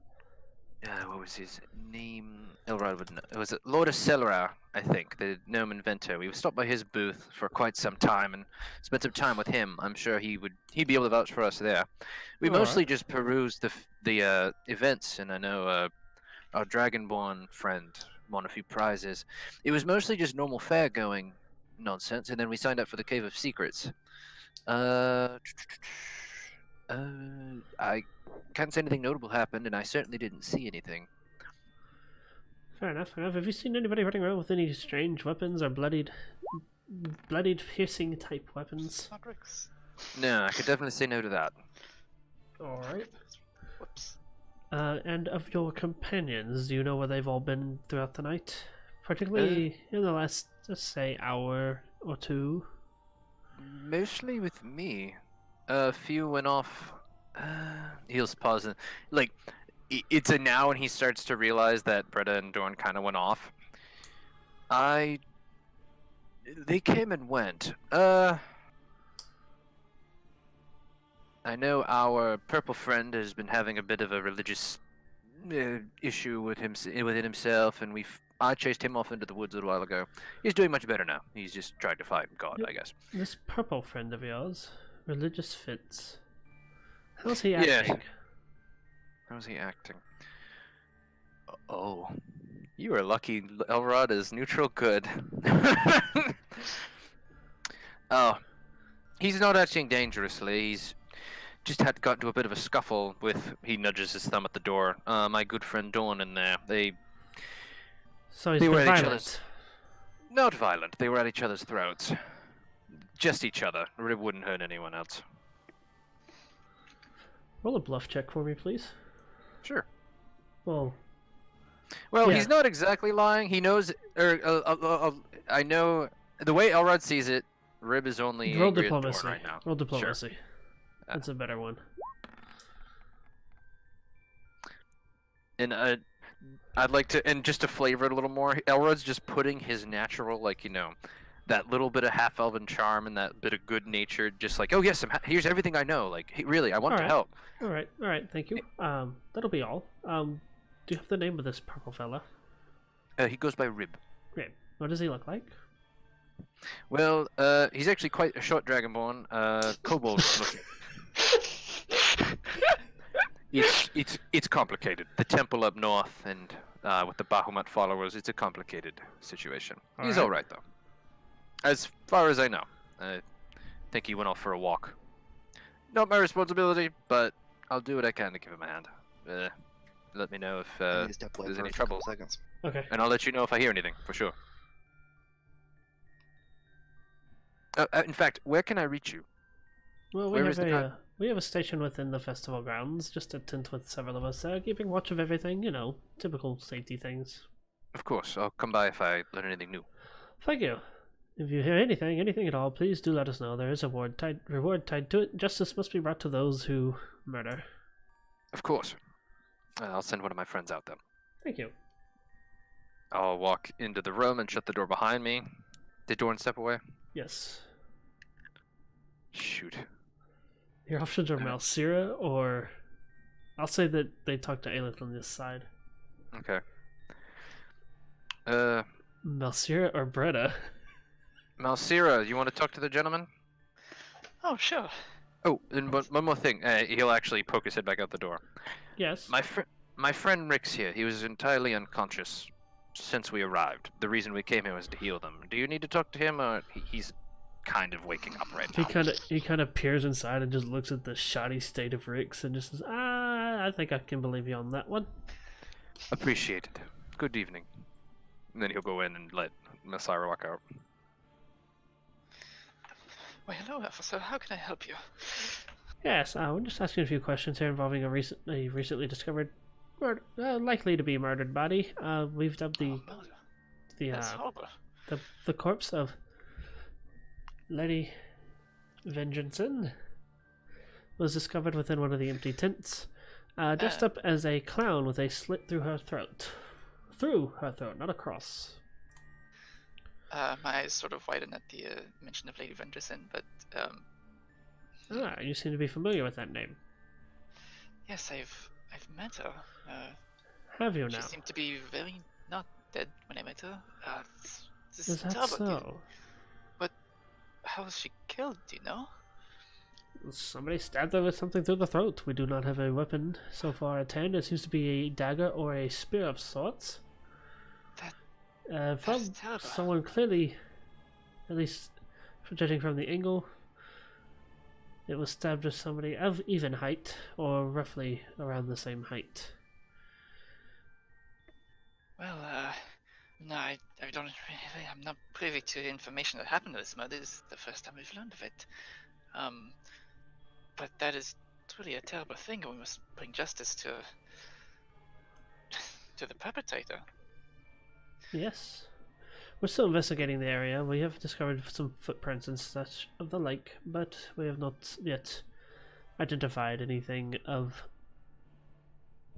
was his name? Elrod would know. It was Lord Accelera, I think, the gnome inventor. We stopped by his booth for quite some time and spent some time with him. I'm sure he'd be able to vouch for us there. We mostly just perused the events, and I know our Dragonborn friend won a few prizes. It was mostly just normal fair going nonsense, and then we signed up for the Cave of Secrets. I can't say anything notable happened, and I certainly didn't see anything. Fair enough, fair enough. Have you seen anybody running around with any strange weapons or bloodied piercing type weapons? Not Rick's. No, I could definitely say no to that. Alright. Whoops. And of your companions, do you know where they've all been throughout the night? Particularly in the last, let's say, hour or two? Mostly with me. A few went off. He'll pause and like it's a now, and he starts to realize that Bretta and Dorn kind of went off. They came and went. I know our purple friend has been having a bit of a religious issue within himself, and I chased him off into the woods a little while ago. He's doing much better now. He's just trying to fight God, I guess. This purple friend of yours, religious fits. How's he acting? Yes. How's he acting? Oh, you are lucky. Elrod is neutral good. Oh, he's not acting dangerously. He's just had got into a bit of a scuffle with. He nudges his thumb at the door. My good friend Dawn in there. So he's They were been at each violent. other's. Not violent. They were at each other's throats. Just each other. It wouldn't hurt anyone else. Roll a bluff check for me, please. Sure. Well, Well, Yeah. he's not exactly lying. He knows, I know the way Elrod sees it. Rib is only roll angry at Dorn diplomacy. right now. Roll diplomacy. That's a better one. And I'd like to, and just to flavor it a little more, Elrod's just putting his natural, that little bit of half-elven charm and that bit of good nature, just like, oh yes, here's everything I know. Like, really, I want to Alright. help. All right. Thank you. That'll be all. Do you have the name of this purple fella? He goes by Rib. Great. What does he look like? Well, he's actually quite a short dragonborn, kobold looking. It's complicated. The temple up north and with the Bahamut followers, it's a complicated situation. He's all right though. As far as I know, I think he went off for a walk. Not my responsibility, but I'll do what I can to give him a hand. Let me know if I need to step away there's for any a trouble, couple seconds. Okay. and I'll let you know if I hear anything for sure. In fact, where can I reach you? Well, Where is the we have a station within the festival grounds, just a tent with several of us there, keeping watch of everything. You know, typical safety things. Of course, I'll come by if I learn anything new. Thank you. If you hear anything at all, please do let us know. There is a reward tied to it. Justice must be brought to those who murder. Of course. I'll send one of my friends out then. Thank you. I'll walk into the room and shut the door behind me. Did Dorn step away? Yes. Shoot. Your options are Malsira, or I'll say that they talk to Aelith on this side. Okay. Malsira or Bretta. Malsira, you want to talk to the gentleman? Oh, sure. Oh, and one more thing. He'll actually poke his head back out the door. Yes. My friend Rick's here. He was entirely unconscious since we arrived. The reason we came here was to heal them. Do you need to talk to him, or he's kind of waking up right now? He kind of peers inside and just looks at the shoddy state of Rick's and just says, I think I can believe you on that one. Appreciated. Good evening. And then he'll go in and let Masara walk out. Well, hello, officer. How can I help you? Yes, we're just asking a few questions here involving a recently discovered, likely to be murdered body. We've dubbed Oh, murder. That's horrible. the corpse of Lady Vengeanson was discovered within one of the empty tents, dressed up as a clown with a slit through her throat. Through her throat, not across. My eyes sort of widen at the mention of Lady Venderson, but You seem to be familiar with that name. yes, I've met her. Have you She now? seemed to be very not dead when I met her. This Is that terrible. so? How was she killed? Do you know? Somebody stabbed her with something through the throat. We do not have a weapon so far at hand. It seems to be a dagger or a spear of sorts. From That's terrible. someone clearly, at least judging from the angle, it was stabbed with somebody of even height, or roughly around the same height. Well, no, I don't really. I'm not privy to information that happened to this murder. This is the first time we've learned of it. But that is truly a terrible thing, and we must bring justice to the perpetrator. Yes. We're still investigating the area. We have discovered some footprints and such of the like, but we have not yet identified anything of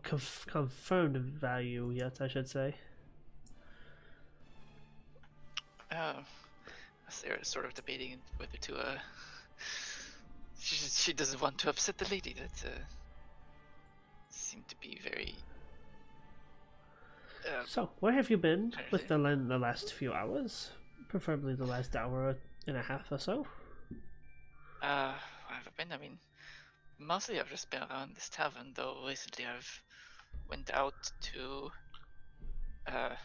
confirmed value yet, I should say. Sarah's sort of debating whether to, she doesn't want to upset the lady that, seemed to be very, So, where have you been within the last few hours? Preferably the last hour and a half or so? where have I been? I mean, mostly I've just been around this tavern, though recently I've went out to, I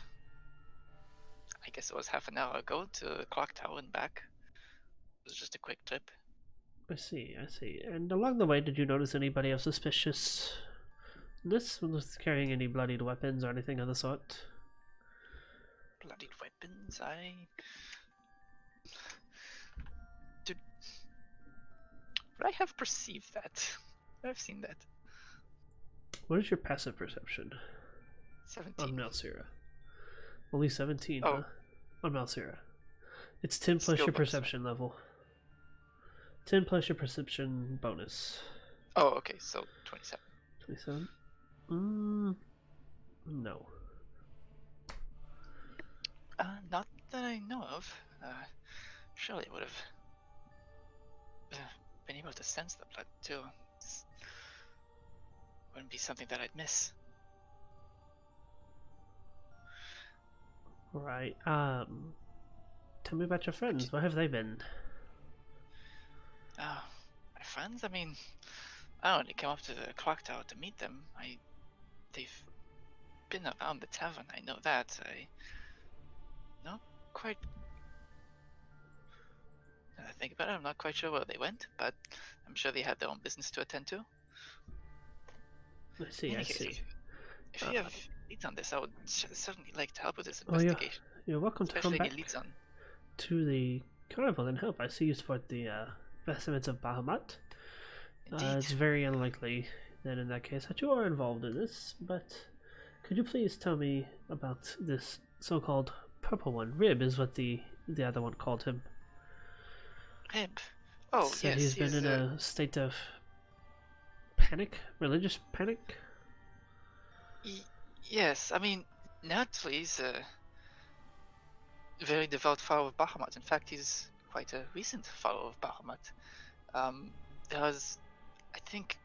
guess it was half an hour ago, to the clock tower and back. It was just a quick trip. I see. And along the way, did you notice anybody of suspicious? This was carrying any bloodied weapons or anything of the sort? Bloodied weapons, Would I have perceived that? I've seen that. What is your passive perception 17. on Malsira? Only 17, Oh. huh? On Malsira. It's 10 plus Skill your bonus, right? perception level. 10 plus your perception bonus. Oh, okay, so 27. 27? No. Not that I know of. Surely I would have been able to sense the blood too. This wouldn't be something that I'd miss. Right. Tell me about your friends. Where have they been? My friends? I mean, I only came up to the clock tower to meet them. They've been around the tavern, I know that. I not quite. Now that I think about it, I'm not quite sure where they went, but I'm sure they had their own business to attend to. I see, In I any case, see. If you have leads on this, I would certainly like to help with this Oh, yeah. investigation. You're welcome to come Especially back any leads on. to the carnival and help. I see you support the vestments of Bahamut. Indeed. It's very unlikely then in that case that you are involved in this, but could you please tell me about this so-called purple one? Rib is what the other one called him. Rib. Oh, Said yes. he's been in a state of panic, religious panic. Yes, I mean, naturally, he's a very devout follower of Bahamut. In fact, he's quite a recent follower of Bahamut. There has, I think,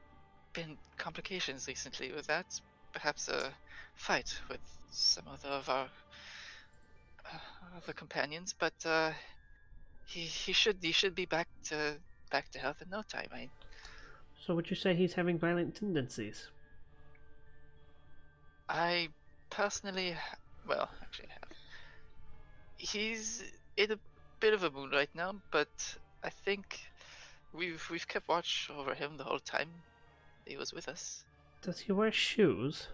been complications recently with that. Perhaps a fight with some other of our other companions, but he should be back to health in no time. So would you say he's having violent tendencies? I personally, well, actually, I have. He's in a bit of a mood right now, but I think we've kept watch over him the whole time he was with us. Does he wear shoes?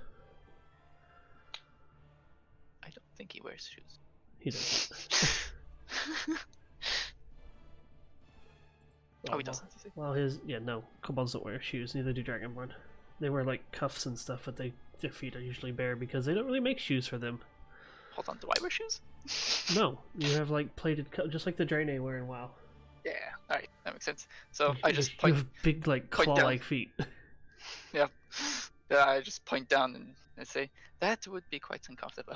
I don't think he wears shoes. He doesn't. Oh, he doesn't. Is he? Well, no, kobolds don't wear shoes. Neither do dragonborn. They wear like cuffs and stuff, but their feet are usually bare because they don't really make shoes for them. Hold on, do I wear shoes? No, you have like plated, just like the Draenei wear in WoW. Yeah. All right, that makes sense. So I just You point. have big like point down. claw-like feet. Yeah. Yeah. I just point down and I say that would be quite uncomfortable.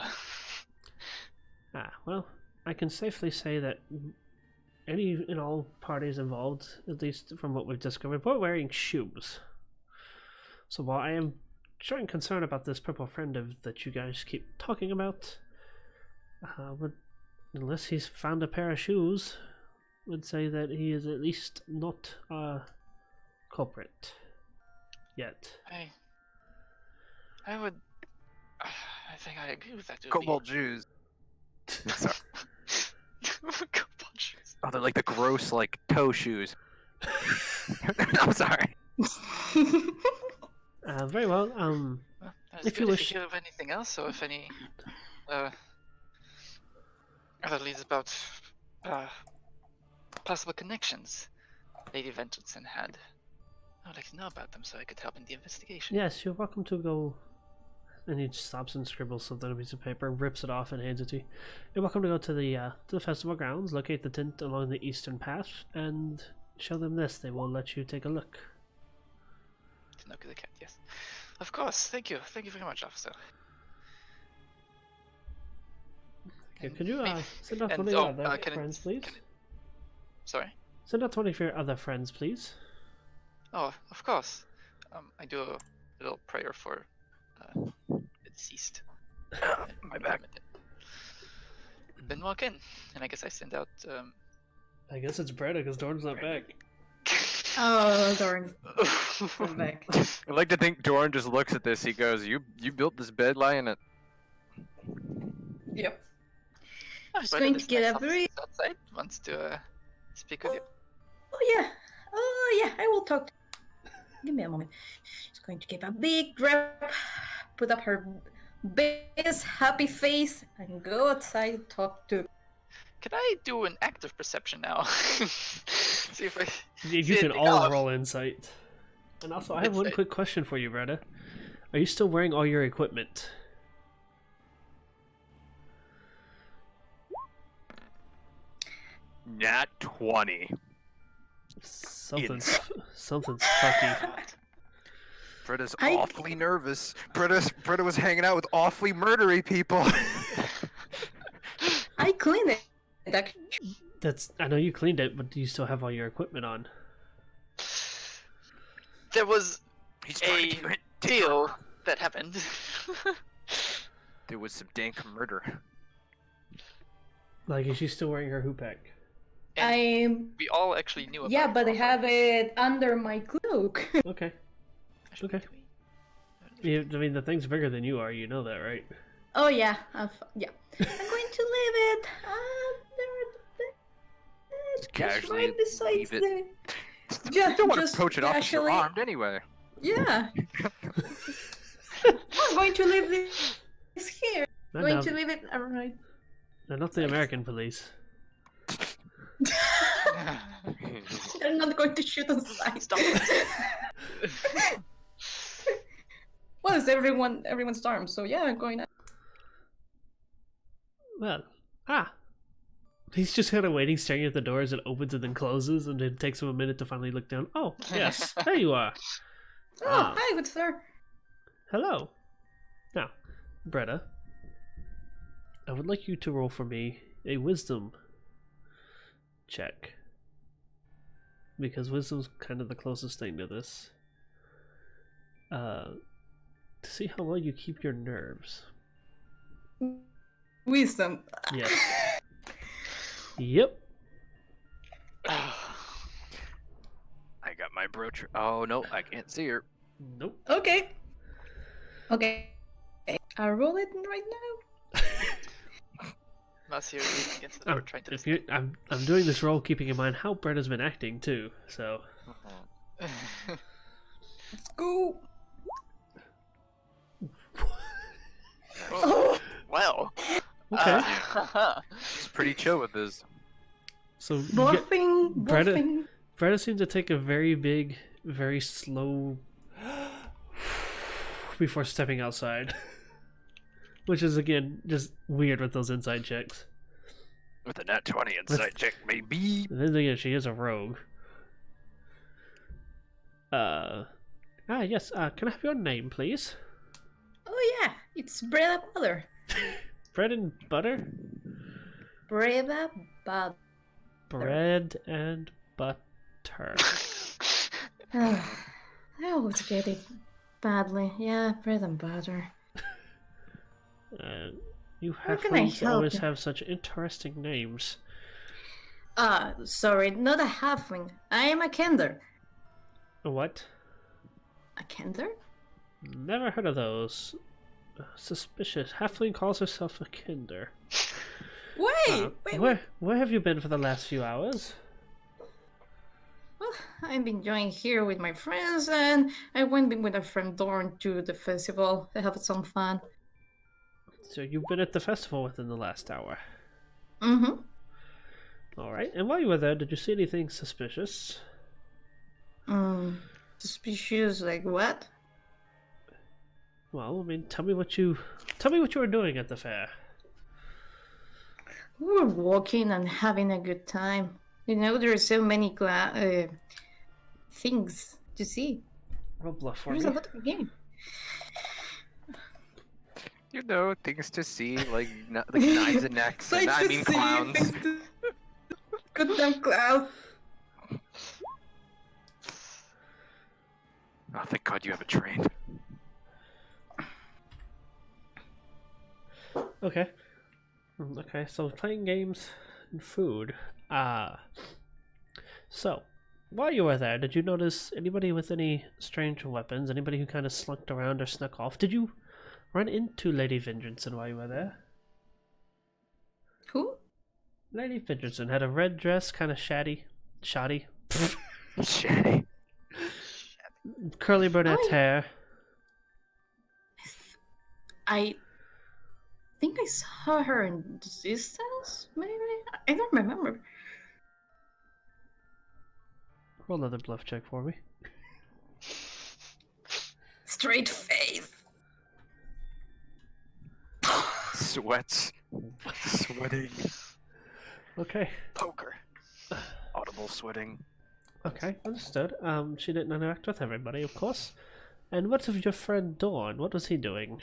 Well, I can safely say that any and all parties involved, at least from what we've discovered, were wearing shoes. So while I am showing concern about this purple friend that you guys keep talking about, unless he's found a pair of shoes, would say that he is at least not a culprit yet. I would. I think I agree with that. Kobold Jews. Sorry. Kobold shoes. Oh, they're like the gross, like, toe shoes. I'm sorry. Very well. Well, If you wish- hear of anything else, or if any other leads about possible connections Lady Ventureson had, I'd like to know about them so I could help in the investigation. Yes, you're welcome to go. And he stops and scribbles something on a piece of paper, rips it off, and hands it to you. You're welcome to go to the festival grounds, locate the tent along the eastern path, and show them this. They will let you take a look. To knock the cat, yes. Of course, thank you. Thank you very much, officer. Okay, could you Maybe- send out and- one of your oh, other can I- friends, please? Sorry? Send out one of your other friends, please. Oh, of course. I do a little prayer for the deceased. My back. Then walk in, and I guess I send out. I guess it's Breda because Dorn's not back. Oh, darn. I'm back. I'd like to think Doran just looks at this. He goes, "You built this bed lying at." Yep. Oh, Just Brenda going to is get nice a officer very- outside. Wants to speak with you. Oh yeah, I will talk. Give me a moment. She's going to give a big grab, put up her biggest happy face, and go outside and talk to. Can I do an active perception now? See if I. You see can anything all off. roll insight. And also, I have one Insight. quick question for you, Breda. Are you still wearing all your equipment? Nat 20. Something's fucky. Britta's I- awfully nervous. Britta was hanging out with awfully murdery people. I cleaned it. I know you cleaned it, but do you still have all your equipment on? There was He's trying a to get deal that happened. There was some dank murder. Like, is she still wearing her hoop pack? I'm. We all actually knew about Yeah, it but I for have it under my cloak. Okay. Actually, okay. do we? I mean, the thing's bigger than you are. You know that, right? Oh yeah, yeah. I'm going to leave it. Just Just casually right beside leave it. the. You don't want to just approach it off if you're casually- armed anyway. Yeah. I'm going to leave this here. No, Going no, to leave it. Alright. they're not the American police. They're not going to shoot on sight. Stop. Well, it's everyone's arm, so yeah, I'm going to. Well, he's just kind of waiting, staring at the door as it opens and then closes, and it takes him a minute to finally look down. Oh, yes, there you are. Oh, Ah. hi, good sir. Hello. Now, Breda, I would like you to roll for me a wisdom check. Because wisdom's kind of the closest thing to this. To see how well you keep your nerves. Wisdom. Yes. Yep. I got my brooch. Oh no, I can't see her. Nope. Okay. Okay. I'll roll it right now. Mouse here leaning against the door, trying to If you, I'm doing this roll keeping in mind how Bretta's been acting too, so Let's go. Oh, well, okay. Okay. She's pretty chill with this. So you get, Buffing, Bretta- buffing. Bretta seems to take a very big, very slow before stepping outside. Which is, again, just weird with those inside checks. With a nat 20 inside check, maybe. And then again, she is a rogue. Yes, can I have your name, please? Oh yeah, it's Breda Butter. Bread and butter? Breda Butter. Bread and butter. I always get it badly. Yeah, bread and butter. You How can I halflings help always you? have such interesting names. Sorry, not a halfling. I am a kender. A what? A kender? Never heard of those. Suspicious. Halfling calls herself a kinder. Wait. Where have you been for the last few hours? Well, I've been enjoying here with my friends, and I went with a friend Dorn to the festival to have some fun. So you've been at the festival within the last hour. Mm-hmm. Alright, and while you were there, did you see anything suspicious? Suspicious, like what? Well, I mean, tell me what you were doing at the fair. We were walking and having a good time. You know, there are so many things to see. Roll bluff for There's me. a lot of game. You know, things to see, like knives and necks, and I mean clowns. Goddamn clowns. Oh, thank God you have a train. Okay. Okay, so playing games and food. So, while you were there, did you notice anybody with any strange weapons? Anybody who kind of slunk around or snuck off? Did you run into Lady Vengeance while you were there? Who? Lady Vengeance had a red dress, kind of shoddy. Shitty. Curly brunette Oh. hair. I think I saw her in distance, maybe? I don't remember. Roll another bluff check for me. Straight face. Sweats. Sweating. Okay. Poker. Audible sweating. Okay, understood. She didn't interact with everybody, of course. And what of your friend Dawn? What was he doing?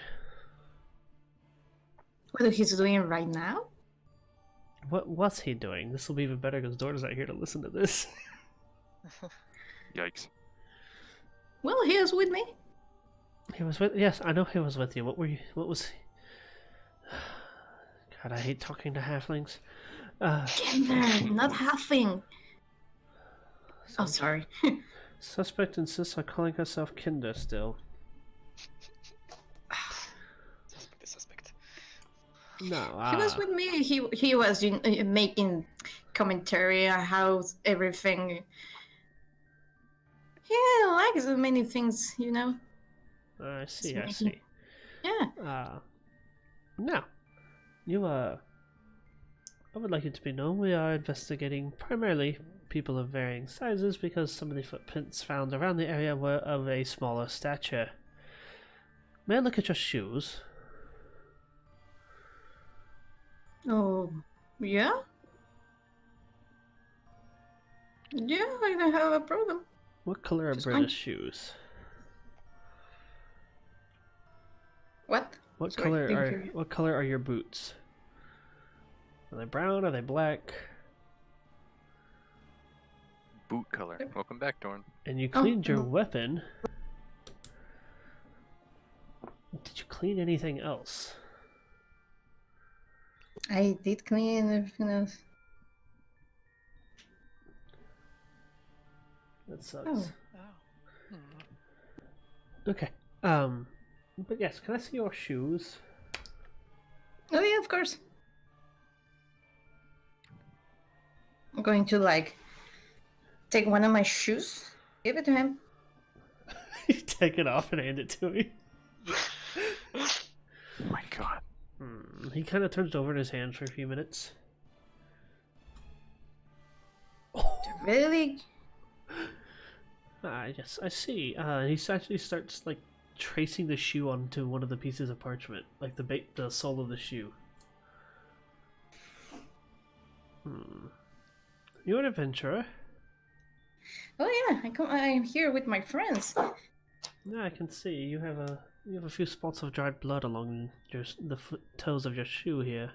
What he's doing right now? What was he doing? This will be even better because Dawn is not here to listen to this. Yikes. Well, he is with me. He was with. Yes, I know he was with you. What were you? What was? God, I hate talking to halflings. Kinder, not halfing. Oh, sorry. Suspect insists on calling herself Kinder still. The suspect. No, He was with me. He was making commentary on how everything. He likes so many things, you know. I see. I making- see. Yeah. Now, you I would like it to be known we are investigating primarily people of varying sizes because some of the footprints found around the area were of a smaller stature. May I look at your shoes? Oh, yeah. Yeah, I don't have a problem. What color are Just Britta's one. shoes? What? What Sorry, color didn't are hear you. what color are your boots? Are they brown? Are they black? Boot color. Welcome back, Dorn. And you Oh, cleaned your no. weapon. Did you clean anything else? I did clean everything else. That sucks. Oh. Okay. But yes, can I see your shoes? Oh yeah, of course. I'm going to take one of my shoes, give it to him. You take it off and hand it to me. Oh my God. He kind of turns over in his hands for a few minutes. Really? Yes, I see. He actually starts like tracing the shoe onto one of the pieces of parchment, like the sole of the shoe. You're an adventurer. Oh yeah, I'm here with my friends. Yeah, I can see you have a few spots of dried blood along the toes of your shoe here.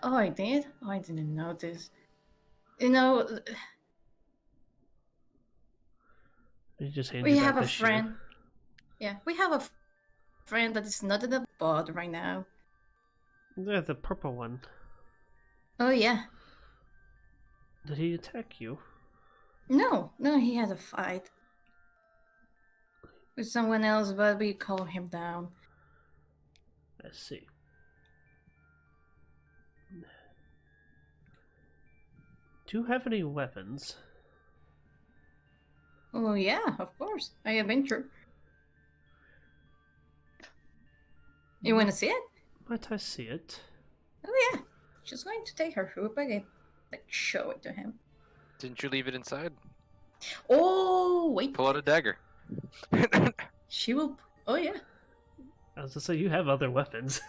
Oh, I did? Oh, I didn't notice. You know, He just hands we you back have a the shoe. friend. Yeah, we have a friend that is not in the bod right now. Yeah, the purple one. Oh yeah. Did he attack you? No, he had a fight with someone else, but we calm him down. I see. Do you have any weapons? Oh yeah, of course. I adventure. You want to see it? Might I see it? Oh yeah. She's going to take her hoop again. Like, show it to him. Didn't you leave it inside? Oh, wait. Pull out a dagger. She will... Oh yeah. I was gonna say you have other weapons.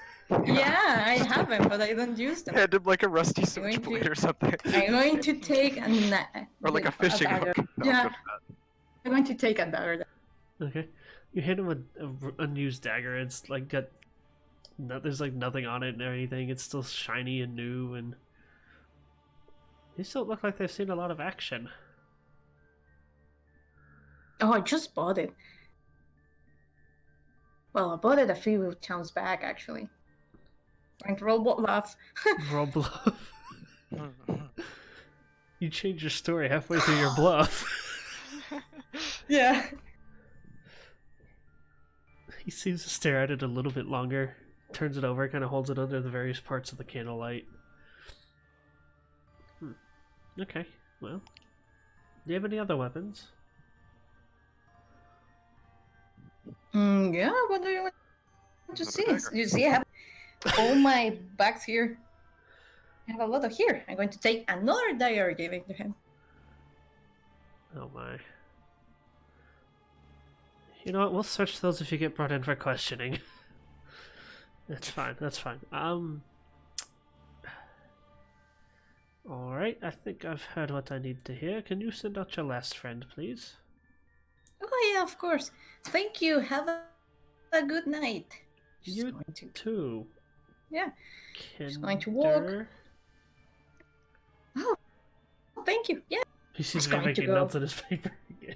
Yeah, I have them, but I don't use them. Hand him like a rusty going switchblade to- or something. I'm going to take Or like a fishing dagger. hook. No, Yeah. good for that. I'm going to take a dagger. Okay. You hand him a unused dagger. It's like got there's like nothing on it or anything. It's still shiny and new, and these don't look like they've seen a lot of action. Oh, I just bought it. Well, I bought it a few times back, actually. Going to roll bluff. Roll bluff. You change your story halfway through your bluff. Yeah. He seems to stare at it a little bit longer, turns it over, kind of holds it under the various parts of the candlelight. Okay, well. Do you have any other weapons? Yeah, what do you want to Another see? dagger. You see, I have all my bags here. I have a lot of here. I'm going to take another dagger and give it to him. Oh my. You know what, we'll search those if you get brought in for questioning. That's fine, that's fine. Alright, I think I've heard what I need to hear. Can you send out your last friend, please? Oh yeah, of course. Thank you. Have a good night. She's You going to... too. Yeah. Kinder. She's going to walk. Oh, thank you. Yeah. He sees She's me going to making go. notes on his paper again.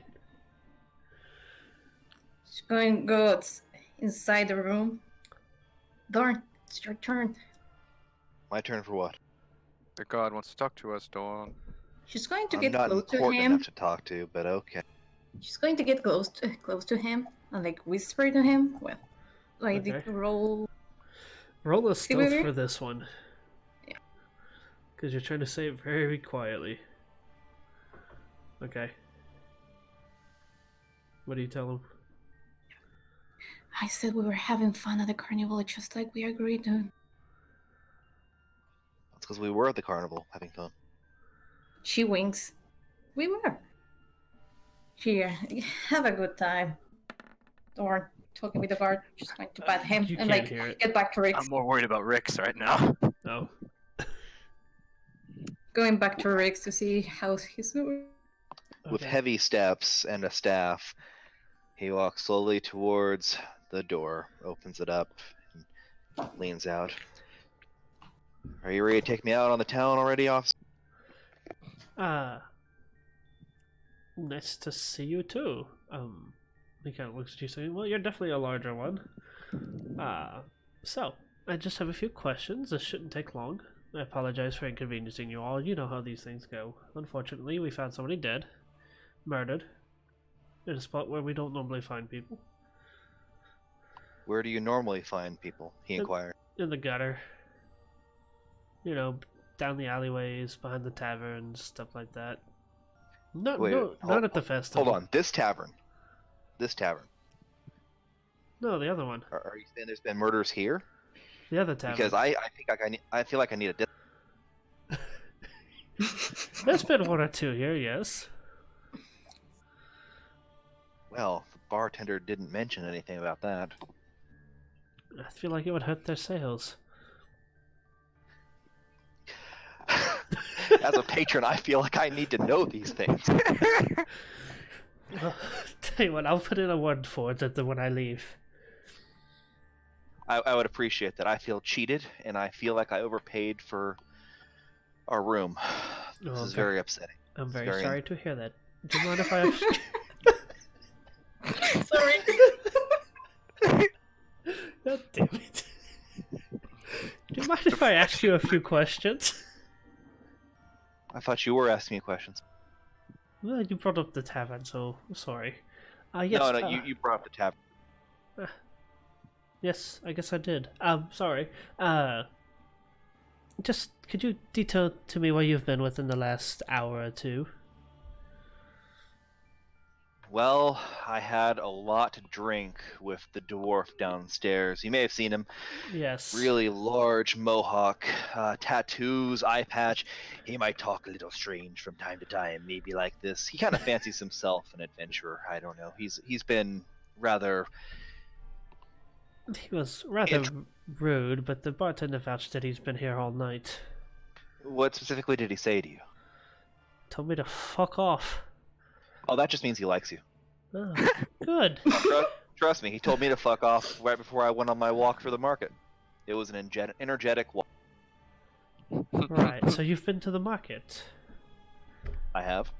She's going to go inside the room. Darn, it's your turn. My turn for what? The god wants to talk to us, Dawn. She's going to I'm get not close to important him. enough to talk to, but okay. She's going to get close to him and like whisper to him. Well, I did Okay. roll. Roll a stealth maybe? for this one. Yeah. Because you're trying to say it very quietly. Okay. What do you tell him? I said we were having fun at the carnival, just like we agreed to. That's because we were at the carnival having fun. She winks. We were. Here, have a good time. Or talking with the guard, just going to pat him You and can't like hear it. get back to Rix. I'm more worried about Rix right now. Oh. Going back to Rix to see how he's doing. With Okay. heavy steps and a staff, he walks slowly towards the door, opens it up, and leans out. Are you ready to take me out on the town already, officer? Nice to see you too. He kind of looks at you saying, well, you're definitely a larger one. So, I just have a few questions. This shouldn't take long. I apologize for inconveniencing you all. You know how these things go. Unfortunately, we found somebody dead. Murdered. In a spot where we don't normally find people. Where do you normally find people? He inquired. In the gutter. You know, down the alleyways, behind the taverns, stuff like that. Not, Wait, no, hold- not at the festival. Hold on, this tavern. This tavern. No, the other one. Are you saying there's been murders here? The other tavern. Because I think I feel like I need a There's been one or two here, yes. Well, the bartender didn't mention anything about that. I feel like it would hurt their sales. As a patron, I feel like I need to know these things. Well, tell you what, I'll put in a word for it when I leave. I would appreciate that. I feel cheated, and I feel like I overpaid for our room. This Oh, is very upsetting. I'm very very sorry to hear that. Do you mind if I... Sorry. God damn it. Do you mind if I ask you a few questions? I thought you were asking me questions. Well, you brought up the tavern, so sorry. Yes, No, you brought up the tab. Yes, I guess I did. Sorry. Just could you detail to me where you've been within the last hour or two? Well, I had a lot to drink with the dwarf downstairs. You may have seen him. Yes. Really large mohawk, tattoos, eye patch. He might talk a little strange from time to time, maybe like this. He kind of fancies himself an adventurer. I don't know. He's been rather. He was rather rude, but the bartender vouched that he's been here all night. What specifically did he say to you? Told me to fuck off. Oh, that just means he likes you. Oh, good. Trust me, he told me to fuck off right before I went on my walk through the market. It was an energetic walk. Right, so you've been to the market I have.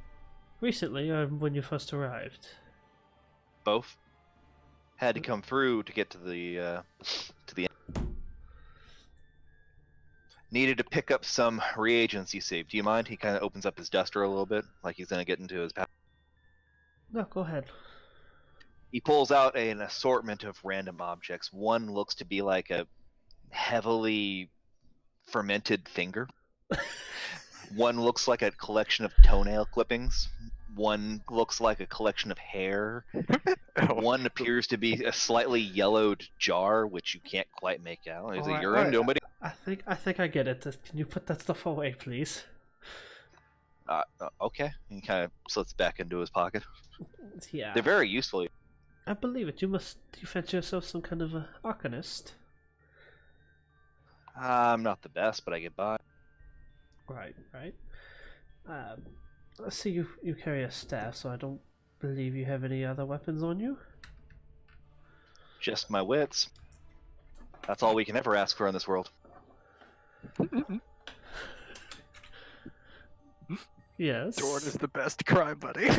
recently, or when you first arrived? Both. Had to come through to get to the end. Needed to pick up some reagents you saved. Do you mind? He kind of opens up his duster a little bit, like he's gonna get into his pack. No, go ahead. He pulls out an assortment of random objects. One looks to be like a heavily fermented finger. One looks like a collection of toenail clippings. One looks like a collection of hair. One appears to be a slightly yellowed jar, which you can't quite make out. Is it Alright, urine? alright. Nobody. I think I get it. Can you put that stuff away, please? Okay. He kind of slips back into his pocket. Yeah. They're very useful. I believe it. You fancy yourself some kind of a arcanist? I'm not the best, but I get by. Right. I see you carry a staff, so I don't believe you have any other weapons on you. Just my wits. That's all we can ever ask for in this world. Yes. Dorn is the best crime buddy.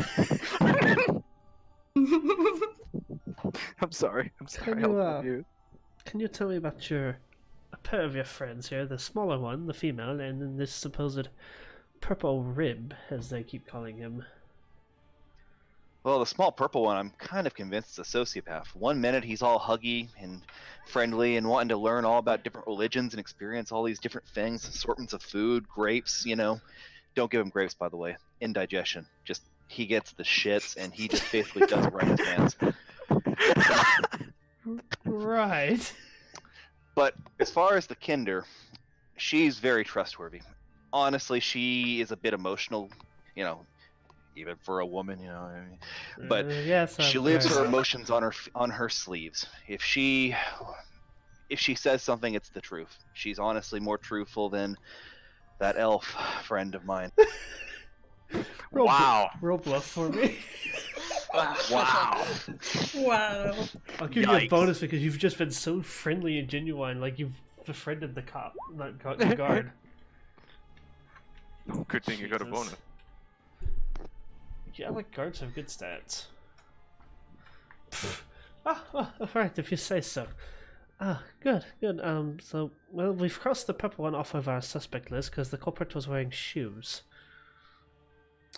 I'm sorry. Can you, Can you tell me about a pair of your friends here? The smaller one, the female, and then this supposed purple rib, as they keep calling him. Well, the small purple one, I'm kind of convinced is a sociopath. One minute he's all huggy and friendly and wanting to learn all about different religions and experience all these different things, assortments of food, grapes, you know. Don't give him grapes, by the way. Indigestion. Just, he gets the shits and he just basically doesn't right his hands. Right. But as far as the Kinder, she's very trustworthy. Honestly, she is a bit emotional, you know, even for a woman, you know what I mean? But yes, she lives her emotions on her sleeves. If she says something, it's the truth. She's honestly more truthful than that elf friend of mine. Wow. Roll bluff for me. Wow. Wow. I'll give you a Yikes. bonus because you've just been so friendly and genuine, like you've befriended the cop, not the guard. Good thing you got a Jesus. bonus. Yeah, like guards have good stats. Alright, if you say so. Good. So, well, we've crossed the purple one off of our suspect list because the culprit was wearing shoes.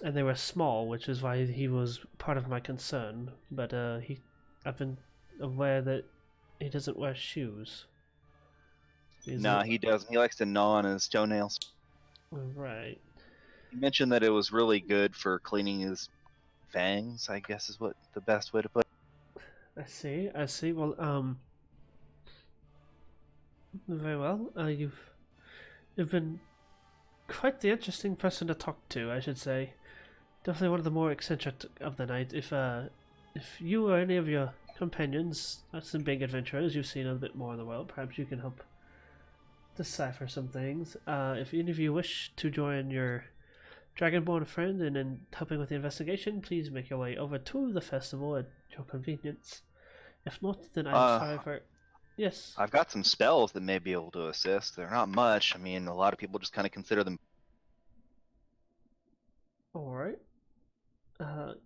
And they were small, which is why he was part of my concern. But, I've been aware that he doesn't wear shoes. Nah, he doesn't. He likes to gnaw on his toenails. Right. He mentioned that it was really good for cleaning his fangs, I guess is what the best way to put it. I see. Well, Very well. You've been quite the interesting person to talk to, I should say. Definitely one of the more eccentric of the night. If you or any of your companions are some big adventurers, you've seen a bit more of the world, perhaps you can help decipher some things. If any of you wish to join your Dragonborn friend in helping with the investigation, please make your way over to the festival at your convenience. If not, then I'm sorry for... Yes? I've got some spells that may be able to assist. They're not much. I mean, a lot of people just kind of consider them. Alright.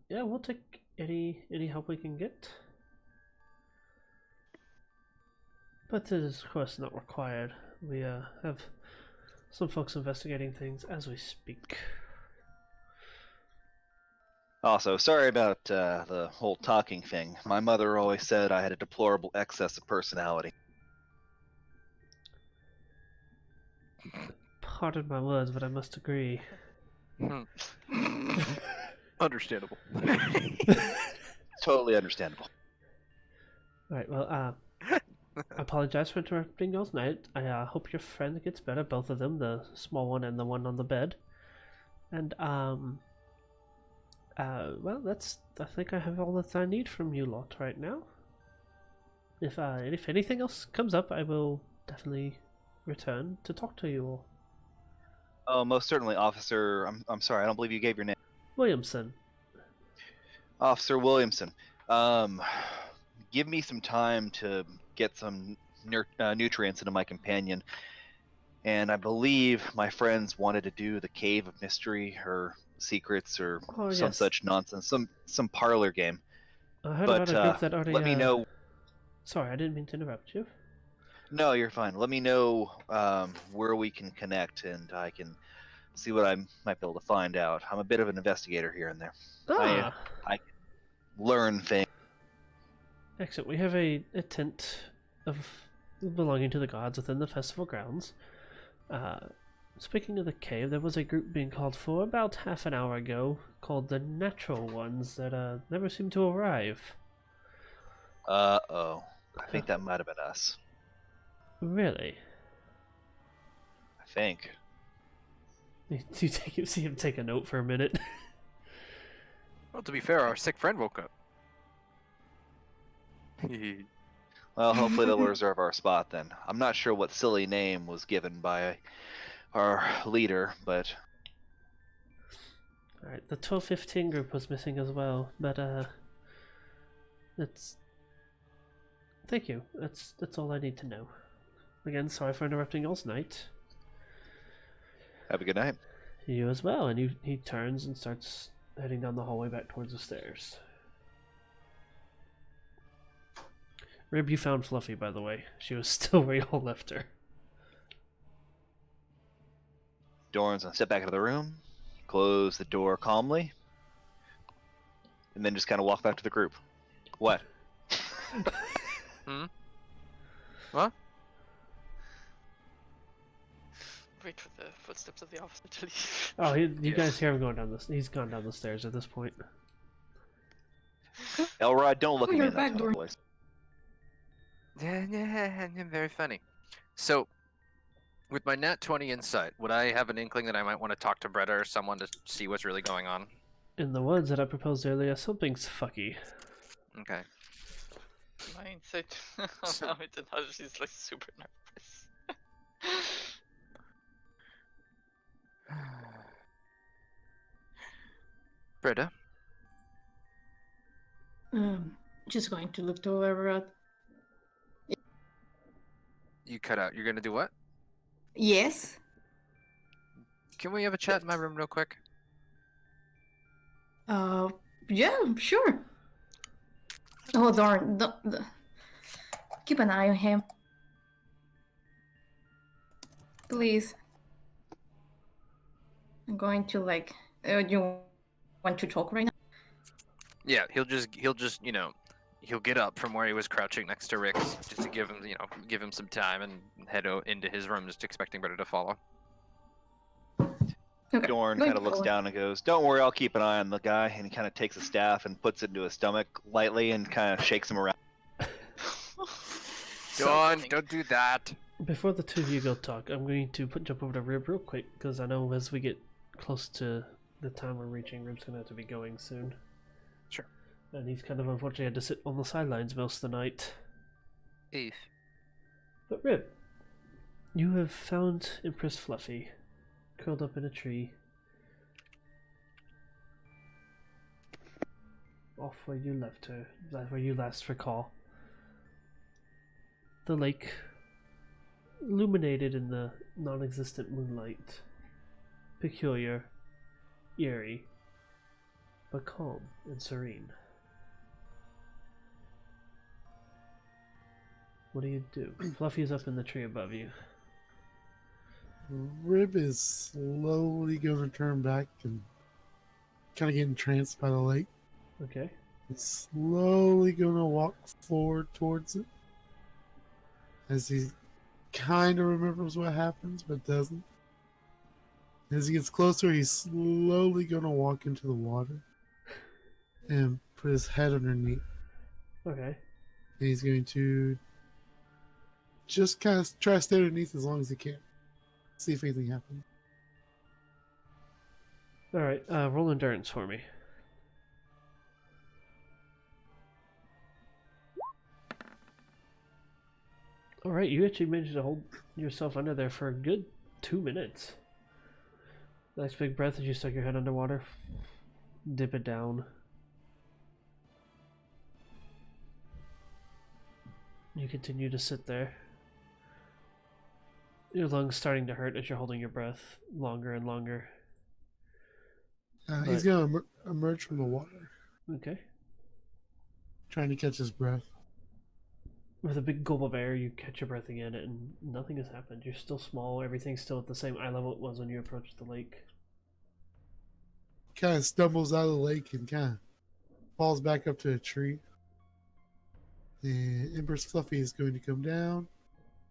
Yeah, we'll take any help we can get. But it is, of course, not required. We have some folks investigating things as we speak. Also, sorry about the whole talking thing. My mother always said I had a deplorable excess of personality. Pardon my words, but I must agree. Understandable. Totally understandable. Alright, well, I apologize for interrupting y'all's night. I hope your friend gets better, both of them, the small one and the one on the bed. And, well, I think I have all that I need from you lot right now. If anything else comes up, I will definitely return to talk to you all. Oh, most certainly, Officer. I'm sorry, I don't believe you gave your name. Williamson. Officer Williamson. Give me some time to get some nutrients into my companion. And I believe my friends wanted to do the Cave of Mystery or Secrets or some yes. such nonsense, some parlor game. I heard But about a group that already. let me know. Sorry, I didn't mean to interrupt you. No, you're fine. Let me know where we can connect, and I can see what I might be able to find out. I'm a bit of an investigator here and there. I can learn things. Excellent. We have a tent of belonging to the gods within the festival grounds. Speaking of the cave, there was a group being called for about half an hour ago, called the Natural Ones, that never seemed to arrive. Uh-oh. I think that might have been us. Really? I think. You see him take a note for a minute. Well, to be fair, our sick friend woke up. Well, hopefully they'll reserve our spot then. I'm not sure what silly name was given by our leader, but... Alright, the 1215 group was missing as well, but that's... Thank you. That's all I need to know. Again, sorry for interrupting y'all's night. Have a good night. You as well, and he turns and starts heading down the hallway back towards the stairs. Rib, you found Fluffy, by the way. She was still where y'all left her. Doran's gonna step back into the room, close the door calmly, and then just kind of walk back to the group. What? What? Wait for the footsteps of the officer to leave. Oh, you guys hear him going down he's gone down the stairs at this point. Elrod, don't look at me You're in that back, tone of Doran. voice. Yeah, very funny. So, with my nat 20 insight, would I have an inkling that I might want to talk to Bretta or someone to see what's really going on? In the words that I proposed earlier, something's fucky. Okay. My insight. So- Now it's another. She's like super nervous. Bretta? Just going to look to Everett. You cut out. You're gonna do what? Yes. Can we have a chat in my room real quick? Yeah, sure. Oh, darn. Keep an eye on him. Please. I'm going to, you want to talk right now? Yeah, he'll just he'll get up from where he was crouching next to Rick's just to give him some time and head into his room, just expecting Bretta to follow. Okay. Dorn going kind of to looks follow. down and goes, "Don't worry, I'll keep an eye on the guy." And he kind of takes a staff and puts it into his stomach lightly and kind of shakes him around. Dawn, don't do that. Before the two of you go talk, I'm going to jump over to Rib real quick, because I know as we get close to the time we're reaching, Rib's going to have to be going soon. Sure. And he's kind of unfortunately had to sit on the sidelines most of the night. Eve. But Rib, you have found Empress Fluffy, curled up in a tree, off where you left her, where you last recall. The lake, illuminated in the non-existent moonlight, peculiar, eerie, but calm and serene. What do you do? Fluffy's up in the tree above you. Rib is slowly going to turn back and kind of get entranced by the lake. Okay. He's slowly going to walk forward towards it as he kind of remembers what happens but doesn't. As he gets closer, he's slowly going to walk into the water and put his head underneath. Okay. And he's going to just kind of try to stay underneath as long as he can. See if anything happens. Alright, roll endurance for me. Alright, you actually managed to hold yourself under there for a good 2 minutes. Nice big breath as you stuck your head underwater. Dip it down. You continue to sit there. Your lungs starting to hurt as you're holding your breath longer and longer. He's going to emerge from the water, Okay. trying to catch his breath. With a big gulp of air, you catch your breath again, and nothing has happened. You're still small. Everything's still at the same eye level it was when you approached the lake. Kind of stumbles out of the lake and kind of falls back up to a tree. And Empress Fluffy is going to come down.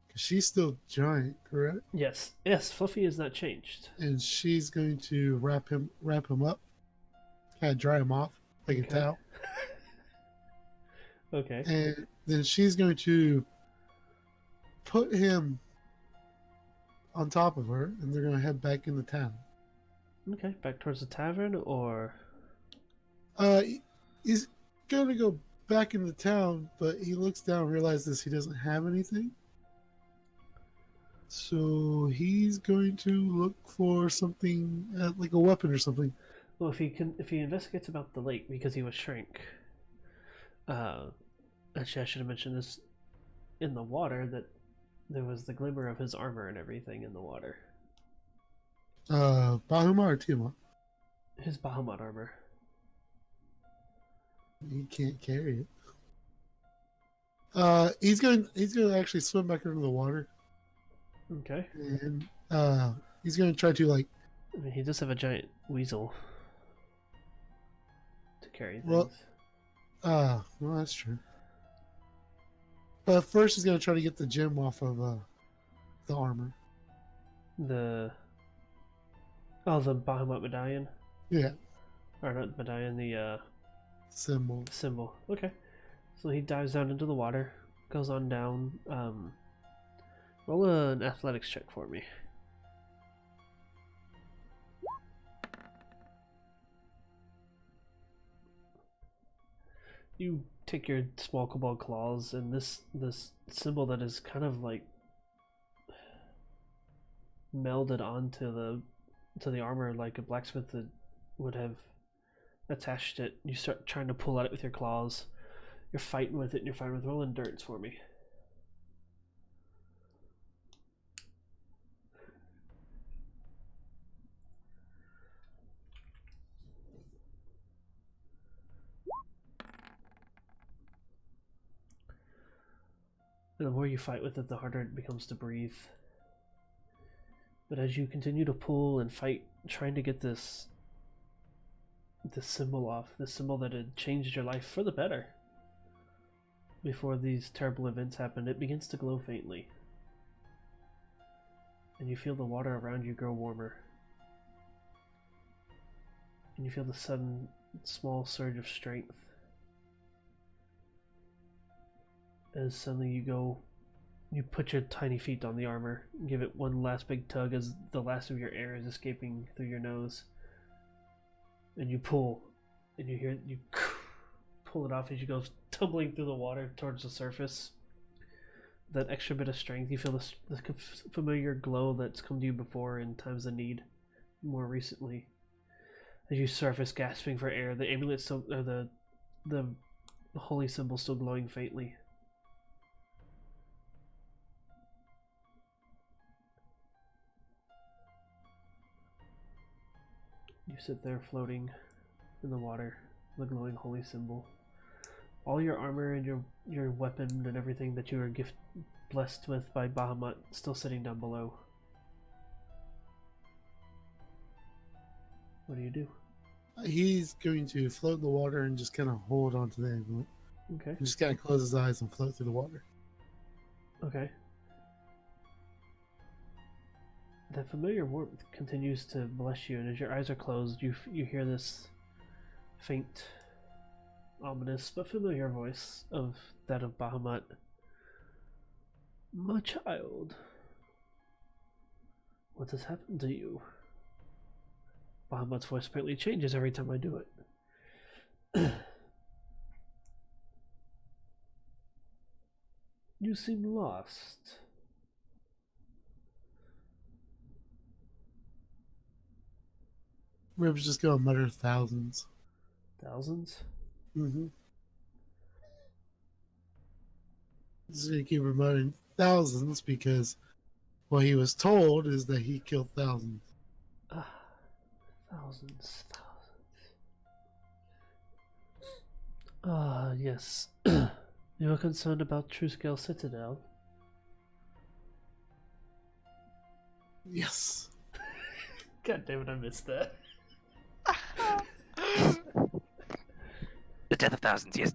Because she's still giant, correct? Yes. Yes, Fluffy has not changed. And she's going to wrap him up. Kind of dry him off like a towel. Okay. And then she's going to put him on top of her, and they're going to head back into town. Okay, back towards the tavern, or... He's going to go back into town, but he looks down and realizes he doesn't have anything. So he's going to look for something, like a weapon or something. Well, if he investigates about the lake because he was shrink... actually, I should have mentioned this in the water, that there was the glimmer of his armor and everything in the water. Bahuma or Tiamat? His Bahamut armor. He can't carry it. He's going to actually swim back under the water. Okay. And he's going to try to, like... I mean, he does have a giant weasel to carry things. Well, that's true. But first he's going to try to get the gem off of the armor. The Bahamut medallion? Yeah. Or not the medallion, the Symbol. symbol. Okay. So he dives down into the water, goes on down. Roll an athletics check for me. You take your small kobold claws, and this symbol that is kind of like melded onto the armor like a blacksmith would have attached it. You start trying to pull at it with your claws. You're fighting with it, and you're fighting with roll endurance for me. And the more you fight with it, the harder it becomes to breathe. But as you continue to pull and fight, trying to get this symbol off, this symbol that had changed your life for the better before these terrible events happened, it begins to glow faintly. And you feel the water around you grow warmer. And you feel the sudden small surge of strength as suddenly you go You put your tiny feet on the armor, give it one last big tug as the last of your air is escaping through your nose. And you pull, and you hear you pull it off as you go tumbling through the water towards the surface. That extra bit of strength, you feel this familiar glow that's come to you before in times of need, more recently. As you surface, gasping for air, the amulet still, or the holy symbol still glowing faintly. You sit there floating in the water, the glowing holy symbol. All your armor and your weapon and everything that you were blessed with by Bahamut still sitting down below. What do? He's going to float in the water and just kind of hold onto the amulet. Okay. Just kind of close his eyes and float through the water. Okay. That familiar warmth continues to bless you, and as your eyes are closed, you hear this faint, ominous but familiar voice of that of Bahamut. My child, what has happened to you? Bahamut's voice apparently changes every time I do it. You seem lost. Rib's just gonna mutter thousands. Thousands? Mm-hmm. He's gonna keep muttering thousands because what he was told is that he killed thousands. Thousands. Yes. You are concerned about True-Scale Citadel? Yes. God damn it, I missed that. The death of thousands, yes.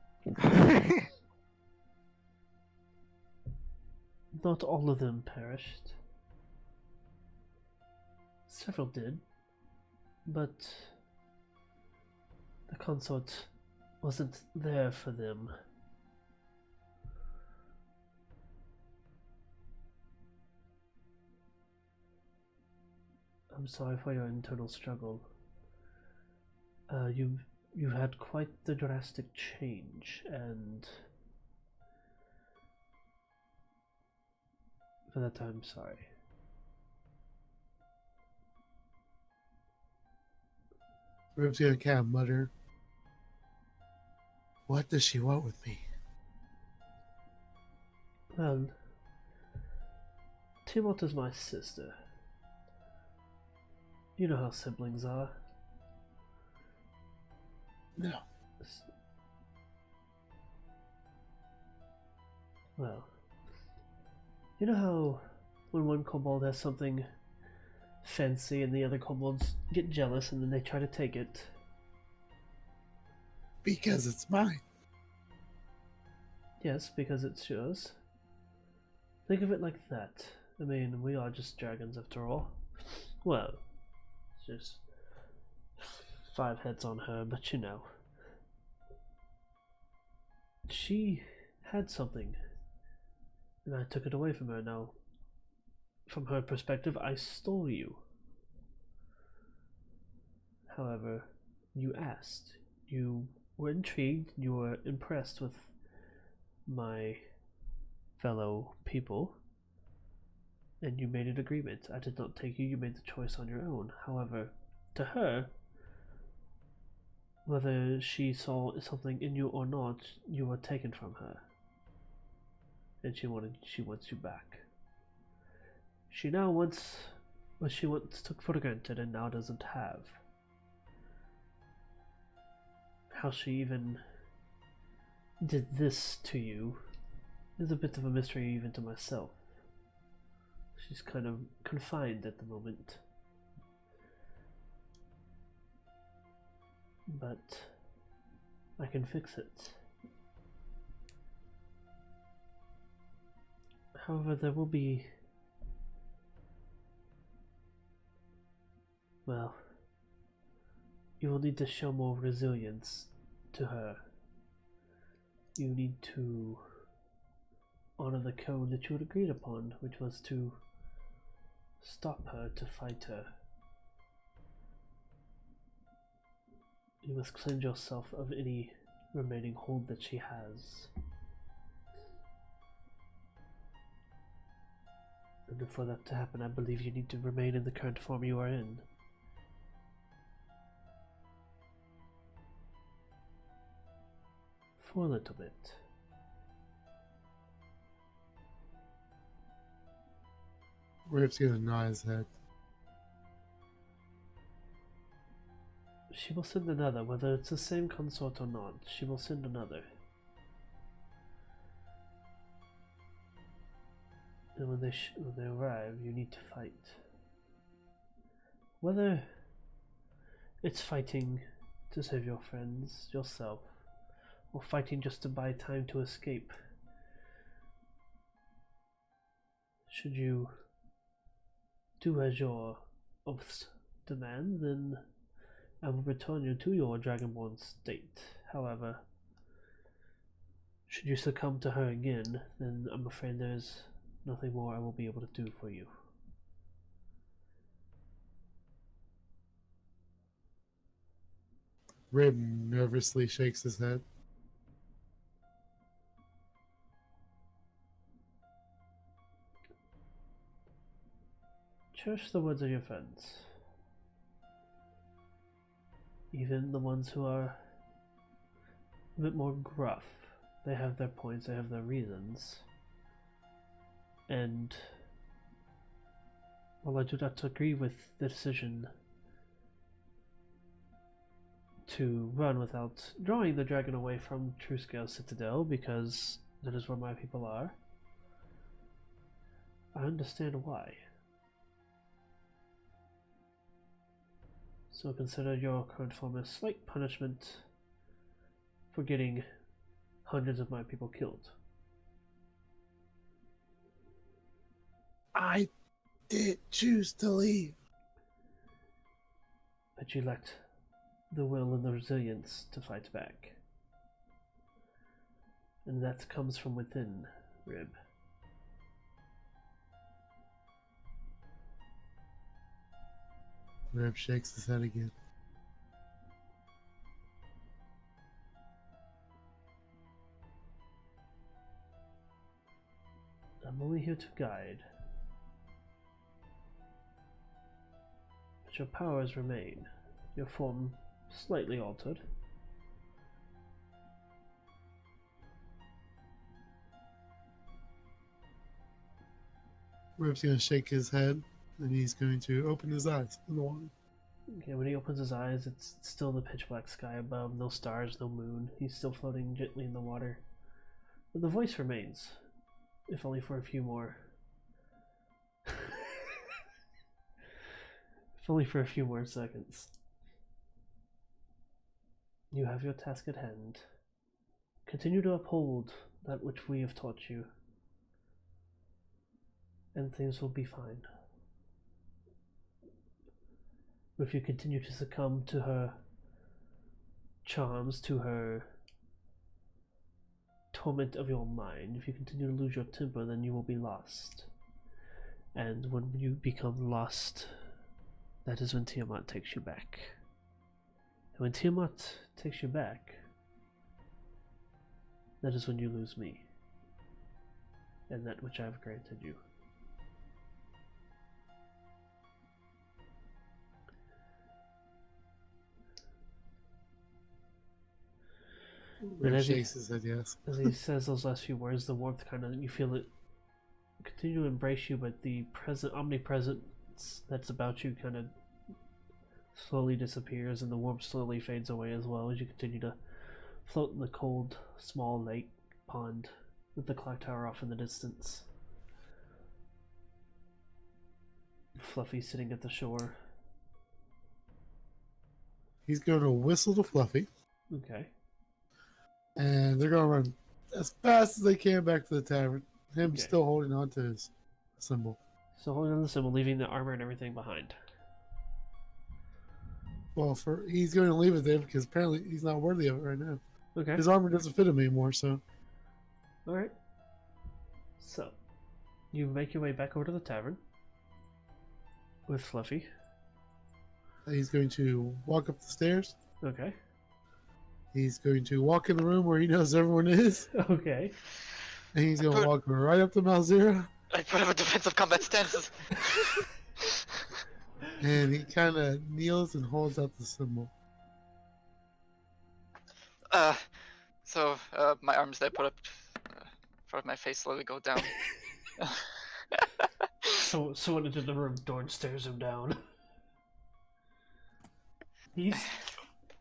Not all of them perished. Several did. But the consort wasn't there for them. I'm sorry for your internal struggle. You've had quite the drastic change, and for that I'm sorry. Rib's gonna kind of mutter, what does she want with me? Well, Timot is my sister. You know how siblings are. No. Well, you know how when one kobold has something fancy and the other kobolds get jealous and then they try to take it? Because it's mine. Yes, because it's yours. Think of it like that. I mean, we are just dragons after all. Well, it's just 5 heads on her, but you know. She had something, and I took it away from her. Now, from her perspective, I stole you. However, you asked. You were intrigued, you were impressed with my fellow people, and you made an agreement. I did not take you, you made the choice on your own. However, to her, whether she saw something in you or not, you were taken from her. And she wants you back. She now wants what she once took for granted and now doesn't have. How she even did this to you is a bit of a mystery even to myself. She's kind of confined at the moment. But I can fix it. However, there will be... well, you will need to show more resilience to her. You need to honor the code that you had agreed upon, which was to stop her, to fight her. You must cleanse yourself of any remaining hold that she has. And for that to happen, I believe you need to remain in the current form you are in. For a little bit. Rip's gonna nod his head. She will send another, whether it's the same consort or not. She will send another. And when they arrive, you need to fight. Whether it's fighting to save your friends, yourself, or fighting just to buy time to escape. Should you do as your oaths demand, then I will return you to your Dragonborn state. However, should you succumb to her again, then I'm afraid there's nothing more I will be able to do for you. Rib nervously shakes his head. Cherish the words of your friends. Even the ones who are a bit more gruff. They have their points, they have their reasons. And while I do not agree with the decision to run without drawing the dragon away from Truescale Citadel, because that is where my people are, I understand why. So consider your current form a slight punishment for getting hundreds of my people killed. I did choose to leave. But you lacked the will and the resilience to fight back. And that comes from within, Rib. Rib shakes his head again. I'm only here to guide. But your powers remain. Your form slightly altered. Rib's gonna shake his head, and he's going to open his eyes in the water. Okay, when he opens his eyes, it's still the pitch black sky above, no stars, no moon. He's still floating gently in the water. But the voice remains, if only for a few more. If only for a few more seconds. You have your task at hand. Continue to uphold that which we have taught you, and things will be fine. If you continue to succumb to her charms, to her torment of your mind, if you continue to lose your temper, then you will be lost. And when you become lost, that is when Tiamat takes you back. And when Tiamat takes you back, that is when you lose me, and that which I have granted you. Rib as he- shakes his head, yes. As he says those last few words, the warmth kind of, you feel it continue to embrace you, but the omnipresence that's about you kind of slowly disappears, and the warmth slowly fades away as well as you continue to float in the cold, small lake pond with the clock tower off in the distance. Fluffy sitting at the shore. He's going to whistle to Fluffy, Okay. and they're going to run as fast as they can back to the tavern. Him Okay. still holding on to his symbol. So holding on to the symbol, leaving the armor and everything behind. Well, he's going to leave it there because apparently he's not worthy of it right now. Okay. His armor doesn't fit him anymore, so Alright. So, you make your way back over to the tavern with Fluffy. He's going to walk up the stairs. Okay. He's going to walk in the room where he knows everyone is. Okay. And he's going to walk right up to Malzira. I put him in defensive combat stances. And he kind of kneels and holds out the symbol. My arms that I put up in front of my face slowly go down. So someone into the room, Dorn stares him down. He's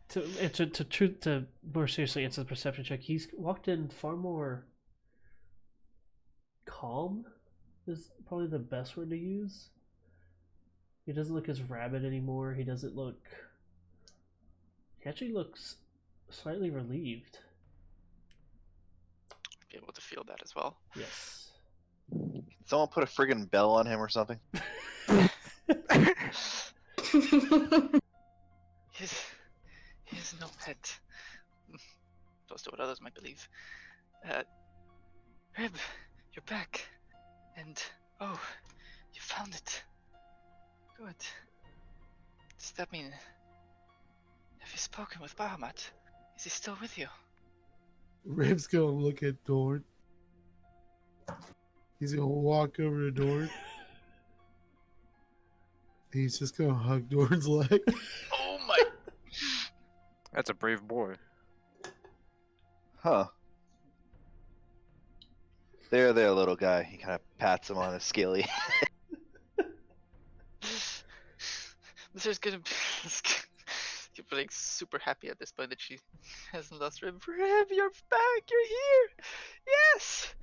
to more seriously answer the perception check. He's walked in far more calm. Is probably the best word to use. He doesn't look as rabid anymore. He doesn't look. He actually looks slightly relieved. Be able to feel that as well. Yes. Can someone put a friggin' bell on him or something? He's no pet. Opposed to what others might believe. Rib, you're back. And, oh, you found it. Good. Does that mean... Have you spoken with Bahamut? Is he still with you? Rib's going to look at Dorn. He's going to walk over to Dorn. He's just going to hug Dorn's leg. Oh my... That's a brave boy. Huh. There, little guy. He kind of pats him on his scaly. Mr. gonna be like super happy at this point that she hasn't lost Rib. Rib, you're back! You're here! Yes!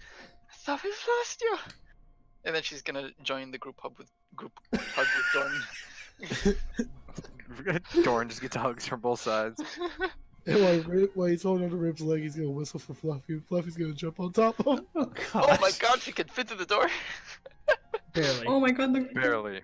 I thought we've lost you! And then she's gonna join the group hug with Dorn. Dorn just gets hugs from both sides. And while he's holding on to Rib's leg, he's going to whistle for Fluffy. Fluffy's going to jump on top of him. Oh Oh my god, she can fit through the door! Barely. Oh my god. Barely.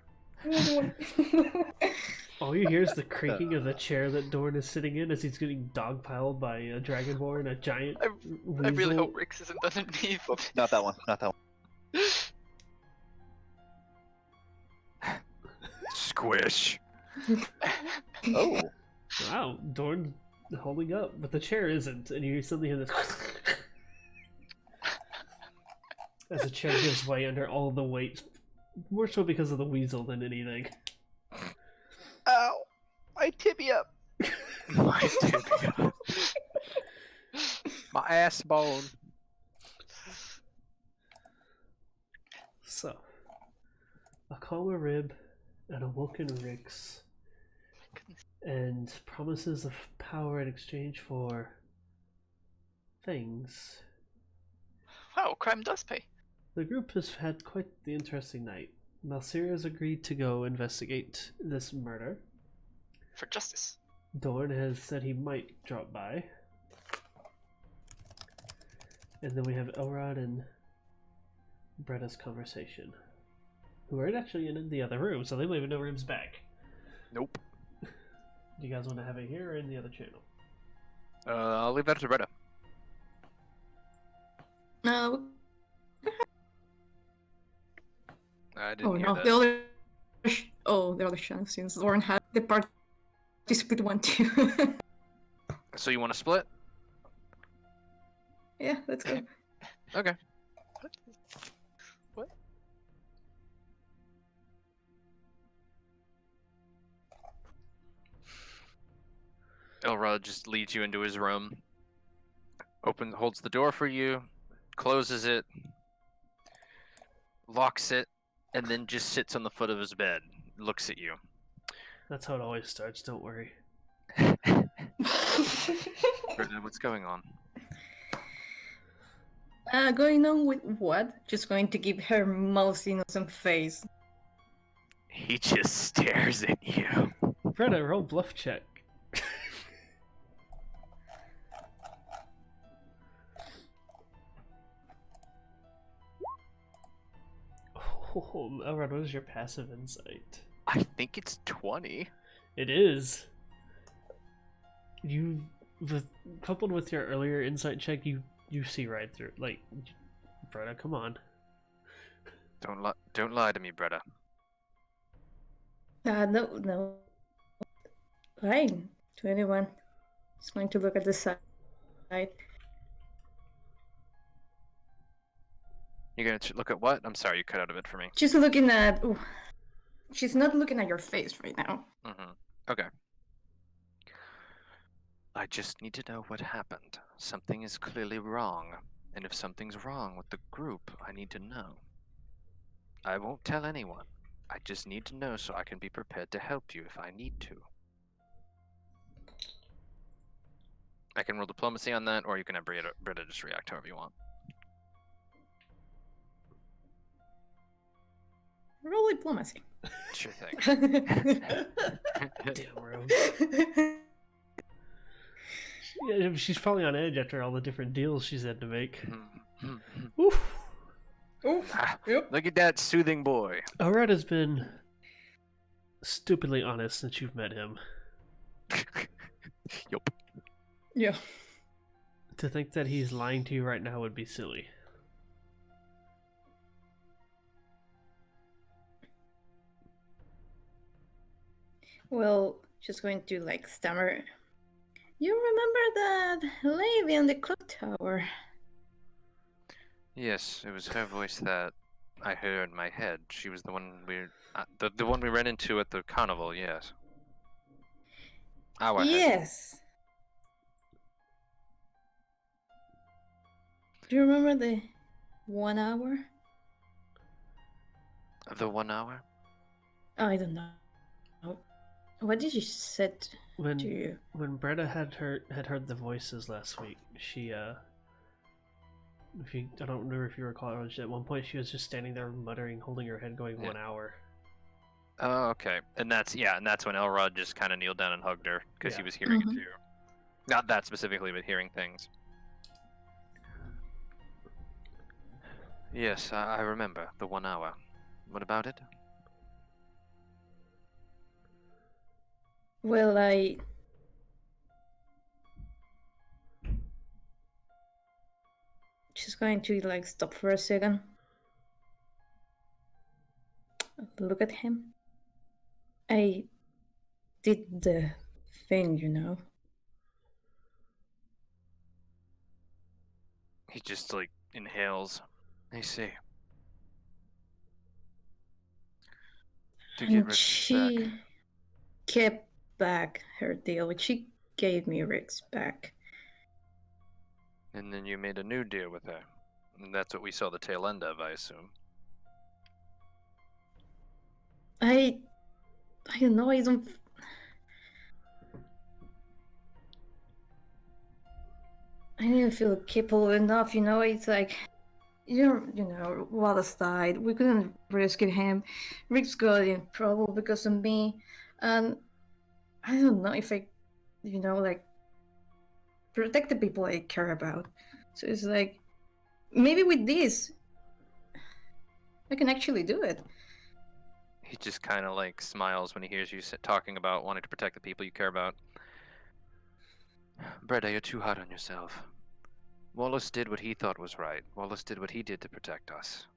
All you hear is the creaking of the chair that Dorn is sitting in as he's getting dogpiled by a dragonborn, a giant I really weasel. hope Rix isn't underneath. Oops, not that one. Not that one. Squish. Oh. Wow, Dorn holding up, but the chair isn't, and you suddenly hear this as the chair gives way under all the weight, more so because of the weasel than anything. Ow! My tibia! My tibia. My ass bone. So, a calmer Rib, an awoken Rix, and promises of power in exchange for things. Wow, crime does pay. The group has had quite the interesting night. Malsira has agreed to go investigate this murder. For justice. Dorn has said he might drop by. And then we have Elrod and Bretta's conversation, who are actually in the other room, so they don't even know Rib's back. Nope. Do you guys want to have it here or in the other channel? I'll leave that to Bretta. No. I didn't Oh hear no. that. The other chance, since Lauren had the participant one too. So you want to split? Yeah, let's go. Okay. What? Elrod just leads you into his room. Holds the door for you, closes it, locks it, and then just sits on the foot of his bed, looks at you. That's how it always starts, don't worry. What's going on? Going on with what? Just going to give her most innocent face. He just stares at you. Bretta, roll bluff check. Oh, Elrod, what is your passive insight? I think it's 20. It is. Coupled with your earlier insight check, you see right through. Like, Bretta, come on. Don't lie to me, Bretta. No. Lying to anyone. Just going to look at the side. You're gonna look at what? I'm sorry, you cut out of it for me. She's looking at. Ooh, she's not looking at your face right now. Okay. I just need to know what happened. Something is clearly wrong. And if something's wrong with the group, I need to know. I won't tell anyone. I just need to know so I can be prepared to help you if I need to. I can roll diplomacy on that, or you can have Britta just react however you want. Roll diplomacy. Sure thing. Damn rogue. Yeah, she's probably on edge after all the different deals she's had to make. Oof. Oof. Ah, Yep. look at that soothing boy. Arad has been stupidly honest since you've met him. Yup. Yeah. To think that he's lying to you right now would be silly. Well, she's going to like stammer. You remember that lady on the clock tower? Yes, it was her voice that I heard in my head. She was the one the one we ran into at the carnival. Yes. Our head. Yes. Do you remember the 1 hour? The 1 hour. I don't know. What did you said to When you? Bretta had heard the voices last week, she I don't remember if you recall, at one point she was just standing there muttering, holding her head, going 1 hour. Oh, okay. And that's when Elrod just kind of kneeled down and hugged her because he was hearing it too. Not that specifically, but hearing things. Yes, I remember the 1 hour. What about it? Well, she's going to like stop for a second. Look at him. I did the thing, you know. He just like inhales. I see. To get And Rick's she back. kept back her deal. She gave me Rick's back. And then you made a new deal with her. And that's what we saw the tail end of, I assume. I don't know. I don't. I didn't feel capable enough. You know, it's like Wallace died. We couldn't rescue him. Rick's got in trouble because of me, and I don't know if I, like protect the people I care about. So it's like maybe with this, I can actually do it. He just kind of like smiles when he hears you talking about wanting to protect the people you care about. Breda, you're too hard on yourself. Wallace did what he thought was right. Wallace did what he did to protect us.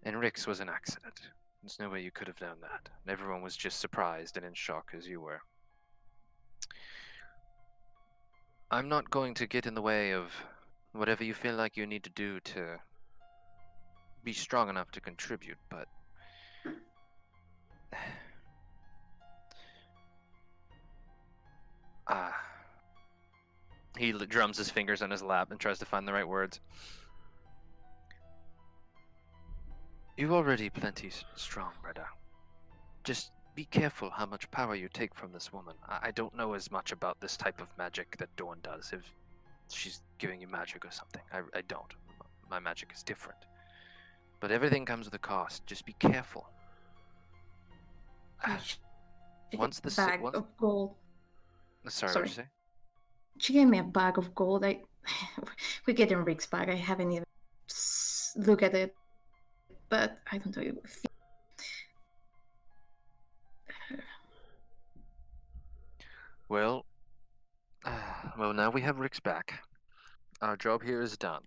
And Rick's was an accident. There's no way you could have done that. Everyone was just surprised and in shock as you were. I'm not going to get in the way of whatever you feel like you need to do to be strong enough to contribute, but he drums his fingers on his lap and tries to find the right words. You're already plenty strong, Breda. Just be careful how much power you take from this woman. I don't know as much about this type of magic that Dawn does. If she's giving you magic or something, I don't. My magic is different. But everything comes with a cost. Just be careful. Once the bag of gold. Sorry, what did you say? She gave me a bag of gold. We get in Rick's bag. I haven't even looked at it, but I don't know. Well, now we have Rick's back. Our job here is done.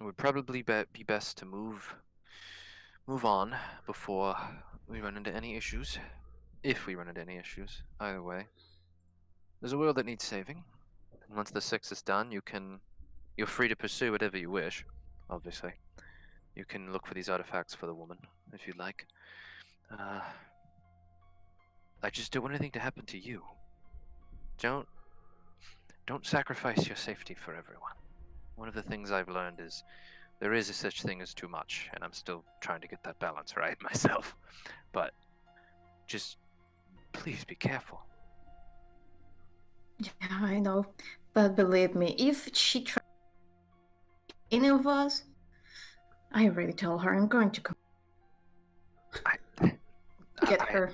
It would probably be best to move move on before we run into any issues. If we run into any issues, either way. There's a world that needs saving. And once the 6 is done, you're free to pursue whatever you wish, obviously. You can look for these artifacts for the woman, if you'd like. I just don't want anything to happen to you. Don't sacrifice your safety for everyone. One of the things I've learned is there is a such thing as too much, and I'm still trying to get that balance right myself. But just please be careful. Yeah, I know. But believe me, if she tries any of us, I already told her I'm going to come get her.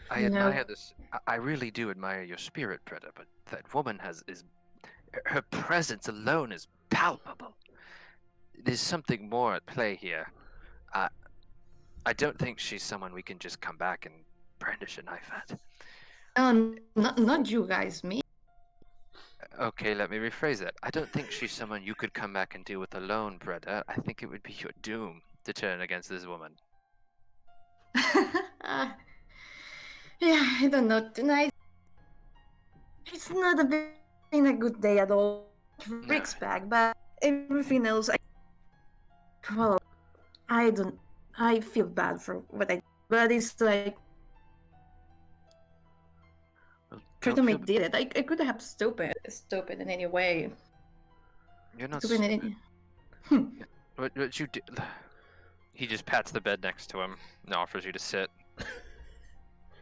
I You know. admire this. I really do admire your spirit, Preda, but that woman is her presence alone is palpable. There's something more at play here. I don't think she's someone we can just come back and brandish a knife at. Not you guys, me. Okay, let me rephrase that. I don't think she's someone you could come back and deal with alone, Preda. I think it would be your doom to turn against this woman. Yeah, I don't know. Tonight, it's not been a good day at all. Rick's back, but everything else, well, I don't. I feel bad for what I. But it's like Well, Pretty did it. I could have stupid in any way. You're not Stupid in stupid. any. What you did? He just pats the bed next to him and offers you to sit.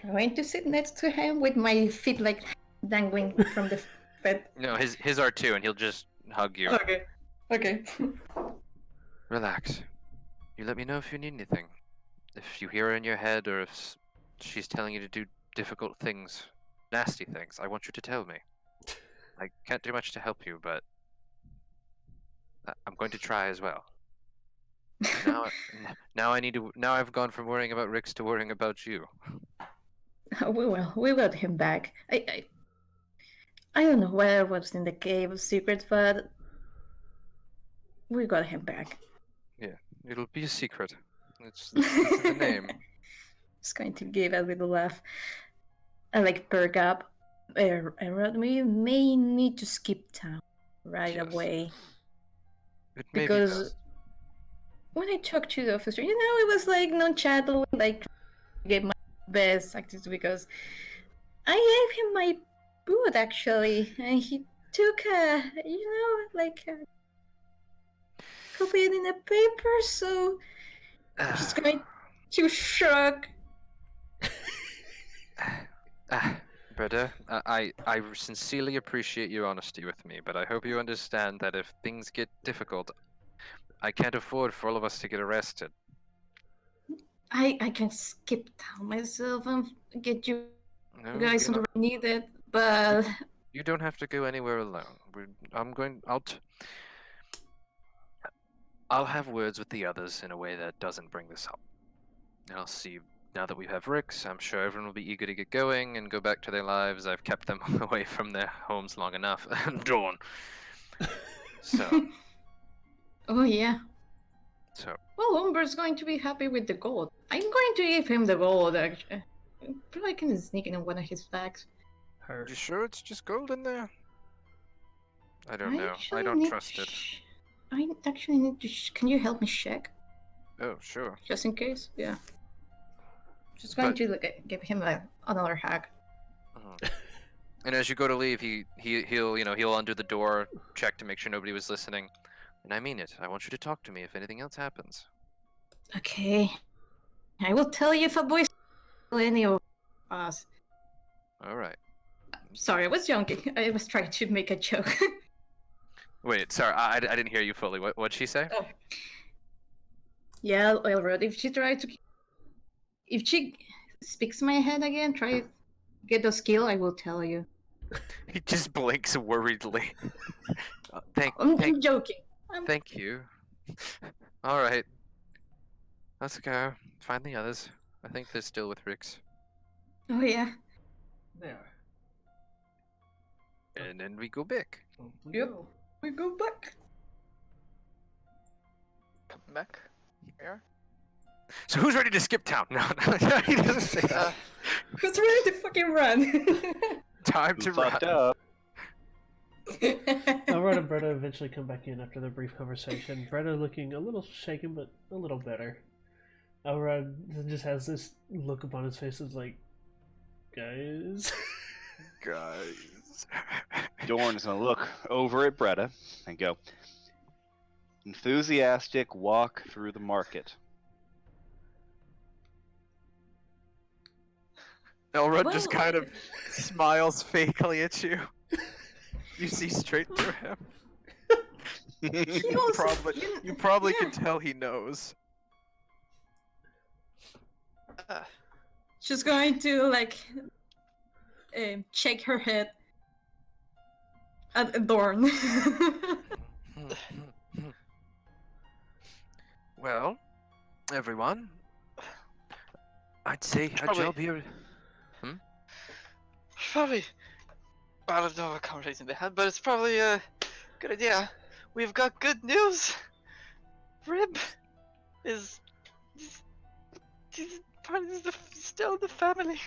Going to sit next to him with my feet like dangling from the bed. No, his are too, and he'll just hug you. Okay. Relax. You let me know if you need anything. If you hear her in your head, or if she's telling you to do difficult things, nasty things, I want you to tell me. I can't do much to help you, but I'm going to try as well. Now I need to. Now I've gone from worrying about Rix to worrying about you. We got him back. I don't know where was in the cave of secrets, but we got him back. Yeah, it'll be a secret. It's the name. Just going to give a little laugh. I like perk up. We may need to skip town right Yes. away. It may be Because best. when I talked to the officer, it was like non-chattel, like gave my best activity because I gave him my boot actually, and he took copy it in a paper, so just going to shrug. Brother, I sincerely appreciate your honesty with me, but I hope you understand that if things get difficult, I can't afford for all of us to get arrested. I can skip town myself and get you No, guys on the road needed, but you don't have to go anywhere alone. I'll have words with the others in a way that doesn't bring this up. And I'll see. Now that we have Rix, I'm sure everyone will be eager to get going and go back to their lives. I've kept them away from their homes long enough. Dawn. So. oh yeah. So. Well, Umber's going to be happy with the gold. I'm going to give him the gold, actually. Probably can sneak it in one of his bags. Her. You sure it's just gold in there? I don't know. I actually don't need trust it. I actually need to. Can you help me check? Oh, sure. Just in case? Yeah. Just going But- to give him another hack. And as you go to leave, he'll undo the door, check to make sure nobody was listening. And I mean it. I want you to talk to me if anything else happens. Okay. I will tell you if a boy any of us. All right. Sorry, I was joking. I was trying to make a joke. Wait, sorry, I didn't hear you fully. What'd she say? Oh. Yeah, Elrod, if she speaks my head again, try to get the skill, I will tell you. He just blinks worriedly. I'm joking. Thank you. All right. Let's go. Find the others. I think they're still with Rix. Oh yeah. They are. And then we go back. Yep. We go back. Come back. Here. So who's ready to skip town? No, he doesn't say that. Who's ready to fucking run? Time Who to fucked run. up? Elrod and Bretta eventually come back in after the brief conversation. Bretta looking a little shaken, but a little better. Elrod just has this look upon his face as like, guys. Guys. Dorn is gonna look over at Bretta and go, enthusiastic walk through the market. Elrod just Well, kind of smiles fakely at you. You see straight through him. He also- You probably yeah. can tell he knows. She's going to like shake her head at Dorn. Well, everyone, I'd say a Probably- job here. Probably. I don't know what conversation they had, but it's probably a good idea. We've got good news. Rib is he's part of still in the family.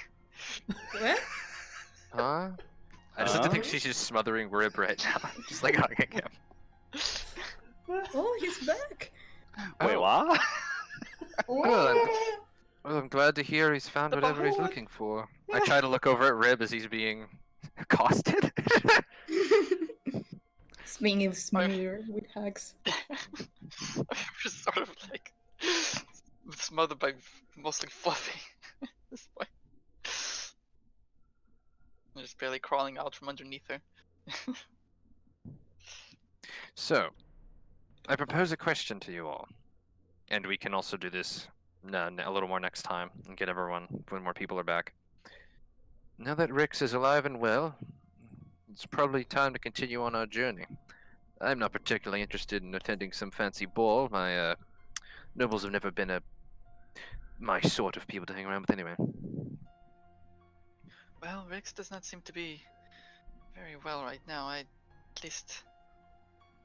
What? Huh? I just like to think she's just smothering Rib right now. Just like hugging him. Oh, he's back. Wait, Oh. what? Well, I'm glad to hear he's found The whatever he's Bahoon. looking for. I try to look over at Rib as he's being accosted. Swinging smear with hugs. Just sort of like smothered by mostly Fluffy at this point. I'm just barely crawling out from underneath her. So, I propose a question to you all. And we can also do this a little more next time and get everyone when more people are back. Now that Rix is alive and well, it's probably time to continue on our journey. I'm not particularly interested in attending some fancy ball. My nobles have never been my sort of people to hang around with anyway. Well, Rex does not seem to be very well right now. I'd at least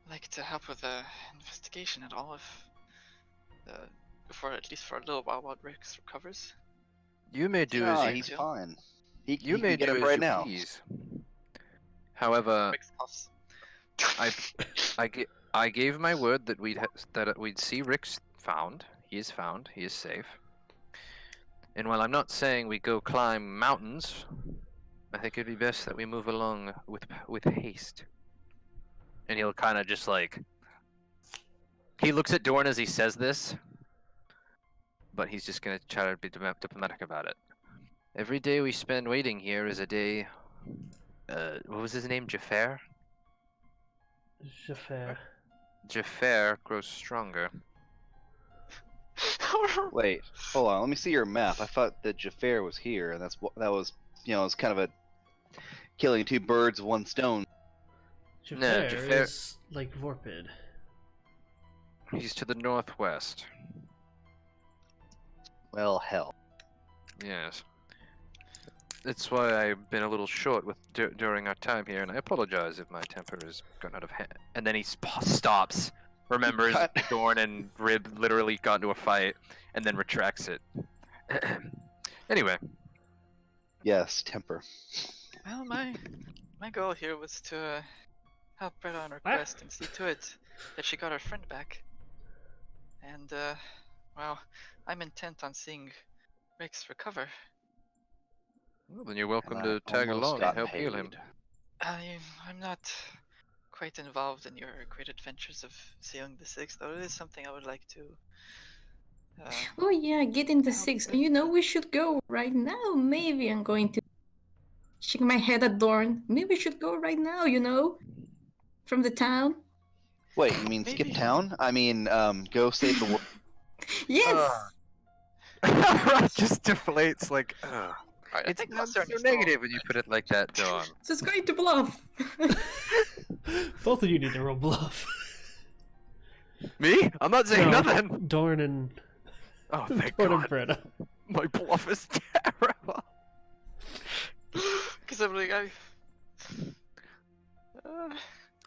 like to help with the investigation at all, if at least for a little while Rex recovers. You may do No, as you he's fine. He You may can get do him as right you now. please. However, Rex coughs. I gave my word that we'd see Rick's found. He is found. He is safe. And while I'm not saying we go climb mountains, I think it'd be best that we move along with haste. And he'll kind of just like he looks at Dorn as he says this, but he's just gonna try to be diplomatic about it. Every day we spend waiting here is a day. What was his name? Jafar? Jafar. Jafar grows stronger. Wait, hold on. Let me see your map. I thought that Jafar was here, and that was it's kind of a killing two birds with one stone. Jafar, Jafar- is like Vorpid. He's to the northwest. Well, hell. Yes. That's why I've been a little short with during our time here, and I apologize if my temper has gone out of hand. And then he stops, remembers Cut. Dorn and Rib literally got into a fight, and then retracts it. Anyway, Yes, temper. Well, my goal here was to help Bretta on her quest and see to it that she got her friend back. And well, I'm intent on seeing Rex recover. well, then you're welcome And to I tag almost along got and help heal him. paid. I'm not quite involved in your great adventures of sailing the Six, though it is something I would like to. Oh yeah, get in the Help six. with- You know, we should go right now. Maybe I'm going to shake my head at Dorn. Maybe we should go right now, from the town. Wait, you mean skip Maybe. town? I mean, go save the world. Yes! Just deflates like, Alright, I it's think not that's so our negative when you put it like that, Dawn. Just going to bluff. Both of you need to roll bluff. Me? I'm not saying No, nothing. Dorn and Oh, thank Dorn and God. Bretta. My bluff is terrible. Because I'm like,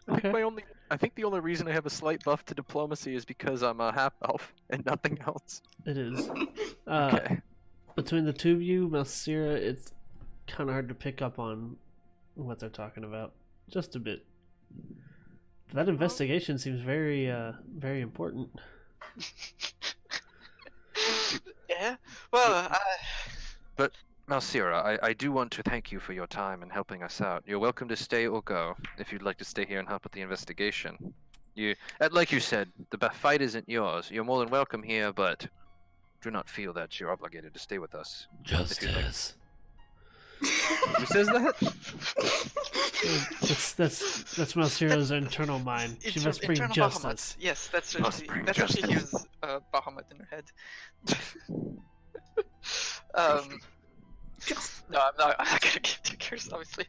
Okay. My only I think the only reason I have a slight buff to diplomacy is because I'm a half elf and nothing else. It is. Okay. Between the two of you, Malsira, it's kind of hard to pick up on what they're talking about. Just a bit. That investigation seems very, very important. Yeah. Well, But Malsira, I do want to thank you for your time and helping us out. You're welcome to stay or go if you'd like to stay here and help with the investigation. Like you said, the fight isn't yours. You're more than welcome here, but do not feel that you're obligated to stay with us. Justice. Who says that? That's Malsira's internal mind. She must bring internal justice. Bahamut. Yes, that's Must what bring that's what she justice. hears Bahamut in her head. No, I'm not gonna give you curse, obviously.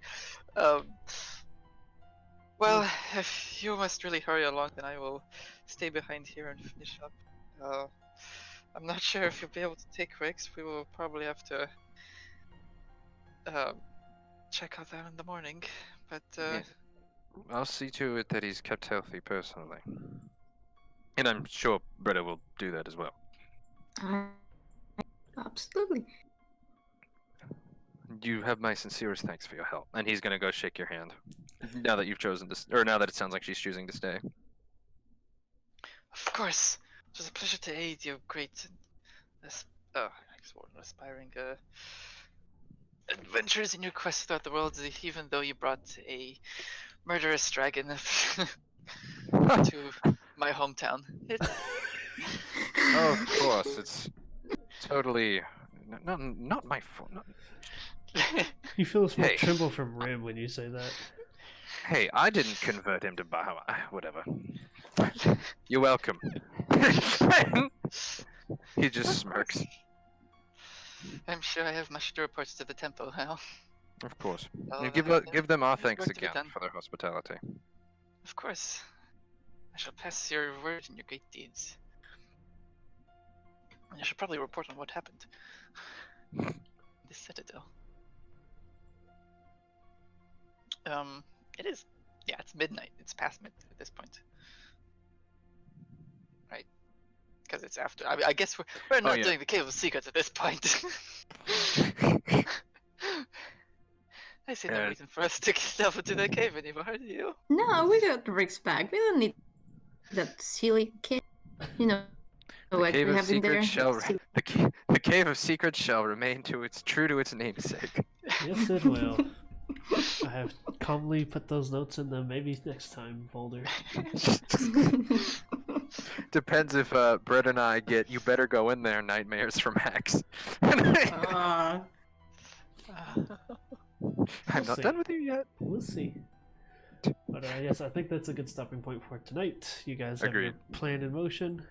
Well, if you must really hurry along, then I will stay behind here and finish up. I'm not sure if you'll be able to take Rex. We will probably have to check out that in the morning. But Yeah. I'll see to it that he's kept healthy personally. And I'm sure Britta will do that as well. Absolutely. You have my sincerest thanks for your help. And he's gonna go shake your hand. Now that you've chosen to, or now that it sounds like she's choosing to stay. of course, it was a pleasure to aid your great, aspiring adventures in your quest throughout the world. Even though you brought a murderous dragon to my hometown. Oh, of course, it's totally not my fault. You feel a small Hey. tremble from Rim when you say that. Hey, I didn't convert him to Bahamut. Whatever. You're welcome. He just smirks. I'm sure I have much to report to the temple now. Of course. Well, You then, give them our there's thanks work to be again done. for their hospitality. Of course. I shall pass your word and your great deeds. I should probably report on what happened. This citadel. It is. Yeah, it's midnight. It's past midnight at this point. Right? Because it's after. I guess we're not yeah. doing the Cave of Secrets at this point. I see no Yeah. reason for us to delve into that cave anymore, do you? No, we got Rick's back. We don't need that silly kid. You know, The what cave we of have in there. secrets shall Silly- the cave of secrets shall remain true to its namesake. Yes, it will. I have calmly put those notes in the maybe next time folder. Depends if Brett and I get you better go in there nightmares from Max. Ah. I'm not see. done with you yet. We'll see. But yes, I think that's a good stopping point for tonight. You guys have your Agreed. plan in motion.